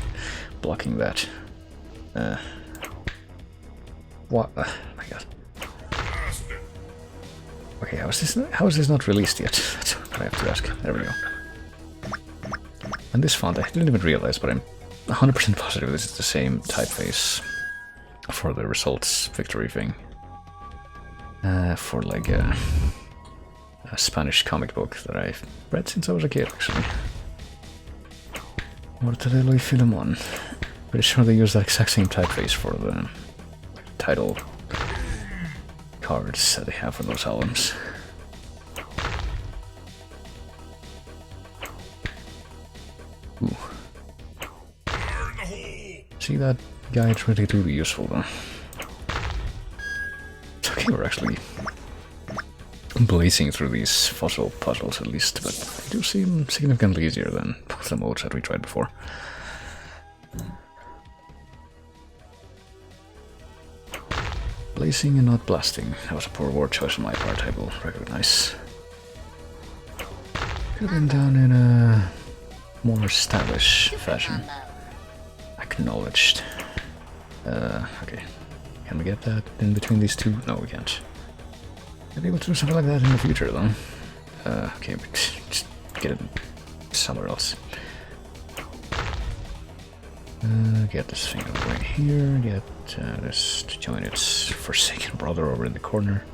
Blocking that. What? My god. Okay, how is this not released yet? That's what I have to ask. There we go. And this font, I didn't even realize, but I'm 100% positive this is the same typeface for the results victory thing. For like a Spanish comic book that I've read since I was a kid, actually. Mortadelo y Filemon. Pretty sure they use that exact same typeface for the title cards that they have for those albums. Ooh. See, that guide's really do be useful though. It's okay, we're actually blazing through these fossil puzzles at least, but they do seem significantly easier than both the modes that we tried before. Blazing and not blasting. That was a poor word choice on my part, I will recognize. Could have been done in a more stylish fashion. Combo. Acknowledged. Okay. Can we get that in between these two? No, we can't. Maybe we'll do something like that in the future, though. Okay, but just get it somewhere else. Get this thing out of the way here. Get this to join its forsaken brother over in the corner.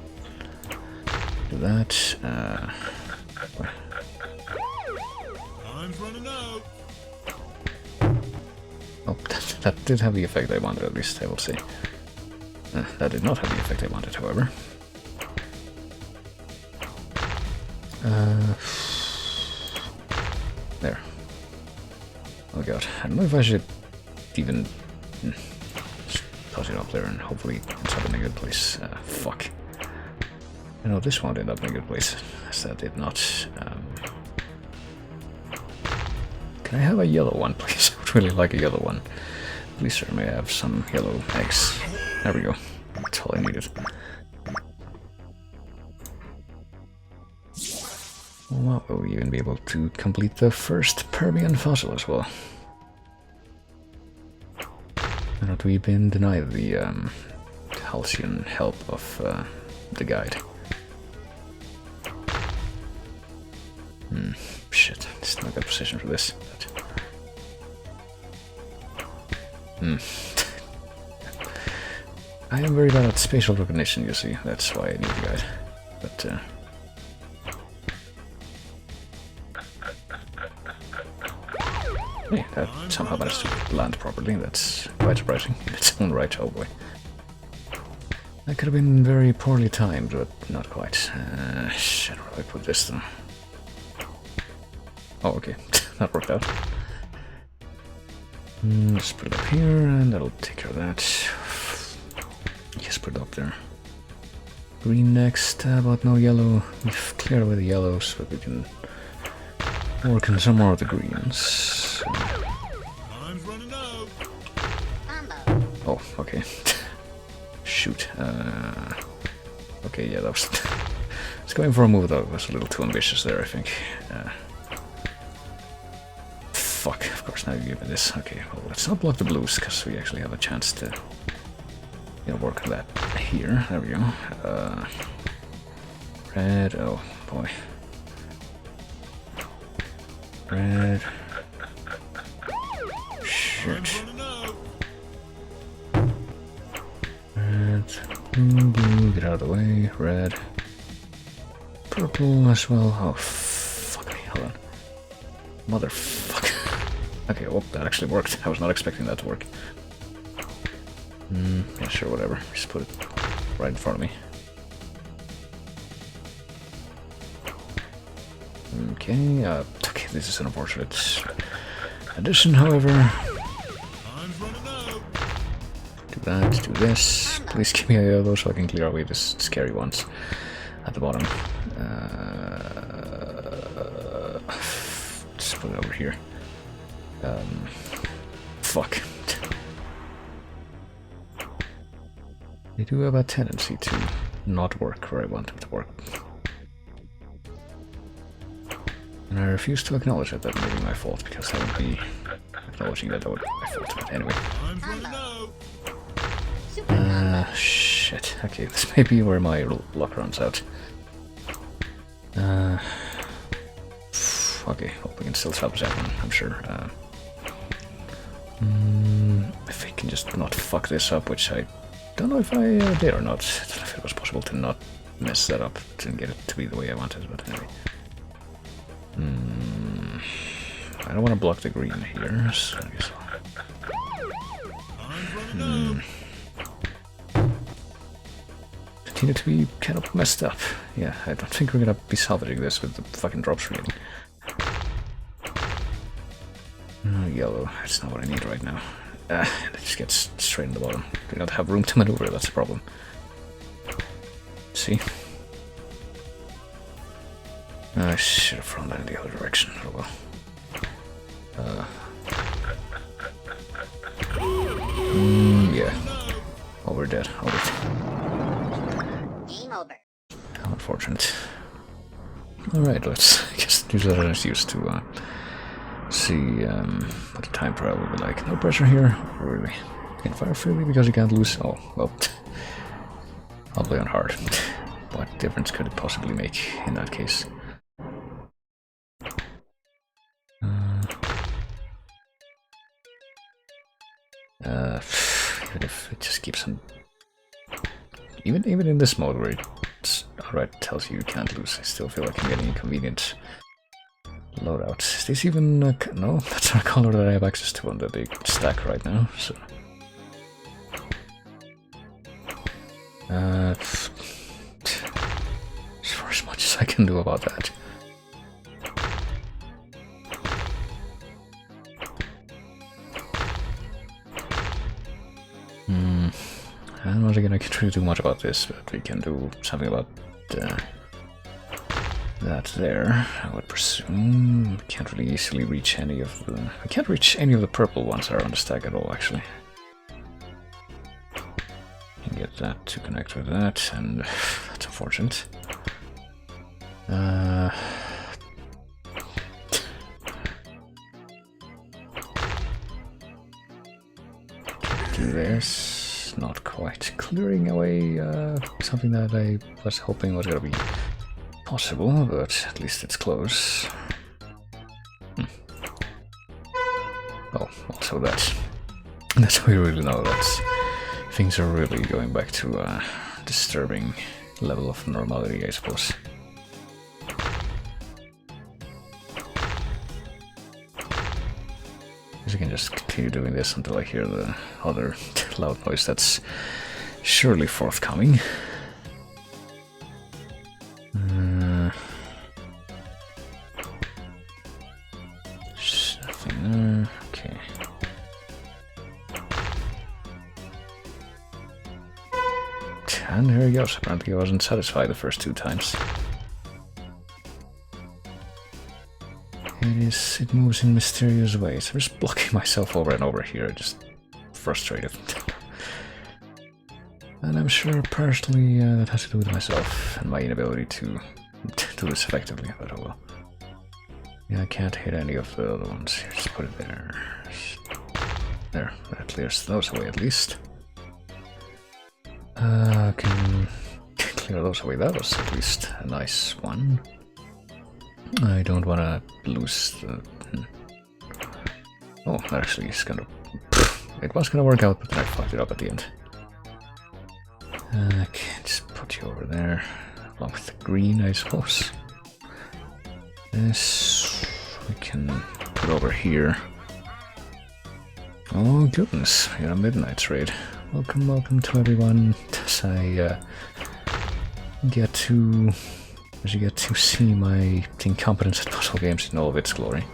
Do that. Time's running out. Oh, that did have the effect I wanted, at least, I will say. That did not have the effect I wanted, however. There. Oh god, I don't know if I should even just toss it up there and hopefully it's up in a good place. Fuck. I know this won't end up in a good place, as that did not. Can I have a yellow one, please? I would really like a yellow one. Please, sir, may I have some yellow eggs? There we go. That's all I needed. Well, will we even be able to complete the first Permian fossil as well? Or have we been denied the halcyon help of the guide? Shit, it's not a good position for this. I am very bad at spatial recognition, you see. That's why I need the guide. But hey, that somehow managed to land properly. That's quite surprising in its own right. Oh boy. That could have been very poorly timed, but not quite. Shit, where do I put this though? Oh, okay. That worked out. Let's put it up here, and that'll take care of that. Yes, put it up there. Green next, but no yellow. We've cleared away the yellows, but we can work on some more of the greens. Time's running out. Combo. Oh, okay. Shoot. Okay, yeah, that was... I was going for a move that was a little too ambitious there, I think. Fuck, of course, now you give me this. Okay, well, let's not block the blues, because we actually have a chance to, you know, work on that here. There we go. Red, oh boy. Red. Shit. Red. Blue, get out of the way. Red. Purple as well. Oh, fuck me, hold on. Motherfucker. Okay, well, that actually worked. I was not expecting that to work. Yeah, sure, whatever. Just put it right in front of me. Okay, okay, this is an unfortunate addition, however. Do that, do this. Please give me a yellow so I can clear away these scary ones at the bottom. Just put it over here. Fuck. They do have a tendency to not work where I want them to work. And I refuse to acknowledge that may be my fault, because that would be acknowledging that would be my fault. But anyway. Super combo. Shit. Okay, this may be where my luck runs out. Okay, hope we can still salvage that one, I'm sure. If I can just not fuck this up, which I don't know if I did or not. I don't know if it was possible to not mess that up, to get it to be the way I wanted, but anyway. I don't want to block the green here, so I guess continue to be kind of messed up. Yeah, I don't think we're gonna be salvaging this with the fucking drops we're getting. Yellow, that's not what I need right now. It just gets straight in the bottom. We don't have room to maneuver, that's the problem. See? I should have thrown that in the other direction. Oh well. Yeah. Oh, we're dead. Oh, Game over. how unfortunate. Alright, let's just use that as an excuse to see what the time trial will be like. No pressure here, really. You can fire freely because you can't lose. Oh, well, I'll play on hard. What difference could it possibly make in that case? Even if it just keeps on... Even in this mode where it outright tells you can't lose, I still feel like I'm getting inconvenient loadout. Is this even... no, that's not a color that I have access to on the big stack right now, so... As far as much as I can do about that. I'm not gonna really do much about this, but we can do something about that there, I would presume. We can't really easily reach any of the... I can't reach any of the purple ones that are on the stack at all, actually. Can get that to connect with that, and that's unfortunate. Do this. Not quite clearing away something that I was hoping was gonna be possible, but at least it's close. Oh, also that's how you really know that things are really going back to a disturbing level of normality, I suppose. I can just continue doing this until I hear the other loud noise that's surely forthcoming. Nothing there. Okay. And here he goes. Apparently I wasn't satisfied the first 2 times. It moves in mysterious ways. I'm just blocking myself over and over here, just frustrated. And I'm sure partially that has to do with myself and my inability to do this effectively, but oh well. Yeah, I can't hit any of the other ones. Here, just put it there. There, that clears those away at least. Can clear those away. That was at least a nice one. I don't want to lose the... Oh, that actually is gonna... It was gonna work out, but then I fucked it up at the end. Okay, just put you over there, along with the green, I suppose. This we can put over here. Oh goodness, we got a midnight raid. Welcome, welcome to everyone. As I get to see my incompetence at puzzle games in all of its glory.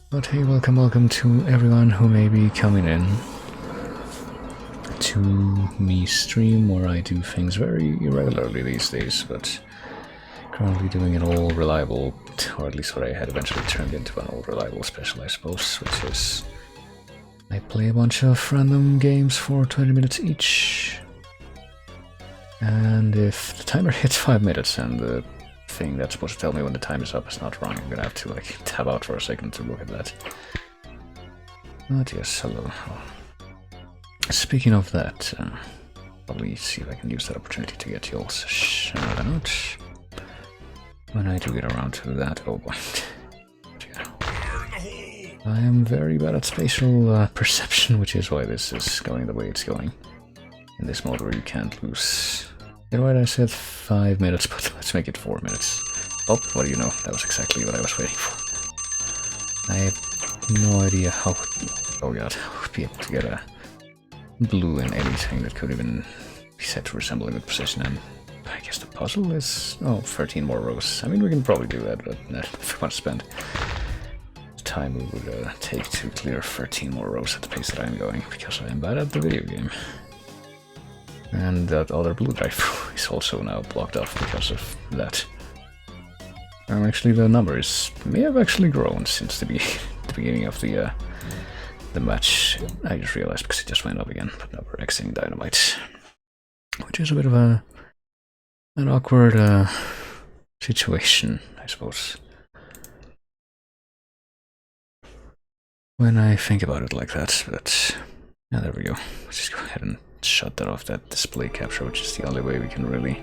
But hey, welcome, welcome to everyone who may be coming in to me stream, where I do things very irregularly these days, but currently doing an all reliable, or at least what I had eventually turned into an all reliable special, I suppose, which is I play a bunch of random games for 20 minutes each. And if the timer hits 5 minutes and the thing that's supposed to tell me when the time is up is not wrong, I'm gonna have to like tab out for a second to look at that. But yes, hello. Speaking of that, probably see if I can use that opportunity to get you all shout out when I do get around to that. Oh boy. I am very bad at spatial perception, which is why this is going the way it's going. In this mode where you can't lose. You know what, I said 5 minutes, but let's make it 4 minutes. Oh, what do you know? That was exactly what I was waiting for. I have no idea how... Oh god, I would be able to get a blue in anything that could even be said to resemble a good position, and I guess the puzzle is... Oh, 13 more rows. I mean, we can probably do that, but if we want to spend the time we would take to clear 13 more rows at the pace that I'm going, because I am bad at the video game. And that other blue drive is also now blocked off because of that. Actually, the numbers may have actually grown since the beginning of the match. I just realized because it just went up again. But now we're exiting Dynomite, which is a bit of an awkward situation, I suppose. When I think about it like that, but yeah, there we go. Let's just go ahead and shut that off, that display capture, which is the only way we can really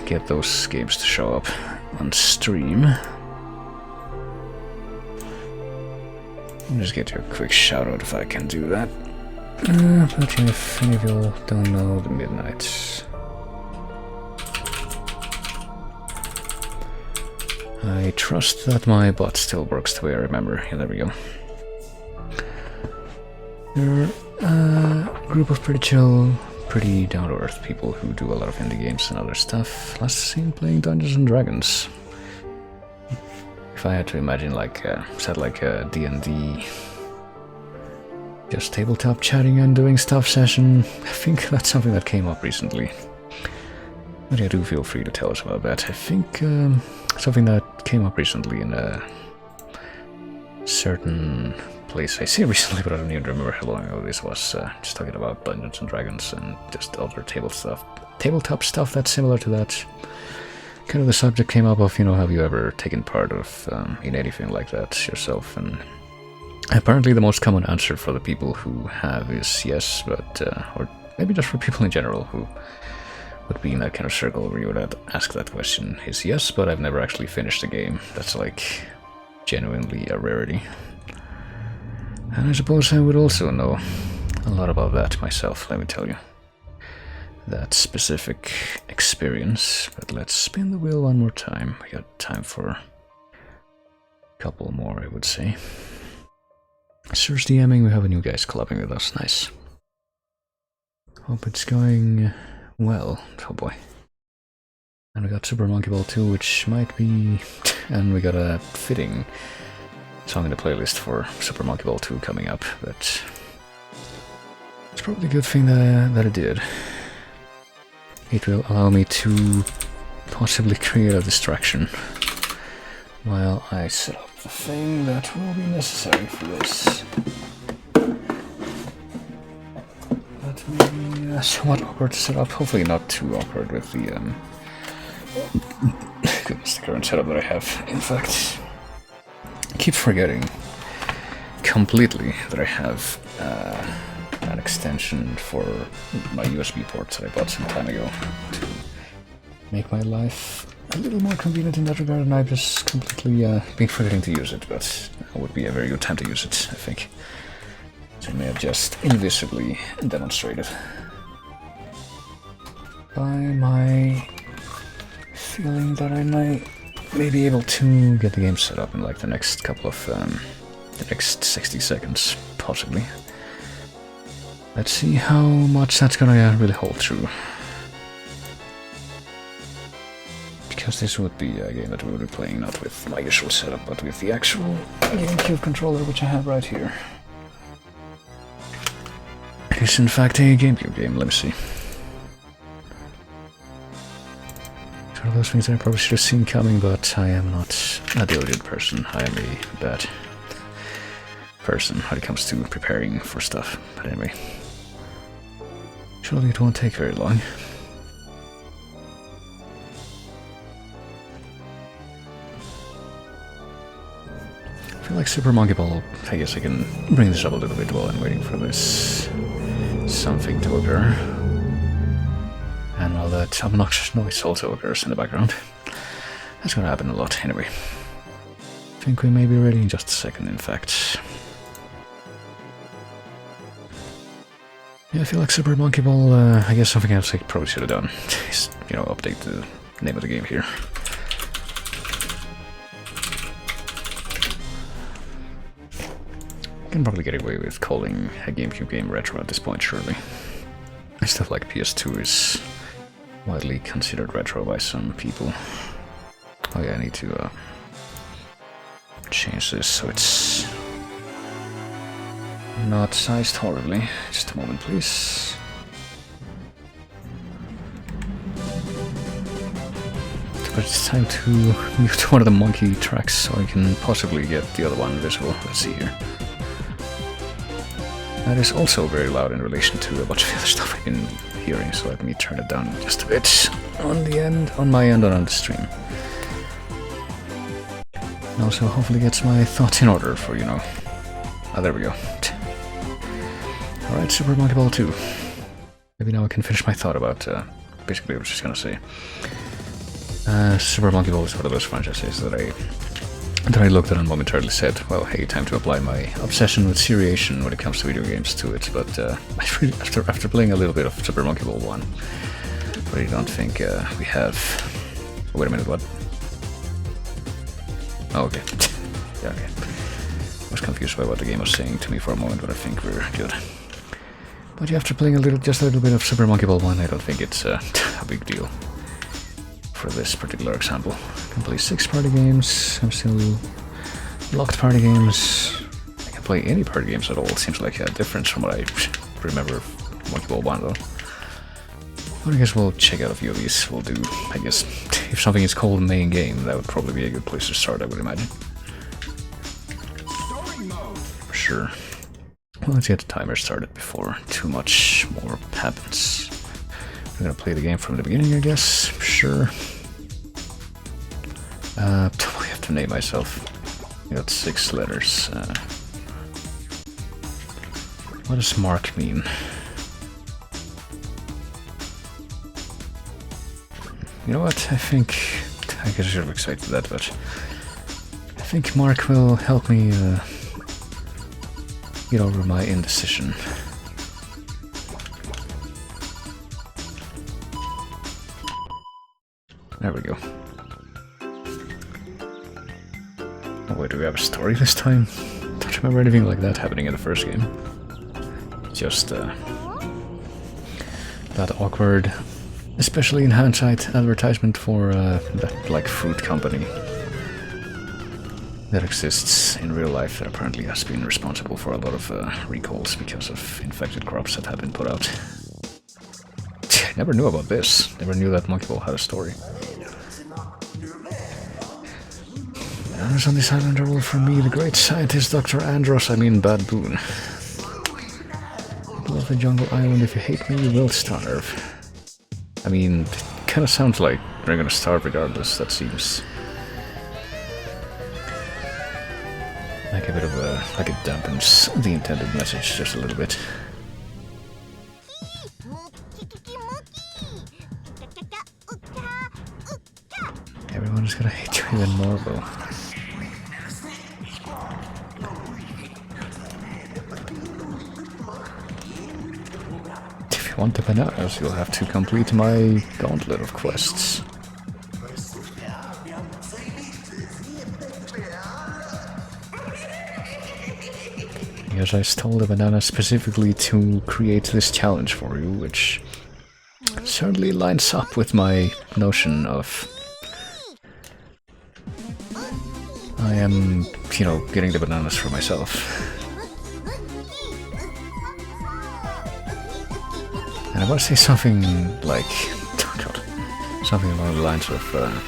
get those games to show up on stream. I'll just get you a quick shout out if I can do that. But if any of you don't know, the Midnight. I trust that my bot still works the way I remember. Yeah, there we go. They're a group of pretty chill, pretty down-to-earth people who do a lot of indie games and other stuff. Last seen playing Dungeons and Dragons. If I had to imagine like set like a D&D, just tabletop chatting and doing stuff session, I think that's something that came up recently. But yeah, do feel free to tell us about that. I think something that came up recently in a certain place I see recently, but I don't even remember how long ago this was. Just talking about Dungeons and Dragons and just other tabletop stuff that's similar to that. Kind of the subject came up of, you know, have you ever taken part of in anything like that yourself? And apparently the most common answer for the people who have is yes, but or maybe just for people in general who would be in that kind of circle where you would ask that question is yes, but I've never actually finished the game. That's like genuinely a rarity. And I suppose I would also know a lot about that myself, let me tell you. That specific experience. But let's spin the wheel one more time. We got time for a couple more, I would say. Search DMing, we have a new guy clubbing with us, nice. Hope it's going well, oh boy. And we got Super Monkey Ball 2, which might be... and we got a fitting song in the playlist for Super Monkey Ball 2 coming up, but it's probably a good thing that it did. It will allow me to possibly create a distraction while I set up the thing that will be necessary for this. That will be somewhat awkward to set up, hopefully not too awkward with the goodness, the current setup that I have. In fact, I keep forgetting completely that I have an extension for my USB ports that I bought some time ago to make my life a little more convenient in that regard, and I've just completely been forgetting to use it, but now would be a very good time to use it, I think. So I may have just invisibly demonstrated by my feeling that I may be able to get the game set up in like the next couple of the next 60 seconds, possibly. Let's see how much that's gonna really hold true. Because this would be a game that we would be playing not with my usual setup, but with the actual GameCube controller, which I have right here. It is in fact a GameCube game, let me see. It's one of those things that I probably should have seen coming, but I am not a diligent person. I am a bad person when it comes to preparing for stuff. But anyway, surely it won't take very long. I feel like Super Monkey Ball, I guess I can bring this up a little bit while I'm waiting for this something to occur. And while that obnoxious noise also occurs in the background. That's gonna happen a lot anyway. I think we may be ready in just a second, in fact. Yeah, I feel like Super Monkey Ball, I guess something else I probably should have done is, you know, update the name of the game here. I can probably get away with calling a GameCube game retro at this point, surely. Stuff like PS2 is widely considered retro by some people. Oh yeah, I need to change this so it's not sized horribly. Just a moment, please. But it's time to move to one of the monkey tracks so I can possibly get the other one visible. Let's see here. That is also very loud in relation to a bunch of other stuff I've been hearing, so let me turn it down just a bit on my end and on the stream. And also hopefully gets my thoughts in order for, you know... Ah, there we go. Alright, Super Monkey Ball 2. Maybe now I can finish my thought about, basically what I was just gonna say. Super Monkey Ball is one of those franchises that I looked at and momentarily said, well, hey, time to apply my obsession with seriation when it comes to video games to it, but after playing a little bit of Super Monkey Ball 1, I really don't think we have... Wait a minute, what? Oh, okay. Yeah, okay. I was confused by what the game was saying to me for a moment, but I think we're good. But after playing just a little bit of Super Monkey Ball 1, I don't think it's a big deal for this particular example. I can play 6 party games, I'm still locked party games. I can play any party games at all. It seems like a difference from what I remember of Monkey Ball 1 though. But I guess we'll check out a few of these. We'll do, I guess, if something is called main game, that would probably be a good place to start, I would imagine. For sure. Well, let's get the timer started before too much more happens. We're gonna play the game from the beginning, I guess. Sure. I have to name myself. I got 6 letters. What does Mark mean? You know what? I guess I should have expected that, but I think Mark will help me get over my indecision. There we go. Oh wait, do we have a story this time? Don't remember anything like that happening in the first game. Just that awkward, especially in hindsight, advertisement for that like fruit company that exists in real life that apparently has been responsible for a lot of recalls because of infected crops that have been put out. Never knew about this. Never knew that Monkey Ball had a story. Bananas on this island are all for me, the great scientist Dr. Andros, I mean Bad Boon. Love the jungle island, if you hate me you will starve. I mean, it kinda sounds like they're gonna starve regardless, that seems... like a bit of a... like it dampens the intended message just a little bit. Everyone is gonna hate you even more though. If you want the bananas, you'll have to complete my gauntlet of quests. Because I stole the banana specifically to create this challenge for you, which certainly lines up with my notion of I am, you know, getting the bananas for myself. And I want to say something like, oh God, something along the lines of, oh,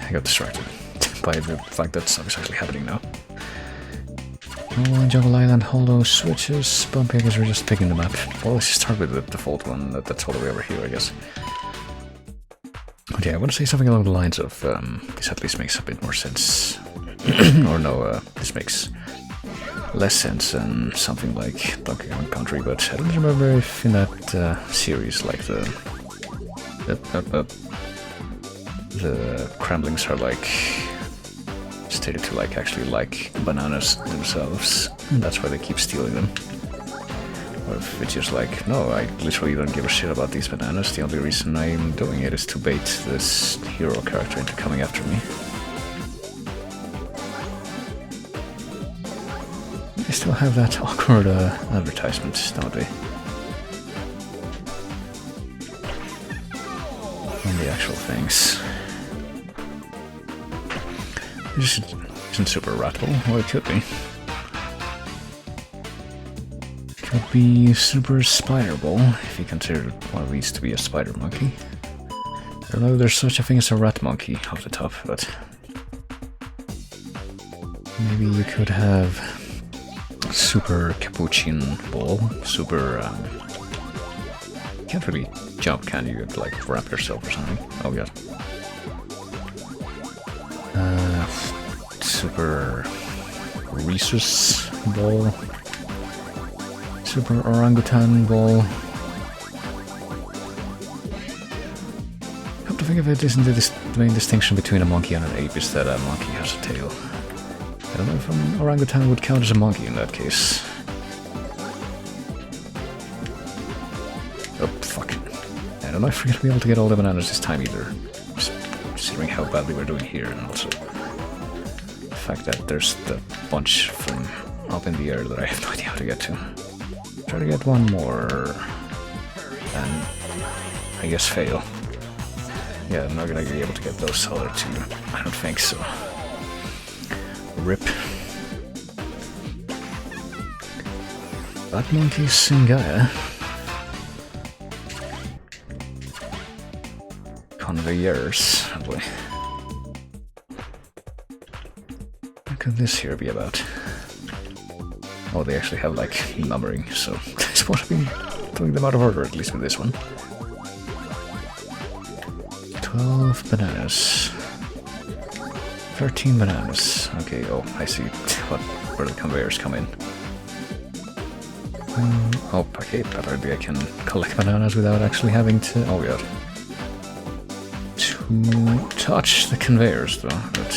I got distracted by the fact that stuff is actually happening now. Oh, Jungle Island, hollow switches, bumpy, I guess we're just picking the map. Well, let's just start with the default one, that's all the way over here, I guess. Okay, I want to say something along the lines of, this at least makes a bit more sense. Or no, this makes less sense than something like Donkey Kong Country, but I don't remember if in that series, like the Cramblings are like stated to like actually like bananas themselves, and that's why they keep stealing them. Or if it's just like, no, I literally don't give a shit about these bananas, the only reason I'm doing it is to bait this hero character into coming after me. They still have that awkward advertisement, don't they? On the actual things. This isn't super ratable. Well, it could be. Could be super spider ball, if you consider one of these to be a spider monkey. I don't know if there's such a thing as a rat monkey off the top, but maybe you could have super capuchin ball. Super, can't really jump, can you? Like, wrap yourself or something. Oh, god. Super rhesus ball. Super orangutan ball. Come to think of it, isn't the main distinction between a monkey and an ape is that a monkey has a tail? I don't know if an orangutan would count as a monkey in that case. Oh, fuck. I don't know if we're gonna be able to get all the bananas this time either. Just considering how badly we're doing here, and also the fact that there's the bunch from up in the air that I have no idea how to get to. Try to get one more, and I guess fail. Yeah, I'm not gonna be able to get those other two. I don't think so. Rip. Bat monkeys in Gaia. Conveyors, probably. What could this here be about? Oh, they actually have like numbering, so that's what I've been throwing them out of order, at least with this one. 12 bananas. 13 bananas. Okay, oh, I see where the conveyors come in. Oh, okay, apparently I can collect bananas without actually having to... Oh, god. To touch the conveyors, though, but...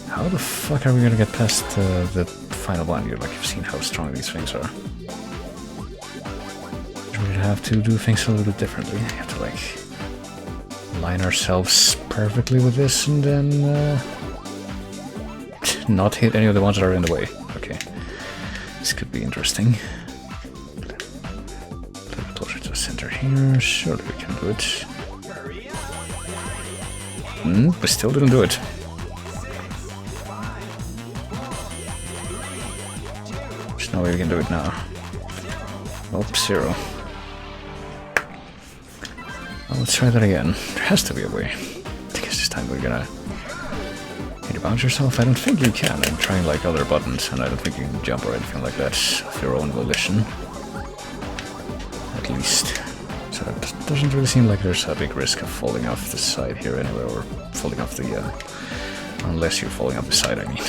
How the fuck are we gonna get past the final one here? Like, you've seen how strong these things are. We have to do things a little bit differently. We have to, like... line ourselves perfectly with this and then not hit any of the ones that are in the way. Okay, this could be interesting. A little closer to the center here. Surely we can do it. We still didn't do it. There's no way we can do it now. Nope, 0. Well, let's try that again. There has to be a way. I guess this time we're gonna... Can you bounce yourself? I don't think you can. I'm trying like other buttons and I don't think you can jump or anything like that of your own volition. At least. So it doesn't really seem like there's a big risk of falling off the side here anyway, or falling off the... unless you're falling off the side, I mean.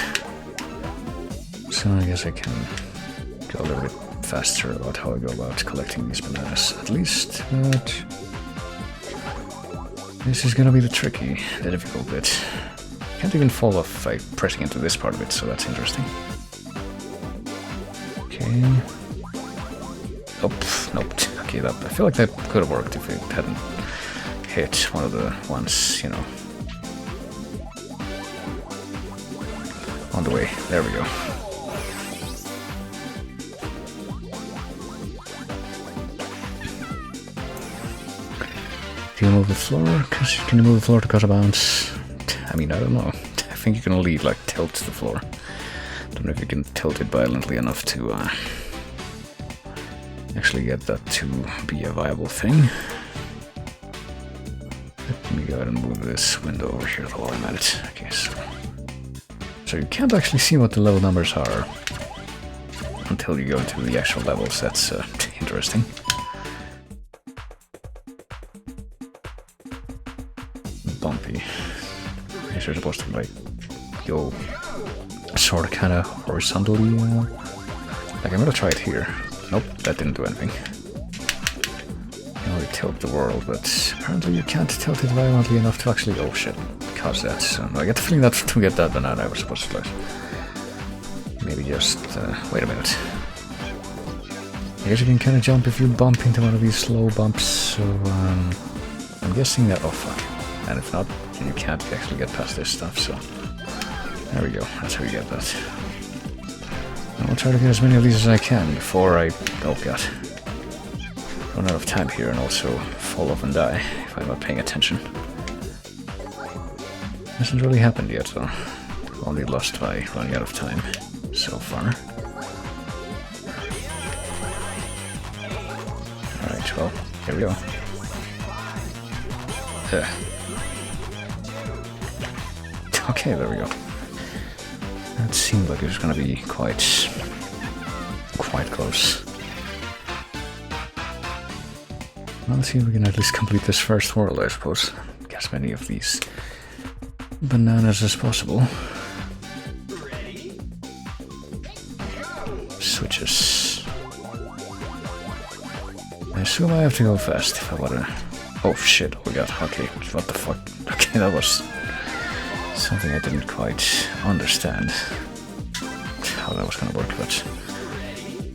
So I guess I can go a little bit faster about how I go about collecting these bananas, at least, but... This is gonna be the difficult bit. Can't even fall off by pressing into this part of it, so that's interesting. Okay. Oh, nope. Okay, I feel like that could have worked if it hadn't hit one of the ones, you know. On the way. There we go. Can you move the floor? Can you move the floor to cause a bounce? I mean, I don't know. I think you can only, like, tilt the floor. Don't know if you can tilt it violently enough to actually get that to be a viable thing. Let me go ahead and move this window over here while I'm at it. Okay, so you can't actually see what the level numbers are until you go into the actual levels. That's interesting. Bumpy. I guess you're supposed to like go sort of kind of horizontally. Like I'm gonna try it here. Nope, that didn't do anything. You can only tilt the world, but apparently you can't tilt it violently enough to actually. Oh shit! Cause that's. I get the feeling that to get that banana I was supposed to like. Maybe just wait a minute. I guess you can kind of jump if you bump into one of these slow bumps. So I'm guessing that. Oh fuck. And if not, then you can't actually get past this stuff, so... There we go, that's how you get that. I'll try to get as many of these as I can before I... Oh god. Run out of time here and also fall off and die if I'm not paying attention. Hasn't really happened yet, though. Only lost by running out of time so far. Alright, well, here we go. Okay, there we go. That seemed like it was going to be quite quite close. Well, let's see if we can at least complete this first world, I suppose. Get as many of these bananas as possible. Switches. I assume I have to go fast if I wanna... Oh shit, oh my god, okay, what the fuck? Okay, that was something I didn't quite understand how that was gonna work, but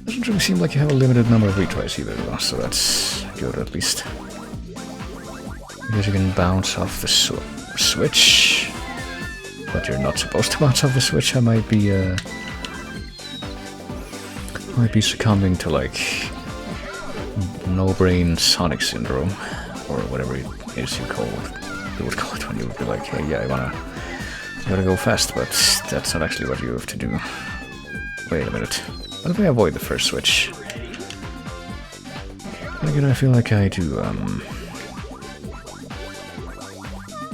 it doesn't really seem like you have a limited number of retries either, though, so that's good at least. I guess you can bounce off the switch, but you're not supposed to bounce off the switch. I might be succumbing to like no-brain Sonic syndrome, or whatever it is you would call it when you would be like, hey, yeah, you gotta go fast, but that's not actually what you have to do. Wait a minute. What if I avoid the first switch? Again, I feel like I do,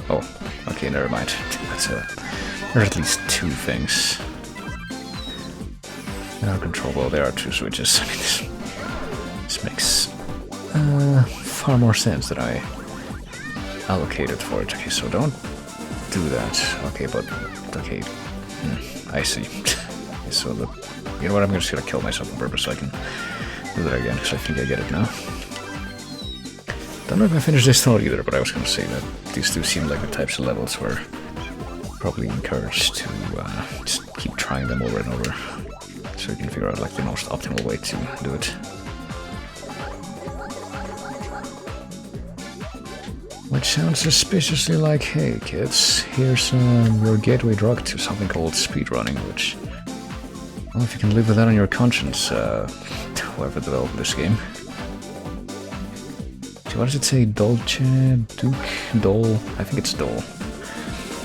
Oh, okay, never mind. That's there are at least two things in our control. Well, there are two switches. I mean, this makes far more sense than I allocated for it. Okay, so don't do that. Okay, but okay, I see. Okay, so you know what? I'm just gonna kill myself on purpose so I can do that again, because I think I get it now. Don't know if I finished this thought either, but I was gonna say that these two seem like the types of levels where probably encouraged to just keep trying them over and over, so you can figure out like the most optimal way to do it. Which sounds suspiciously like, hey kids, here's your gateway drug to something called speedrunning, which, well, if you can live with that on your conscience, whoever developed this game. So what does it say? Dolce? Duke? Dole? I think it's Dole.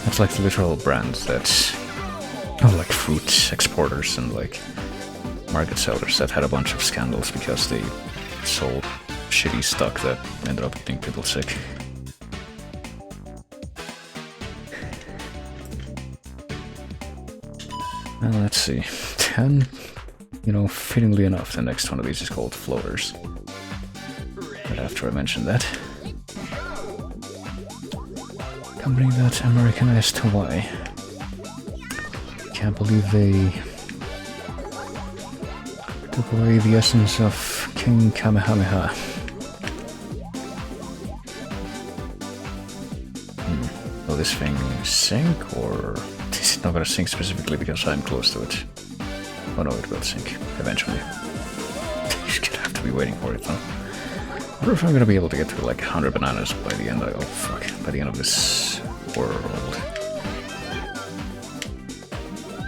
That's like the literal brand that, like fruit exporters and like market sellers that had a bunch of scandals because they sold shitty stuff that ended up getting people sick. Well, let's see. 10, you know, fittingly enough, the next one of these is called floaters. But after I mentioned that, company that Americanized Hawaii. Can't believe they took away the essence of King Kamehameha. Will this thing sink, or is it not gonna sink specifically because I'm close to it? Oh no, it will sink eventually. You're gonna have to be waiting for it though. I wonder if I'm gonna be able to get to like 100 bananas by the end. Oh fuck! By the end of this world.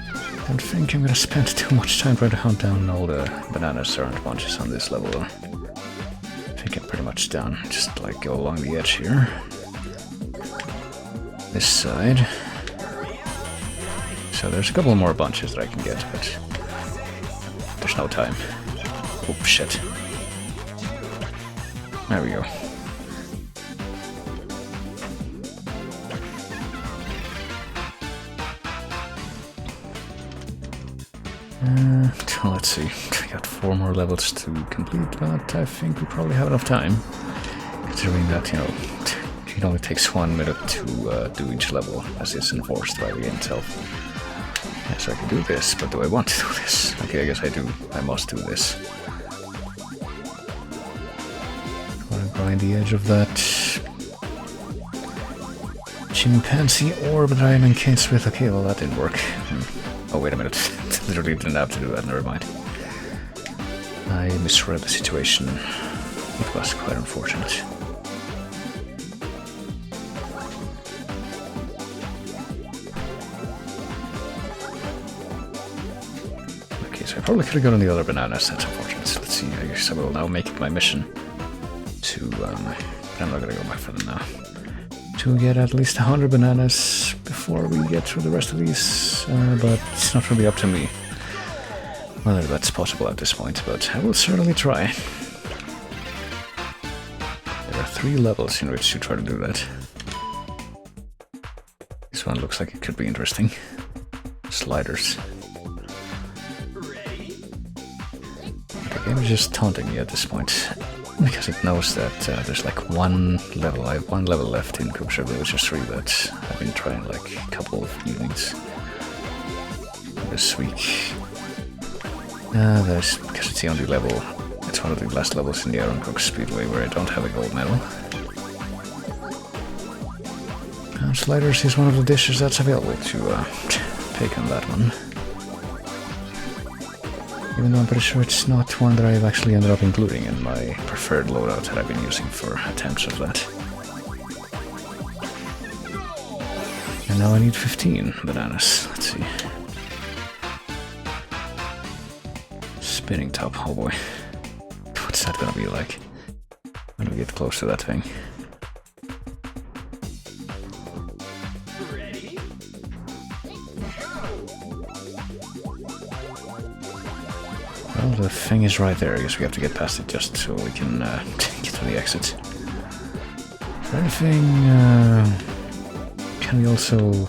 I don't think I'm gonna spend too much time trying to hunt down all the bananas. There aren't bunches on this level though. I think I'm pretty much done. Just like go along the edge here. This side. So there's a couple more bunches that I can get, but there's no time. Oh shit. There we go. Let's see. I got 4 more levels to complete, but I think we probably have enough time. Considering that, you know, it only takes 1 minute to do each level, as is enforced by the game itself. Yes, I can do this, but do I want to do this? Okay, I guess I do. I must do this. Want to grind the edge of that chimpanzee orb that I am encased with. Okay, well that didn't work. Oh, wait a minute. Literally didn't have to do that, never mind. I misread the situation. It was quite unfortunate. Okay, so I probably could have gotten the other bananas, that's unfortunate. So let's see, I guess I will now make it my mission to, but I'm not gonna go back for them now. To get at least 100 bananas before we get through the rest of these, but it's not really up to me whether that's possible at this point, but I will certainly try. There are 3 levels in which to try to do that. This one looks like it could be interesting. Sliders. game is just taunting me at this point. Because it knows that there's like one level, I have one level left in Cookshire Villagers 3 that I've been trying like a couple of evenings this week. There's, because it's the only level, it's one of the last levels in the Iron Cook Speedway where I don't have a gold medal. Sliders is one of the dishes that's available to pick on that one. Even though I'm pretty sure it's not one that I've actually ended up including in my preferred loadout that I've been using for attempts of that. And now I need 15 bananas. Let's see. Spinning top, oh boy. What's that gonna be like when we get close to that thing? Well, the thing is right there. I guess we have to get past it just so we can get to the exit. Is there anything... can we also...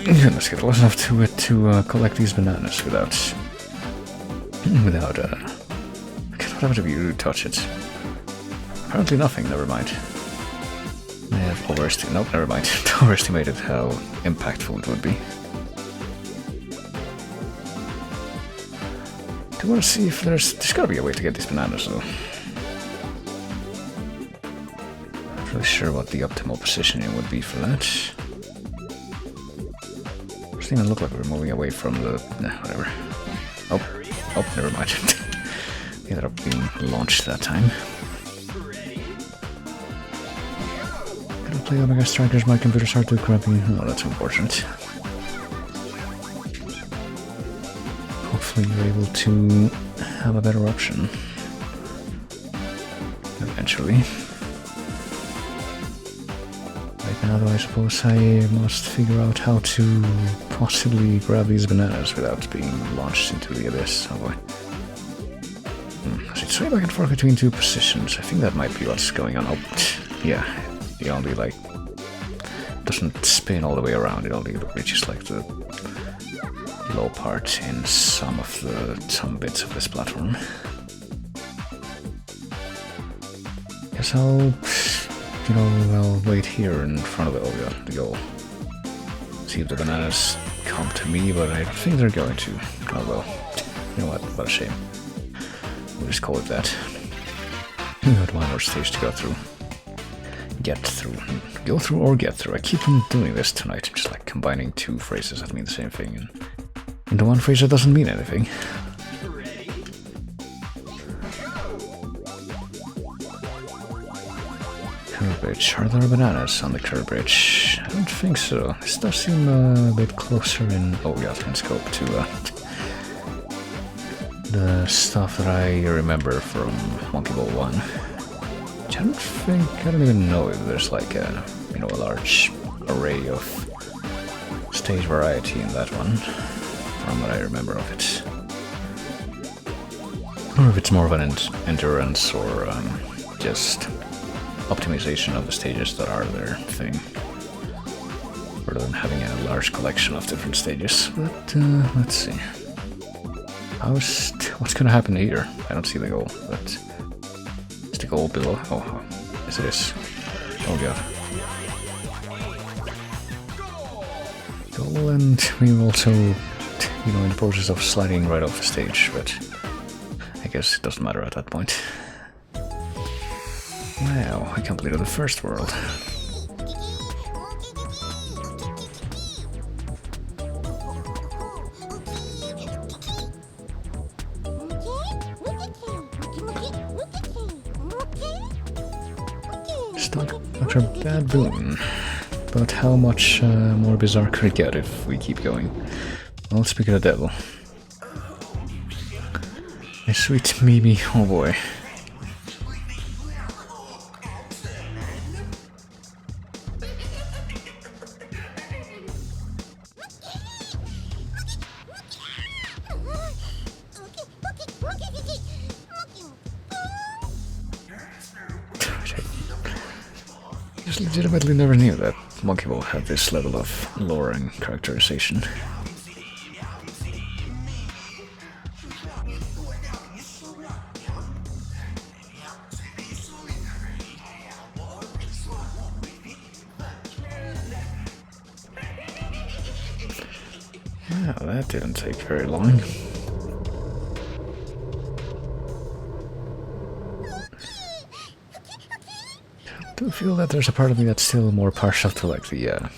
Let's get close enough to it to collect these bananas without... what happens if you touch it? Apparently nothing, never mind. I have overestimated... Nope, never mind. Overestimated how impactful it would be. I want to see if there's gotta be a way to get these bananas though. Not really sure what the optimal positioning would be for that. Doesn't even look like we're moving away from the... Nah, whatever. Oh, never mind. We ended up being launched that time. Gotta play Omega Strikers, my computer's hard to crappy. Oh, that's unfortunate. Hopefully you're able to have a better option eventually. Right now though I suppose I must figure out how to possibly grab these bananas without being launched into the abyss. Oh boy. So it's sway back and forth between two positions. I think that might be what's going on. Oh, yeah. It only like doesn't spin all the way around, it only reaches like the low part in some bits of this platform. Guess I'll wait here in front of the goal. See if the bananas come to me, but I don't think they're going to. Oh well. You know what a shame. We'll just call it that. We got one more stage to go through. Go through or get through. I keep on doing this tonight, just like combining two phrases that mean the same thing and into one phrase that doesn't mean anything. Curb bridge. Are there bananas on the curb bridge? I don't think so. This does seem a bit closer in... Oh yeah, in scope to the stuff that I remember from Monkey Ball 1. Which I don't even know if there's like a large array of stage variety in that one. From what I remember of it. Or if it's more of an endurance or just optimization of the stages that are there thing. Rather than having a large collection of different stages. But let's see. What's gonna happen here? I don't see the goal, but is the goal below? Oh, yes it is. Oh god. Goal, and we also, in the process of sliding right off the stage, but I guess it doesn't matter at that point. Wow, I completed the first world. Dr. Baboon. But how much more bizarre could it get if we keep going? Well, speak of the devil. My sweet Mimi, oh boy. I just legitimately never knew that Monkey Ball had this level of lore and characterization. Oh, that didn't take very long. I do feel that there's a part of me that's still more partial to like the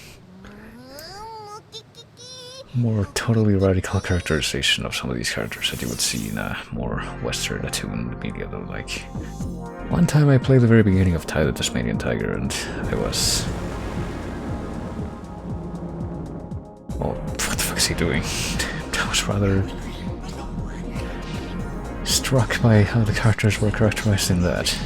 more totally radical characterization of some of these characters that you would see in a more Western attuned media though. Like, one time I played the very beginning of Ty the Tasmanian Tiger and I was... well, what the fuck is he doing? I was rather struck by how the characters were characterized in that.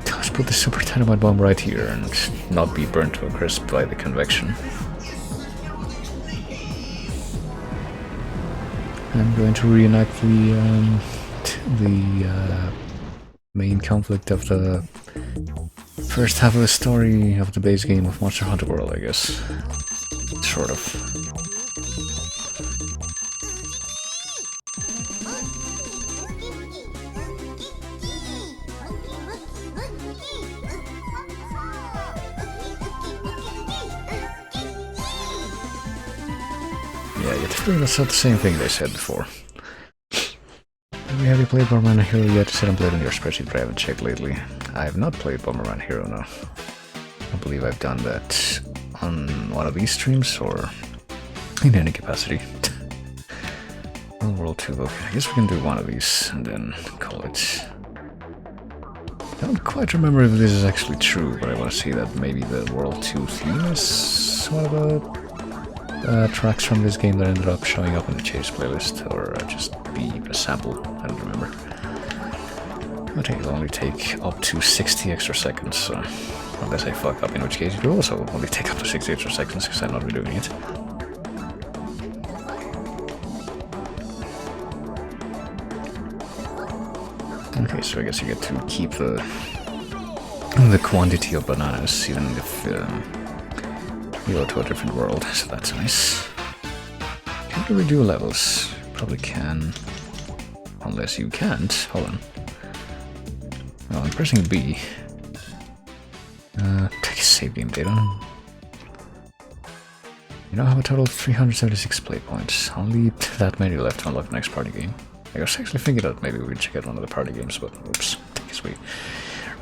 Let's put the super dynamite bomb right here and not be burnt to a crisp by the convection. I'm going to reenact the main conflict of the first half of the story of the base game of Monster Hunter World, I guess. Sort of. Yeah, you pretty much said the same thing they said before. Have you played Bomberman Hero yet? You said I'm played on your spreadsheet, but I haven't checked lately. I have not played Bomberman Hero, no. I believe I've done that on one of these streams, or in any capacity. World 2, okay. I guess we can do one of these, and then call it... I don't quite remember if this is actually true, but I want to say that maybe the World 2 theme is one of the tracks from this game that ended up showing up in the Chase playlist, or just be a sample, I don't remember. But it'll only take up to 60 extra seconds, so unless I fuck up, in which case it will also only take up to 60 extra seconds, because I'm not redoing it. Okay, so I guess you get to keep the quantity of bananas, even if you go to a different world, so that's nice. Can't really do levels. Probably can. Unless you can't. Hold on. Well, I'm pressing B. Take a save game data. You now have a total of 376 play points. Only that many left to unlock the next party game. I was actually thinking that maybe we could check out one of the party games, but oops. I guess we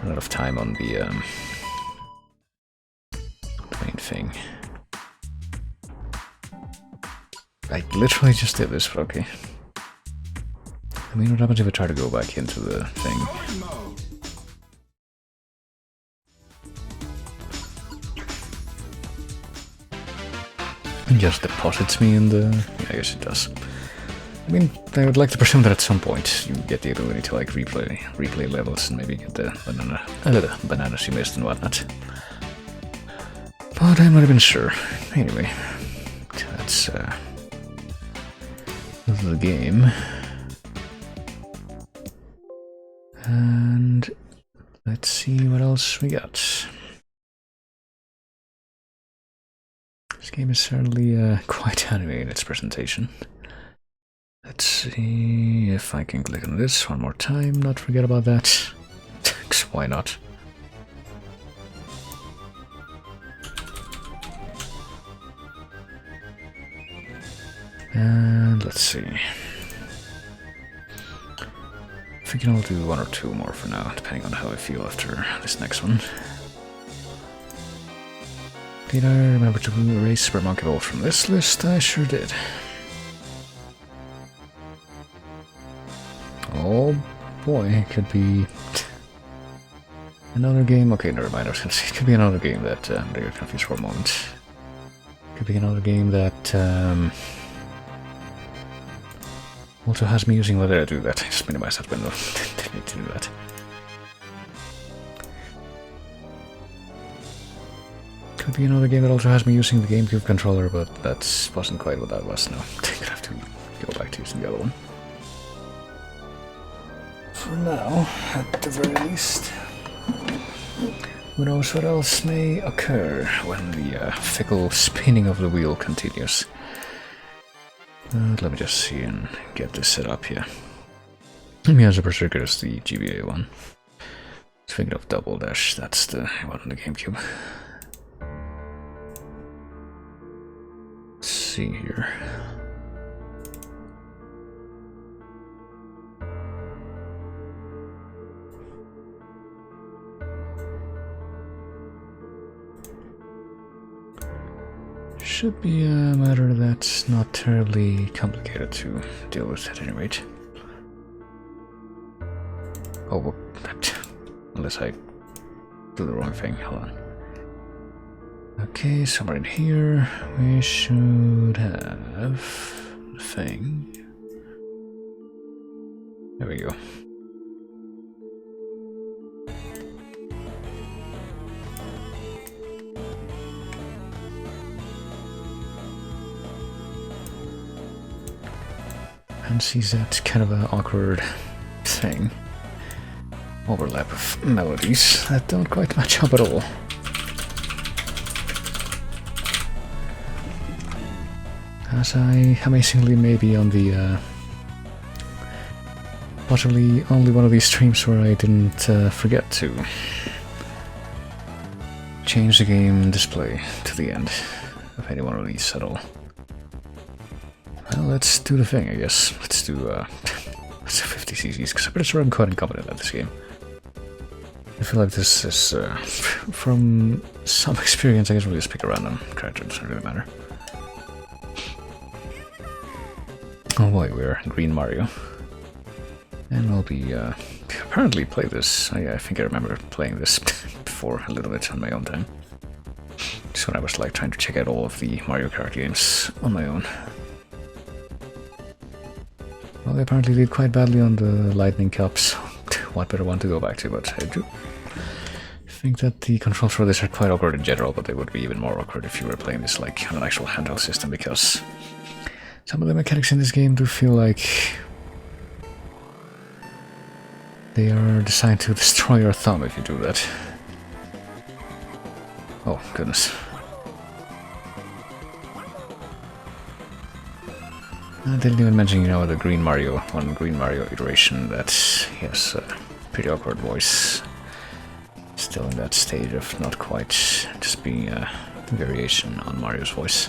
run out of time on the main thing. I literally just did this, but okay. I mean, what happens if I try to go back into the thing? It just deposits me in the... yeah, I guess it does. I mean, I would like to presume that at some point you get the ability to like replay levels and maybe get the bananas you missed and whatnot. But I'm not even sure. Anyway, that's the game. And let's see what else we got. This game is certainly quite anime in its presentation. Let's see if I can click on this one more time, not forget about that. Why not? And let's see. I think I'll do one or two more for now, depending on how I feel after this next one. Did I remember to erase Super Monkey Ball from this list? I sure did. Oh boy, it could be another game. Okay, never mind. I was gonna say it could be another game that they got confused for a moment. Could be another game that also has me using. Why did I do that? I just minimized that window. Didn't need to do that. Could be another game that also has me using the GameCube controller, but that wasn't quite what that was. No, I'm gonna have to go back to using the other one. For now, at the very least. Who knows what else may occur when the fickle spinning of the wheel continues. Let me just see and get this set up here. Yeah, Super Circuit is the GBA one. Speaking of Double Dash, that's the one on the GameCube. Let's see here. Should be a matter that's not terribly complicated to deal with at any rate. Oh, well, unless I do the wrong thing. Hold on. Okay, somewhere in here we should have the thing. There we go. And sees that kind of an awkward thing. Overlap of melodies that don't quite match up at all. As I amazingly maybe on the possibly only one of these streams where I didn't forget to change the game display to the end of any one of these at all. Well, let's do the thing, I guess. Let's do 50 cc's, because I'm pretty sure I'm quite incompetent at this game. I feel like this is, from some experience, I guess we'll just pick a random character, it doesn't really matter. Oh boy, we're Green Mario. And we'll be, apparently play this, I think I remember playing this before a little bit on my own time. Just when I was like trying to check out all of the Mario Kart games on my own. Well, they apparently did quite badly on the Lightning Cups. What better one to go back to, but I do think that the controls for this are quite awkward in general, but they would be even more awkward if you were playing this like on an actual handheld system, because some of the mechanics in this game do feel like they are designed to destroy your thumb if you do that. Oh, goodness. I didn't even mention, you know, the Green Mario iteration that he has a pretty awkward voice. Still in that stage of not quite just being a variation on Mario's voice.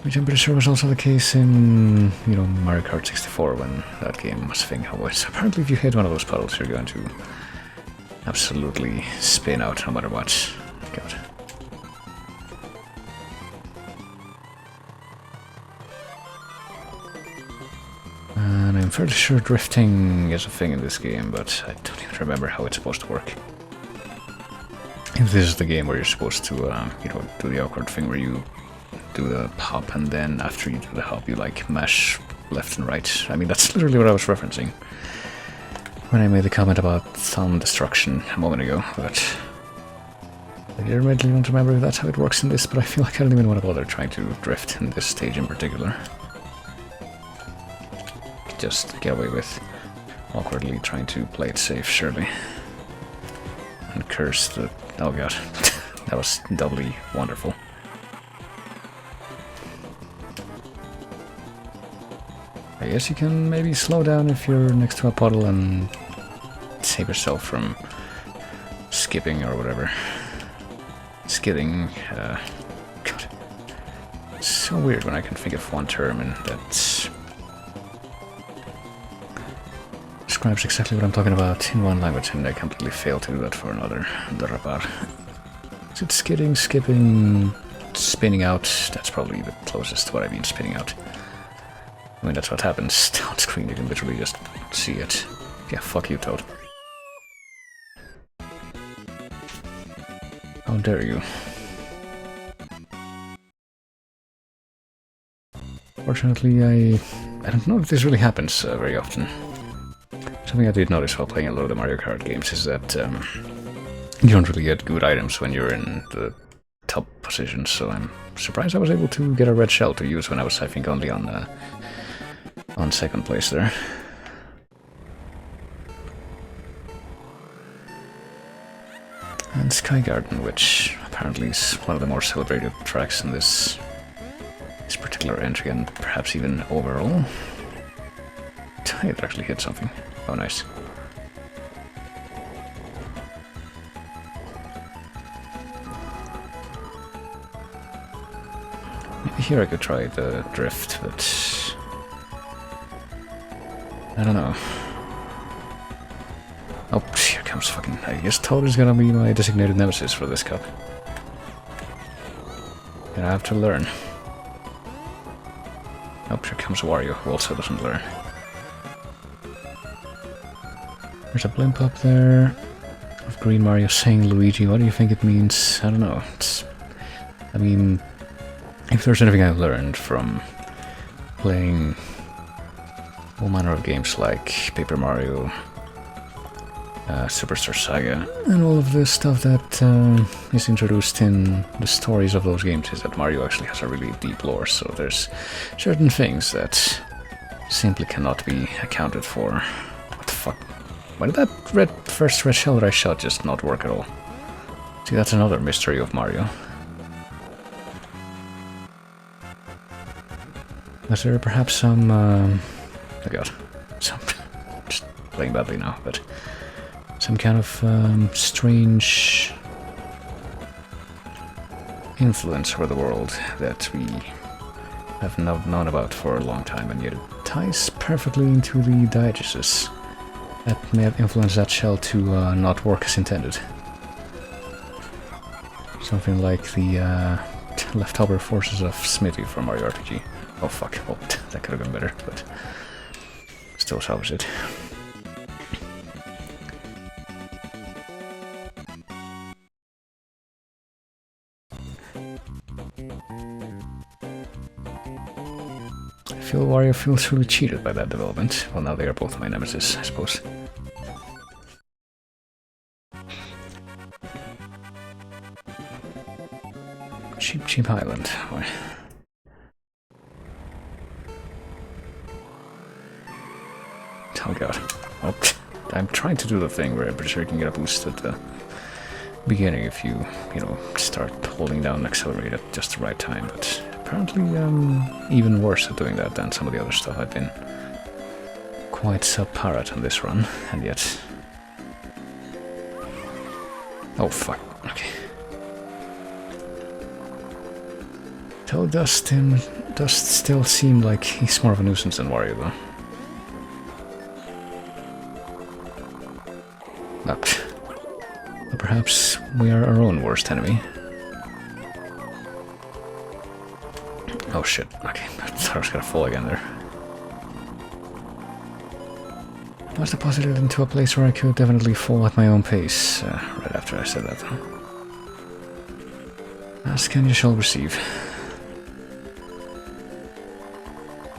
Which I'm pretty sure was also the case in, you know, Mario Kart 64 when that game was a thing. Apparently if you hit one of those puddles, you're going to absolutely spin out no matter what. God. And I'm fairly sure drifting is a thing in this game, but I don't even remember how it's supposed to work. If this is the game where you're supposed to, you know, do the awkward thing where you do the hop and then after you do the hop you like mash left and right. I mean, that's literally what I was referencing when I made the comment about thumb destruction a moment ago, but I didn't really want to remember if that's how it works in this, but I feel like I don't even want to bother trying to drift in this stage in particular. Just get away with awkwardly trying to play it safe, surely. And curse the... oh god. That was doubly wonderful. I guess you can maybe slow down if you're next to a puddle and save yourself from skipping or whatever. Skidding, god. It's so weird when I can think of one term and that describes exactly what I'm talking about in one language, and I completely fail to do that for another. Derrapar. Is it skidding, skipping, spinning out? That's probably the closest to what I mean, spinning out. I mean, that's what happens on screen, you can literally just see it. Yeah, fuck you, Toad. How dare you. Fortunately, I don't know if this really happens very often. Something I did notice while playing a lot of the Mario Kart games is that you don't really get good items when you're in the top position, so I'm surprised I was able to get a red shell to use when I was, I think, only on second place there. And Sky Garden, which apparently is one of the more celebrated tracks in this particular entry, and perhaps even overall. It actually hit something. Oh, nice. here I could try the drift, but I don't know. Oh, here comes fucking... I guess Toad is gonna be my designated nemesis for this cup. And I have to learn. Oh, here comes Wario, who also doesn't learn. There's a blimp up there of Green Mario saying Luigi. What do you think it means? I don't know. I mean, if there's anything I've learned from playing all manner of games like Paper Mario, Superstar Saga, and all of the stuff that is introduced in the stories of those games, is that Mario actually has a really deep lore, so there's certain things that simply cannot be accounted for. What the fuck? Why did that first red shell that I shot just not work at all? See, that's another mystery of Mario. Was there perhaps some... oh god, some... just playing badly now, but... some kind of strange influence over the world that we have known about for a long time, and yet it ties perfectly into the diegesis that may have influenced that shell to not work as intended. Something like the leftover forces of Smithy from Mario RPG. Oh fuck, well, that could have been better, but still salvaged it. I feel Wario feels really cheated by that development. Well, now they are both my nemesis, I suppose. Cheap Island. Why? Oh god. Oh, I'm trying to do the thing where I'm pretty sure you can get a boost at the beginning if you know, start holding down accelerate at just the right time, but apparently I'm even worse at doing that than some of the other stuff I've been quite subpar at on this run, and yet... Oh fuck, okay. Toad does still seem like he's more of a nuisance than Wario, though. But perhaps we are our own worst enemy. Oh shit, okay, I thought I was gonna fall again there. I was deposited into a place where I could definitely fall at my own pace, right after I said that, though. Ask and you shall receive.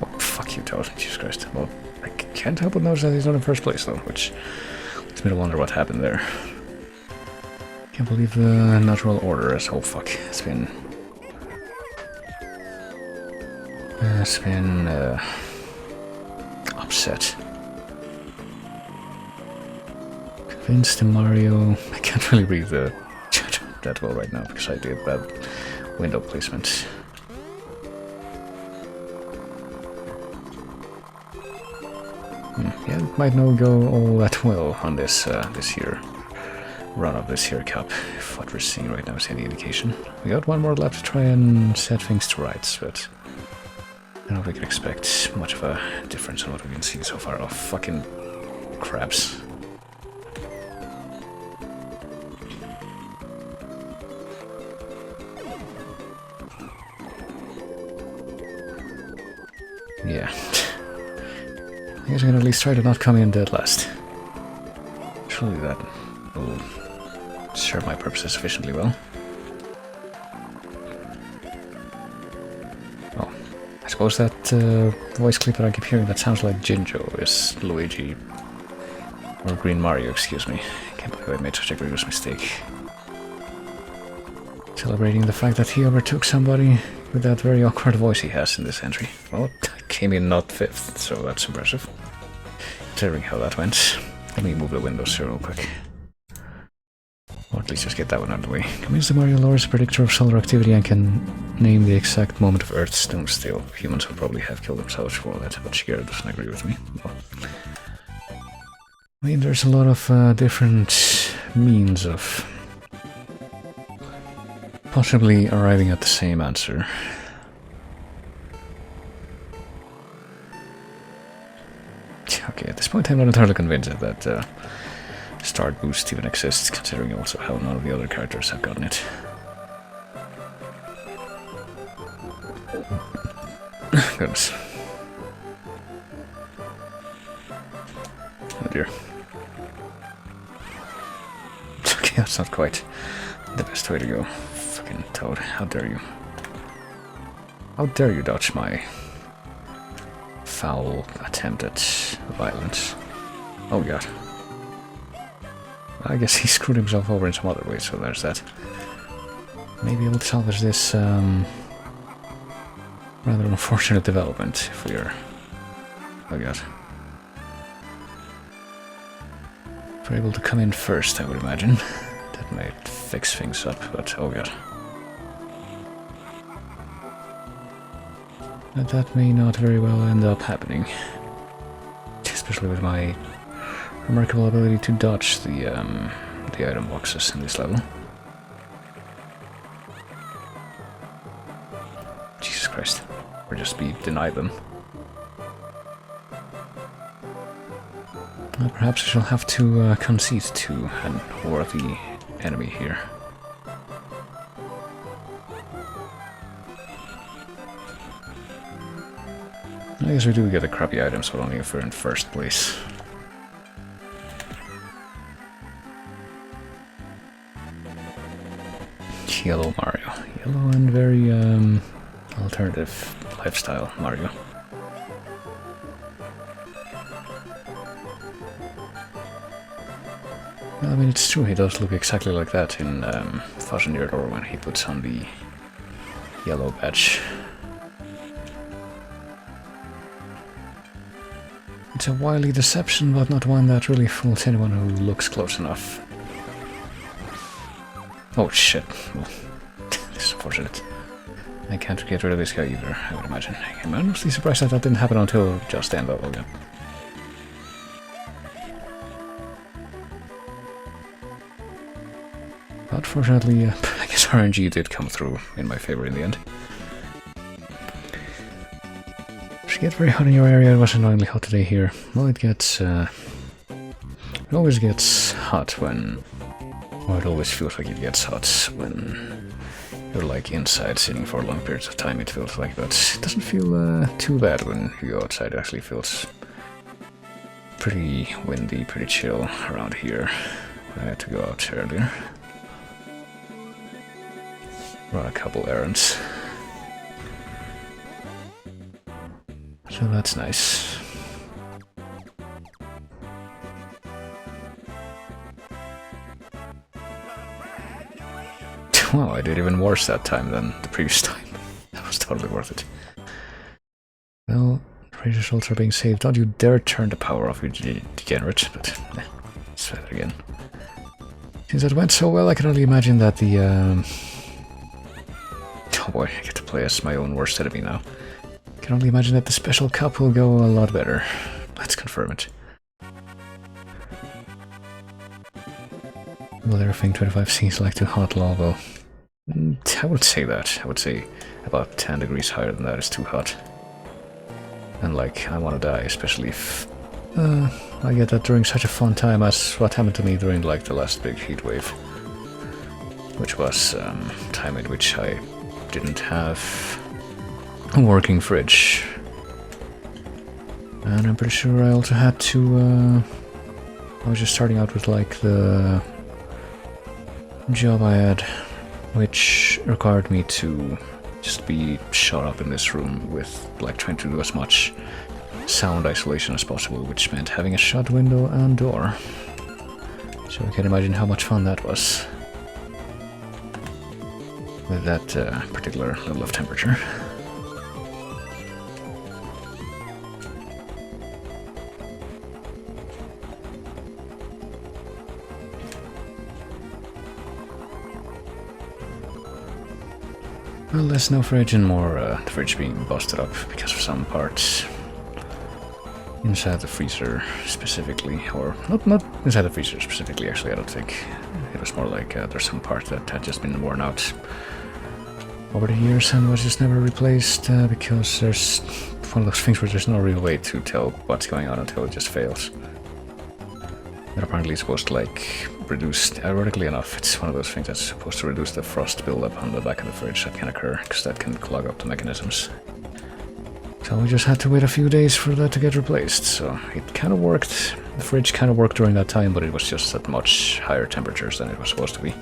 Oh, fuck you, Toad, Jesus Christ. Well, I can't help but notice that he's not in first place, though, which leads me to wonder what happened there. Can't believe the natural order is... oh fuck, it's been upset. Convinced Mario... I can't really read the chat that well right now because I did bad window placement. Yeah, it might not go all that well on this this year run of this here cup, if what we're seeing right now is any indication. We got one more lap to try and set things to rights, but I don't know if we can expect much of a difference on what we've been seeing so far. Oh, fucking crabs. Yeah. I guess I can at least try to not come in dead last. Surely that will serve my purposes sufficiently well. Oh, I suppose that voice clip that I keep hearing that sounds like Jinjo is Luigi. Or Green Mario, excuse me. Can't believe I made such a grievous mistake. Celebrating the fact that he overtook somebody with that very awkward voice he has in this entry. Well, I came in not 5th, so that's impressive. Considering how that went. Let me move the windows here real quick. Or at least just get that one out of the way. Convinced the Mario lore is a predictor of solar activity and can name the exact moment of Earth's doomsday. Humans would probably have killed themselves for all that, but Shigeru doesn't agree with me. Well, I mean, there's a lot of different means of possibly arriving at the same answer. Okay, at this point I'm not entirely convinced that start boost even exists, considering also how none of the other characters have gotten it. Goodness. Oh dear. Okay, that's not quite the best way to go. Fucking Toad, how dare you. How dare you dodge my foul attempt at violence. Oh god. I guess he screwed himself over in some other way, so there's that. Maybe able to salvage this rather unfortunate development if we are... Oh god. If we're able to come in first, I would imagine. That might fix things up, but oh god. But that may not very well end up happening. Especially with my remarkable ability to dodge the item boxes in this level. Jesus Christ. Or just be denied them. Well, perhaps we shall have to concede to an worthy enemy here. I guess we do get the crappy items, but only if we're in first place. Yellow Mario. Yellow and very alternative lifestyle Mario. Well, I mean, it's true, he does look exactly like that in Thousand Year Door when he puts on the yellow badge. It's a wily deception, but not one that really fools anyone who looks close enough. Oh shit. Well, this is unfortunate. I can't get rid of this guy either, I would imagine. I'm honestly surprised that didn't happen until just then, though. Okay. But fortunately, I guess RNG did come through in my favor in the end. Does it get very hot in your area? It was annoyingly hot today here. Well, it gets... it always gets hot when... Or it always feels like it gets hot when you're like inside sitting for long periods of time, it feels like, but it doesn't feel too bad when you go outside. It actually feels pretty windy, pretty chill around here. I had to go out earlier. Run a couple errands. So that's nice. Wow, I did even worse that time than the previous time. That was totally worth it. Well, treasure souls are being saved. Don't you dare turn the power off, you degenerate. But, let's try that again. Since that went so well, I can only imagine that the, Oh boy, I get to play as my own worst enemy now. I can only imagine that the special cup will go a lot better. Let's confirm it. Will everything 25C is like too hot lava? I would say that. I would say about 10 degrees higher than that is too hot. And like, I want to die, especially if I get that during such a fun time as what happened to me during like the last big heat wave. Which was time in which I didn't have a working fridge. And I'm pretty sure I also had to... I was just starting out with like the job I had, which required me to just be shut up in this room with like trying to do as much sound isolation as possible, which meant having a shut window and door. So I can imagine how much fun that was with that particular level of temperature. Well, less no fridge and more the fridge being busted up because of some parts inside the freezer specifically, or not inside the freezer specifically, actually. I don't think. It was more like there's some part that had just been worn out over the years and was just never replaced because there's one of those things where there's no real way to tell what's going on until it just fails. That apparently is supposed to like reduce, ironically enough, it's one of those things that's supposed to reduce the frost buildup on the back of the fridge that can occur, because that can clog up the mechanisms. So we just had to wait a few days for that to get replaced, so it kind of worked. The fridge kind of worked during that time, but it was just at much higher temperatures than it was supposed to be.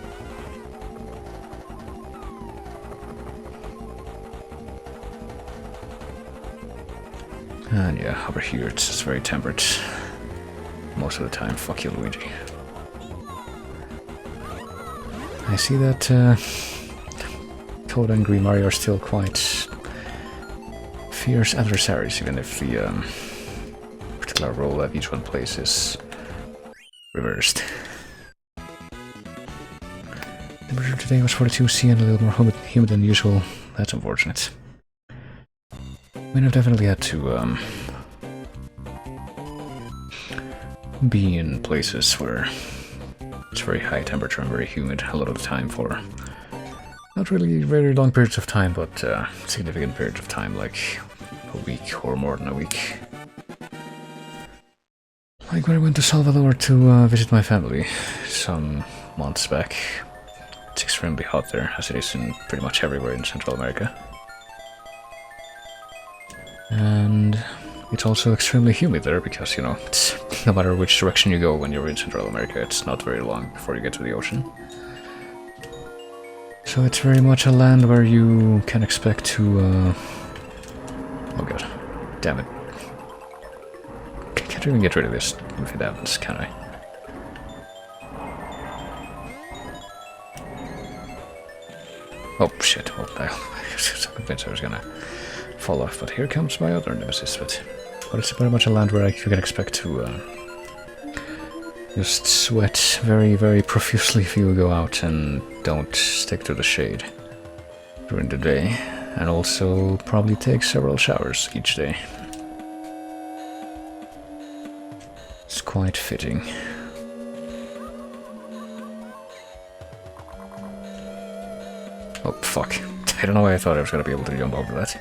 And yeah, over here it's just very temperate. Most of the time. Fuck you, Luigi. I see that Toad and Green Mario are still quite fierce adversaries, even if the particular role that each one plays is reversed. Temperature today was 42°C and a little more humid than usual. That's unfortunate. I mean, I've definitely had to be in places where it's very high temperature and very humid a lot of the time for not really very long periods of time, but significant periods of time, like a week or more than a week. Like when I went to Salvador to visit my family some months back. It's extremely hot there, as it is in pretty much everywhere in Central America. And it's also extremely humid there because, you know, it's, no matter which direction you go when you're in Central America, it's not very long before you get to the ocean. So it's very much a land where you can expect to... oh god, damn it. Can't even get rid of this if it happens, can I? Oh shit, what the hell? I was convinced I was gonna fall off, but here comes my other nemesis, but it's very much a land where you can expect to just sweat very, very profusely if you go out and don't stick to the shade during the day, and also probably take several showers each day. It's quite fitting. Oh fuck, I don't know why I thought I was gonna be able to jump over that.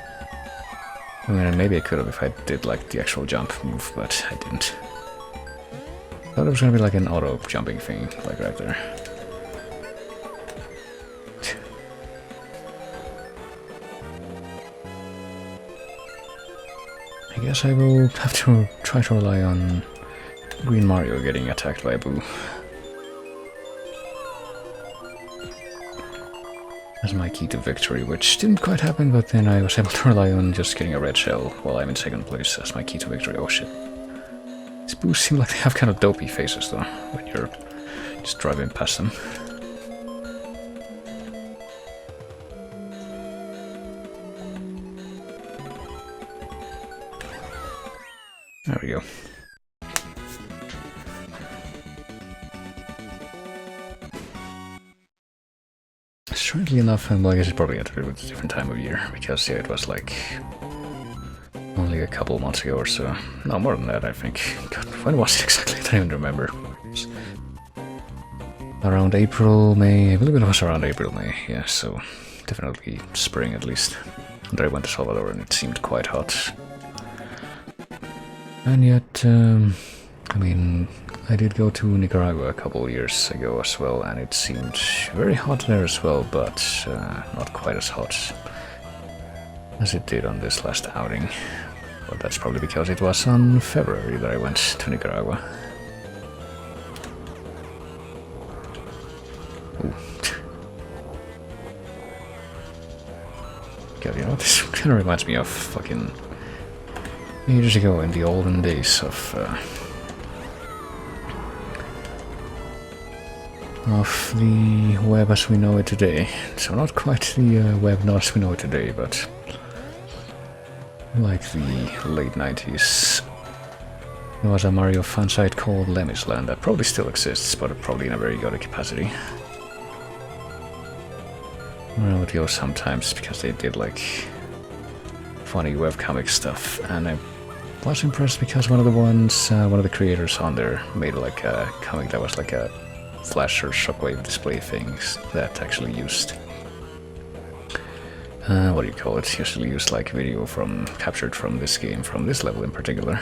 I mean, maybe I could have if I did like the actual jump move, but I didn't. I thought it was gonna be like an auto jumping thing, like right there. I guess I will have to try to rely on Green Mario getting attacked by a Boo as my key to victory, which didn't quite happen, but then I was able to rely on just getting a red shell while I'm in second place as my key to victory. Oh shit. These Boos seem like they have kind of dopey faces though, when you're just driving past them. There we go. Strangely enough, well, I guess it's probably had to do with a different time of year, because yeah, it was like only a couple months ago or so. No, more than that, I think. God, when was it exactly? I don't even remember. Around April, May. I believe it was around April, May. Yeah, so definitely spring at least. And I went to Salvador and it seemed quite hot. And yet, I mean, I did go to Nicaragua a couple years ago as well, and it seemed very hot there as well, but not quite as hot as it did on this last outing. But that's probably because it was on February that I went to Nicaragua. Ooh. God, you know, this kind of reminds me of fucking ages ago in the olden days of the web as we know it today. So not quite the web not as we know it today, but like the late 90s. There was a Mario fan site called Lemmy's Land that probably still exists, but probably in a very good capacity. I would go sometimes because they did like funny webcomic stuff, and I was impressed because one of the creators on there made like a comic that was like a flash or shockwave display things that actually used what do you call it? Usually use like video captured from this game, from this level in particular.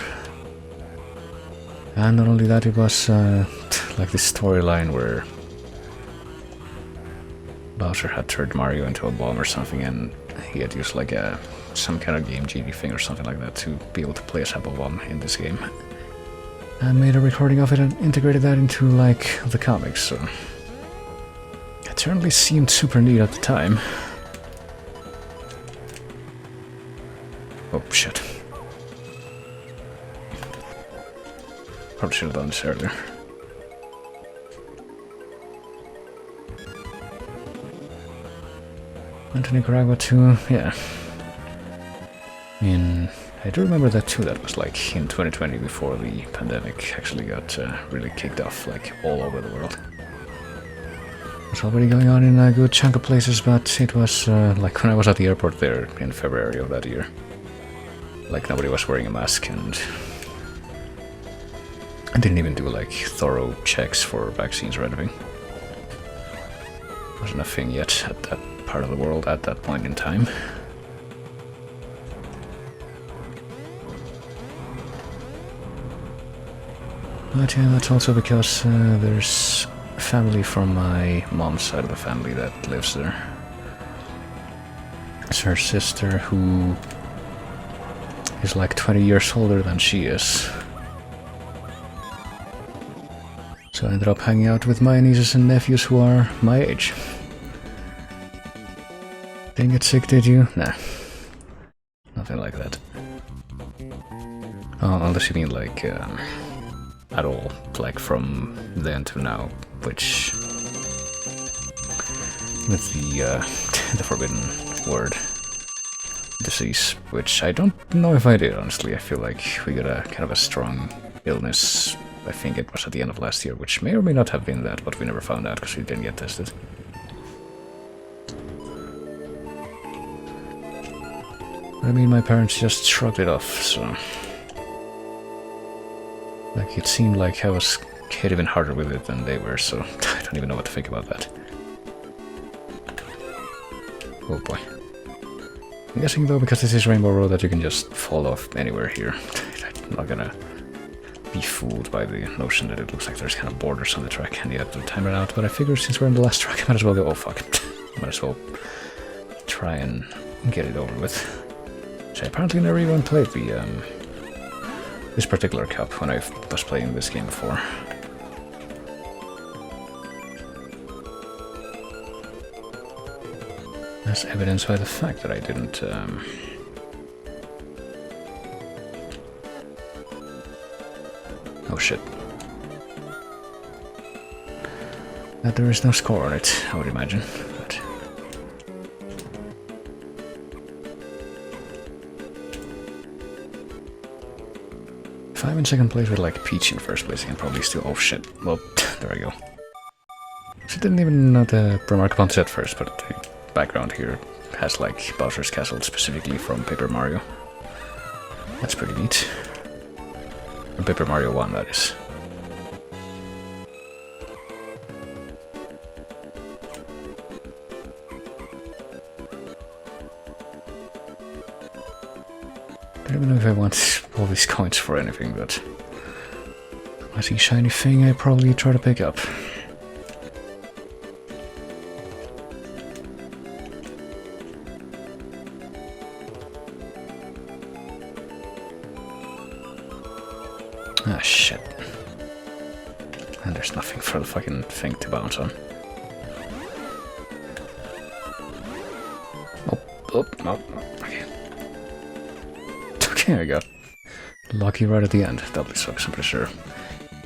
And not only that, it was like this storyline where Bowser had turned Mario into a bomb or something, and he had used like some kind of game genie thing or something like that to be able to play as a bomb in this game. And made a recording of it and integrated that into like the comics, so it certainly seemed super neat at the time. Oh shit. Probably should have done this earlier. Went to Nicaragua too, yeah. I do remember that too, that was like in 2020 before the pandemic actually got really kicked off like all over the world. It was already going on in a good chunk of places, but it was like when I was at the airport there in February of that year. Like nobody was wearing a mask, and I didn't even do like thorough checks for vaccines or anything. It wasn't a thing yet at that part of the world at that point in time. But yeah, that's also because there's family from my mom's side of the family that lives there. It's her sister who is like 20 years older than she is. So I ended up hanging out with my nieces and nephews who are my age. Didn't get sick, did you? Nah. Nothing like that. Oh, unless you mean like, at all. Like from then to now, which... with the forbidden word. Disease, which I don't know if I did, honestly. I feel like we got a kind of a strong illness. I think it was at the end of last year, which may or may not have been that, but we never found out because we didn't get tested. I mean, my parents just shrugged it off, so... like, it seemed like I was hit even harder with it than they were, so I don't even know what to think about that. Oh boy. I'm guessing though, because this is Rainbow Road, that you can just fall off anywhere here. I'm not gonna be fooled by the notion that it looks like there's kind of borders on the track and you have to time it out, but I figure since we're in the last track, I might as well go, oh fuck. Might as well try and get it over with. So I apparently never even played the, this particular cup when I was playing this game before. As evidenced by the fact that I didn't, oh shit. That there is no score on it, I would imagine. But... if I'm in second place with like Peach in first place, I can probably still... oh shit, well, there I go. So I didn't even know the remark upon set first, but the background here has like Bowser's Castle specifically from Paper Mario. That's pretty neat. From Paper Mario 1, that is. I don't even know if I want all these coins for anything, but I see shiny thing, I probably try to pick up. Ah, shit. And there's nothing for the fucking thing to bounce on. Oh, no. Okay. Okay, I got lucky right at the end. Doubly sucks, I'm pretty sure.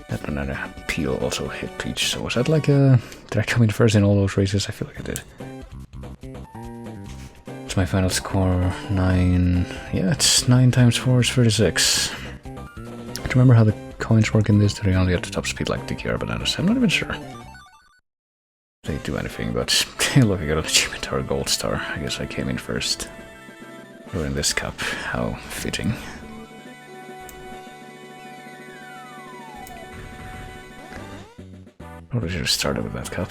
That banana peel also hit Peach, so was that like a... did I come in first in all those races? I feel like I did. It's my final score, 9... yeah, it's 9 times 4 is 36. I remember how the coins work in this. Do they only have the top speed like DKR bananas? I'm not even sure if they do anything, but look, I got an achievement or a gold star. I guess I came in first. Or in this cup. How fitting. Probably should have started with that cup.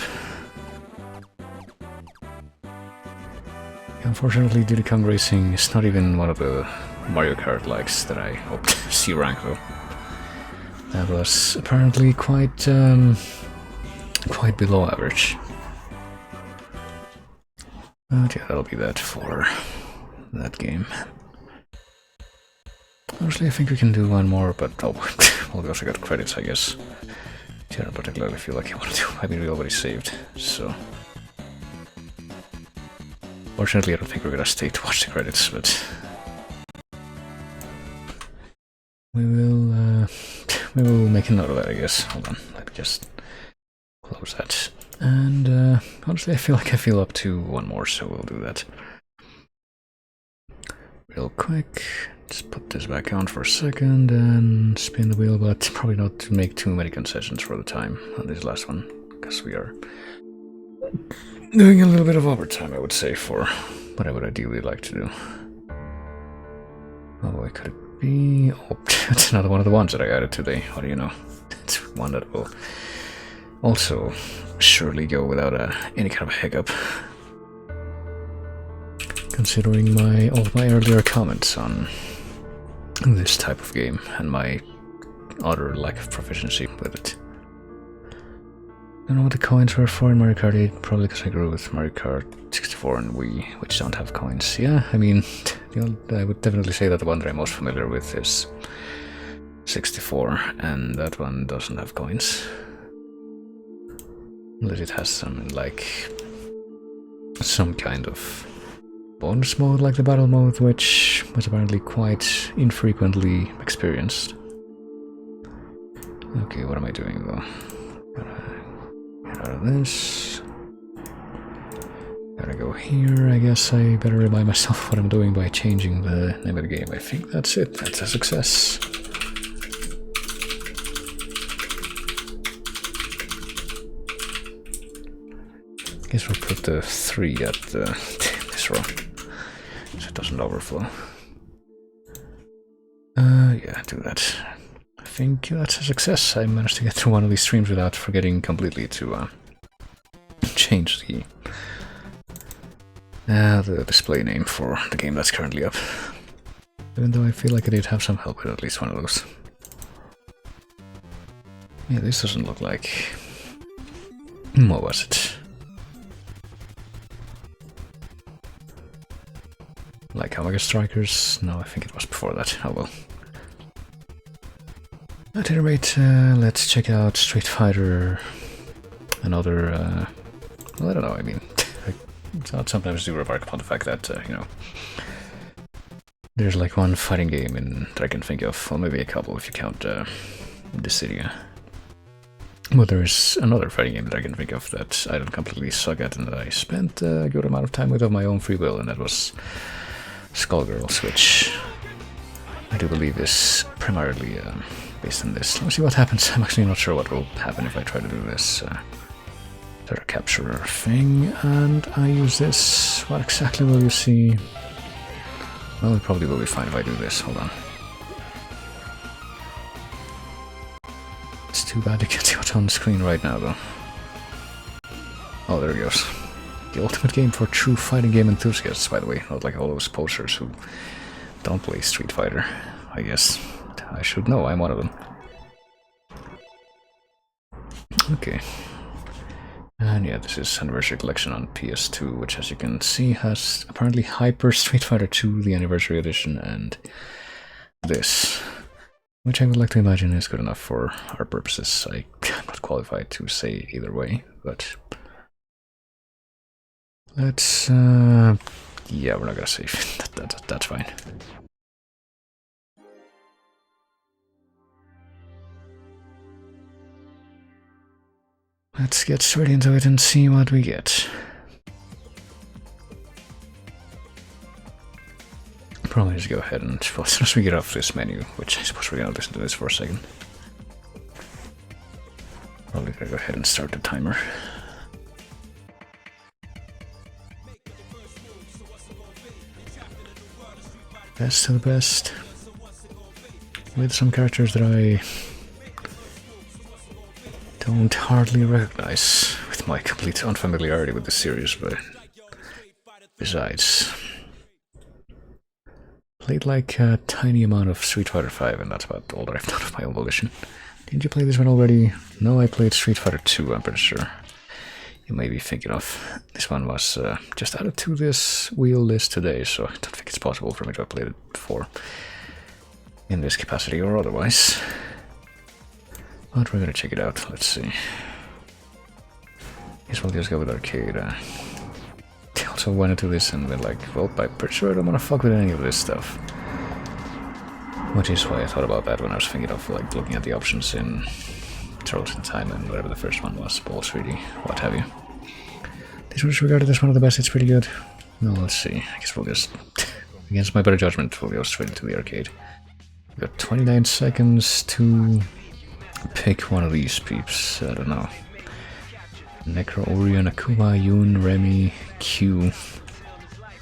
I'm Unfortunately, Diddy Kong Racing is not even one of the Mario Kart likes that I hoped to see rank though. That was apparently quite below average. But yeah, that'll be that for that game. Honestly, I think we can do one more, but oh, well, we also got credits, I guess. I don't particularly feel like I want to do. I mean, we already saved, so. Fortunately, I don't think we're gonna stay to watch the credits, but we will make a note of that, I guess. Hold on, let me just close that. And honestly, I feel like I feel up to one more, so we'll do that real quick. Just put this back on for a second and spin the wheel, but probably not to make too many concessions for the time on this last one, because we are doing a little bit of overtime, I would say, for what I would ideally like to do. Oh boy, could it be? Oh, it's another one of the ones that I added today. What do you know? It's one that will also surely go without any kind of hiccup. Considering all of my earlier comments on this type of game and my utter lack of proficiency with it. I don't know what the coins were for in Mario Kart 8, probably because I grew with Mario Kart 64 and Wii, which don't have coins. Yeah, I mean, I would definitely say that the one that I'm most familiar with is 64, and that one doesn't have coins. Unless it has some, like, some kind of bonus mode like the battle mode, which was apparently quite infrequently experienced. Okay, what am I doing though? Gotta get out of this. Gotta go here. I guess I better remind myself what I'm doing by changing the name of the game. I think that's it. That's a success. Guess we'll put the 3 at this row, so it doesn't overflow. Yeah, do that. I think that's a success. I managed to get through one of these streams without forgetting completely to change the display name for the game that's currently up. Even though I feel like I did have some help with at least one of those. Yeah, this doesn't look like... What was it? Like Omega Strikers? No, I think it was before that. Oh well. At any rate, let's check out Street Fighter. Another, well, I don't know, I mean, I sometimes do remark upon the fact that, you know, there's like one fighting game that I can think of, or maybe a couple if you count Dissidia. But there's another fighting game that I can think of that I don't completely suck at and that I spent a good amount of time with of my own free will, and that was Skullgirls, which I do believe is primarily based on this. Let's see what happens. I'm actually not sure what will happen if I try to do this sort of capturer thing, and I use this. What exactly will you see? Well, it probably will be fine if I do this. Hold on. It's too bad you can't see what's on the screen right now, though. Oh, there he goes. The ultimate game for true fighting game enthusiasts, by the way, not like all those posers who don't play Street Fighter. I guess I should know, I'm one of them. Okay. And yeah, this is Anniversary Collection on PS2, which as you can see has apparently Hyper Street Fighter 2, the Anniversary Edition, and this, which I would like to imagine is good enough for our purposes. I'm not qualified to say either way, but let's, yeah, we're not gonna save. That's fine. Let's get straight into it and see what we get. Probably just go ahead and, well, as soon as we get off this menu, which I suppose we're gonna listen to this for a second. Probably gonna go ahead and start the timer. Best to the best. With some characters that I don't hardly recognize with my complete unfamiliarity with the series, but besides, Played like a tiny amount of Street Fighter 5, and that's about all that I've done of my own volition. Didn't you play this one already? No, I played Street Fighter 2, I'm pretty sure. You may be thinking of. This one was just added to this wheel list today, so I don't think it's possible for me to have played it before. In this capacity or otherwise. But we're gonna check it out, let's see. Guess we'll just go with arcade. I also went into this and been like, well, I'm pretty sure I don't wanna fuck with any of this stuff. Which is why I thought about that when I was thinking of like looking at the options in Turtles in Time and whatever the first one was, Ballz 3D, what have you. This was regarded as one of the best, it's pretty good. No, let's see, I guess we'll just, against my better judgment, we'll go straight into the arcade. We've got 29 seconds to pick one of these peeps, I don't know. Necro, Orion, Akuma, Yoon, Remy, Q,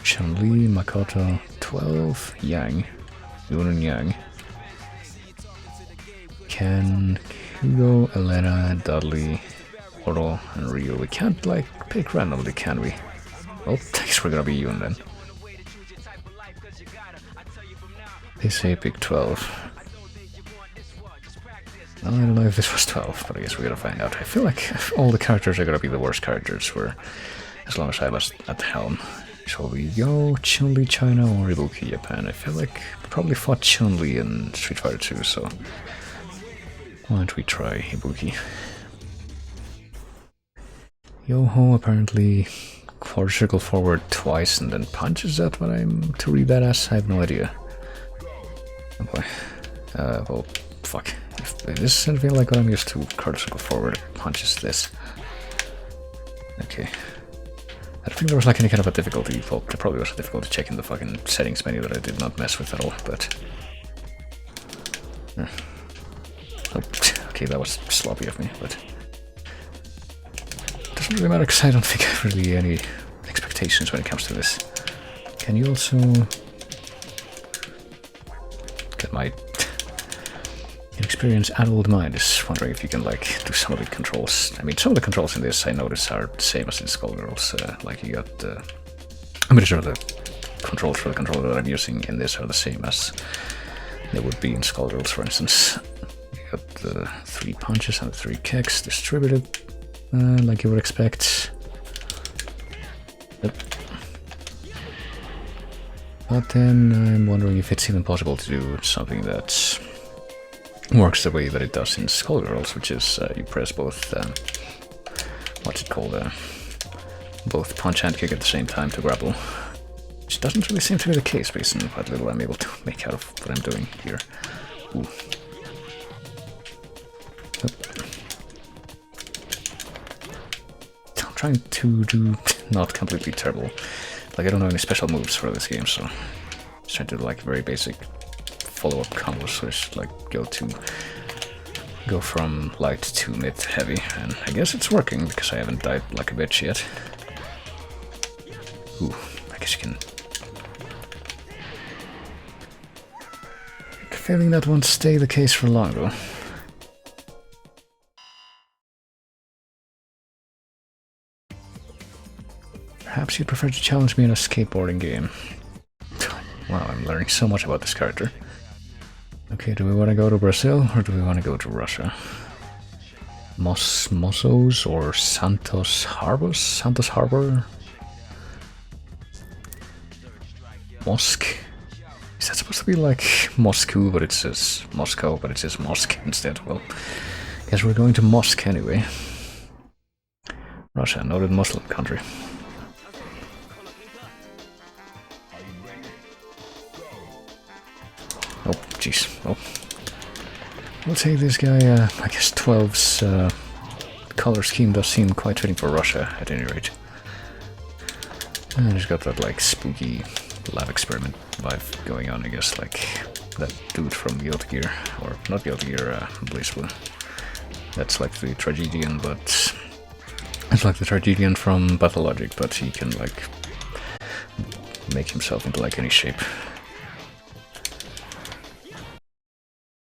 Chun-Li, Makoto, 12, Yang, Yoon and Yang, Ken, Hugo, Elena, Dudley, Oro, and Ryu. We can't, like, pick randomly, can we? Well, I guess we're gonna be Yoon then. They say pick 12. I don't know if this was 12, but I guess we're gonna find out. I feel like all the characters are gonna be the worst characters, for as long as I was at the helm. Shall we go Chun-Li China or Ibuki Japan? I feel like I probably fought Chun-Li in Street Fighter 2, so why don't we try Ibuki? Yoho apparently quarter circle forward twice and then punches. That what I'm to read that as? I have no idea. Oh boy. Well, fuck. If this is anything like what I'm used to, quarter circle forward punches this. Okay. I don't think there was like any kind of a difficulty. Well, there probably was a difficulty checking the fucking settings menu that I did not mess with at all, but... Oh, okay, that was sloppy of me, but... Doesn't really matter because I don't think I have really any expectations when it comes to this. Can you also... Get my... Inexperienced adult mind is wondering if you can like do some of the controls. I mean, some of the controls in this I notice are the same as in Skullgirls. Like you got I'm pretty sure the controls for the controller that I'm using in this are the same as they would be in Skullgirls, for instance. You got the 3 punches and 3 kicks distributed like you would expect. Yep. But then I'm wondering if it's even possible to do something that's works the way that it does in Skullgirls, which is you press both, what's it called, both punch and kick at the same time to grapple. Which doesn't really seem to be the case based on what little I'm able to make out of what I'm doing here. Ooh. I'm trying to do not completely terrible. Like I don't know any special moves for this game, so just trying to do like very basic follow-up combos, which like go from light to mid heavy, and I guess it's working because I haven't died like a bitch yet. Ooh, I guess you can. I have a feeling that won't stay the case for long though. Perhaps you'd prefer to challenge me in a skateboarding game. Wow, I'm learning so much about this character. Okay, do we want to go to Brazil or do we want to go to Russia? Mossos or Santos Harbor? Santos Harbor? Mosque? Is that supposed to be like Moscow, but it says Moscow, but it says Mosque instead? Well, guess we're going to Mosque anyway. Russia, noted Muslim country. Oh, jeez. Well, we'll take this guy. I guess 12's color scheme does seem quite fitting for Russia, at any rate. And he's got that, like, spooky lab experiment vibe going on, I guess, like that dude from Guilty Gear. Or, not Guilty Gear, Blaze Blue. That's like the tragedian, but... It's like the tragedian from Pathologic, but he can, like, make himself into, like, any shape.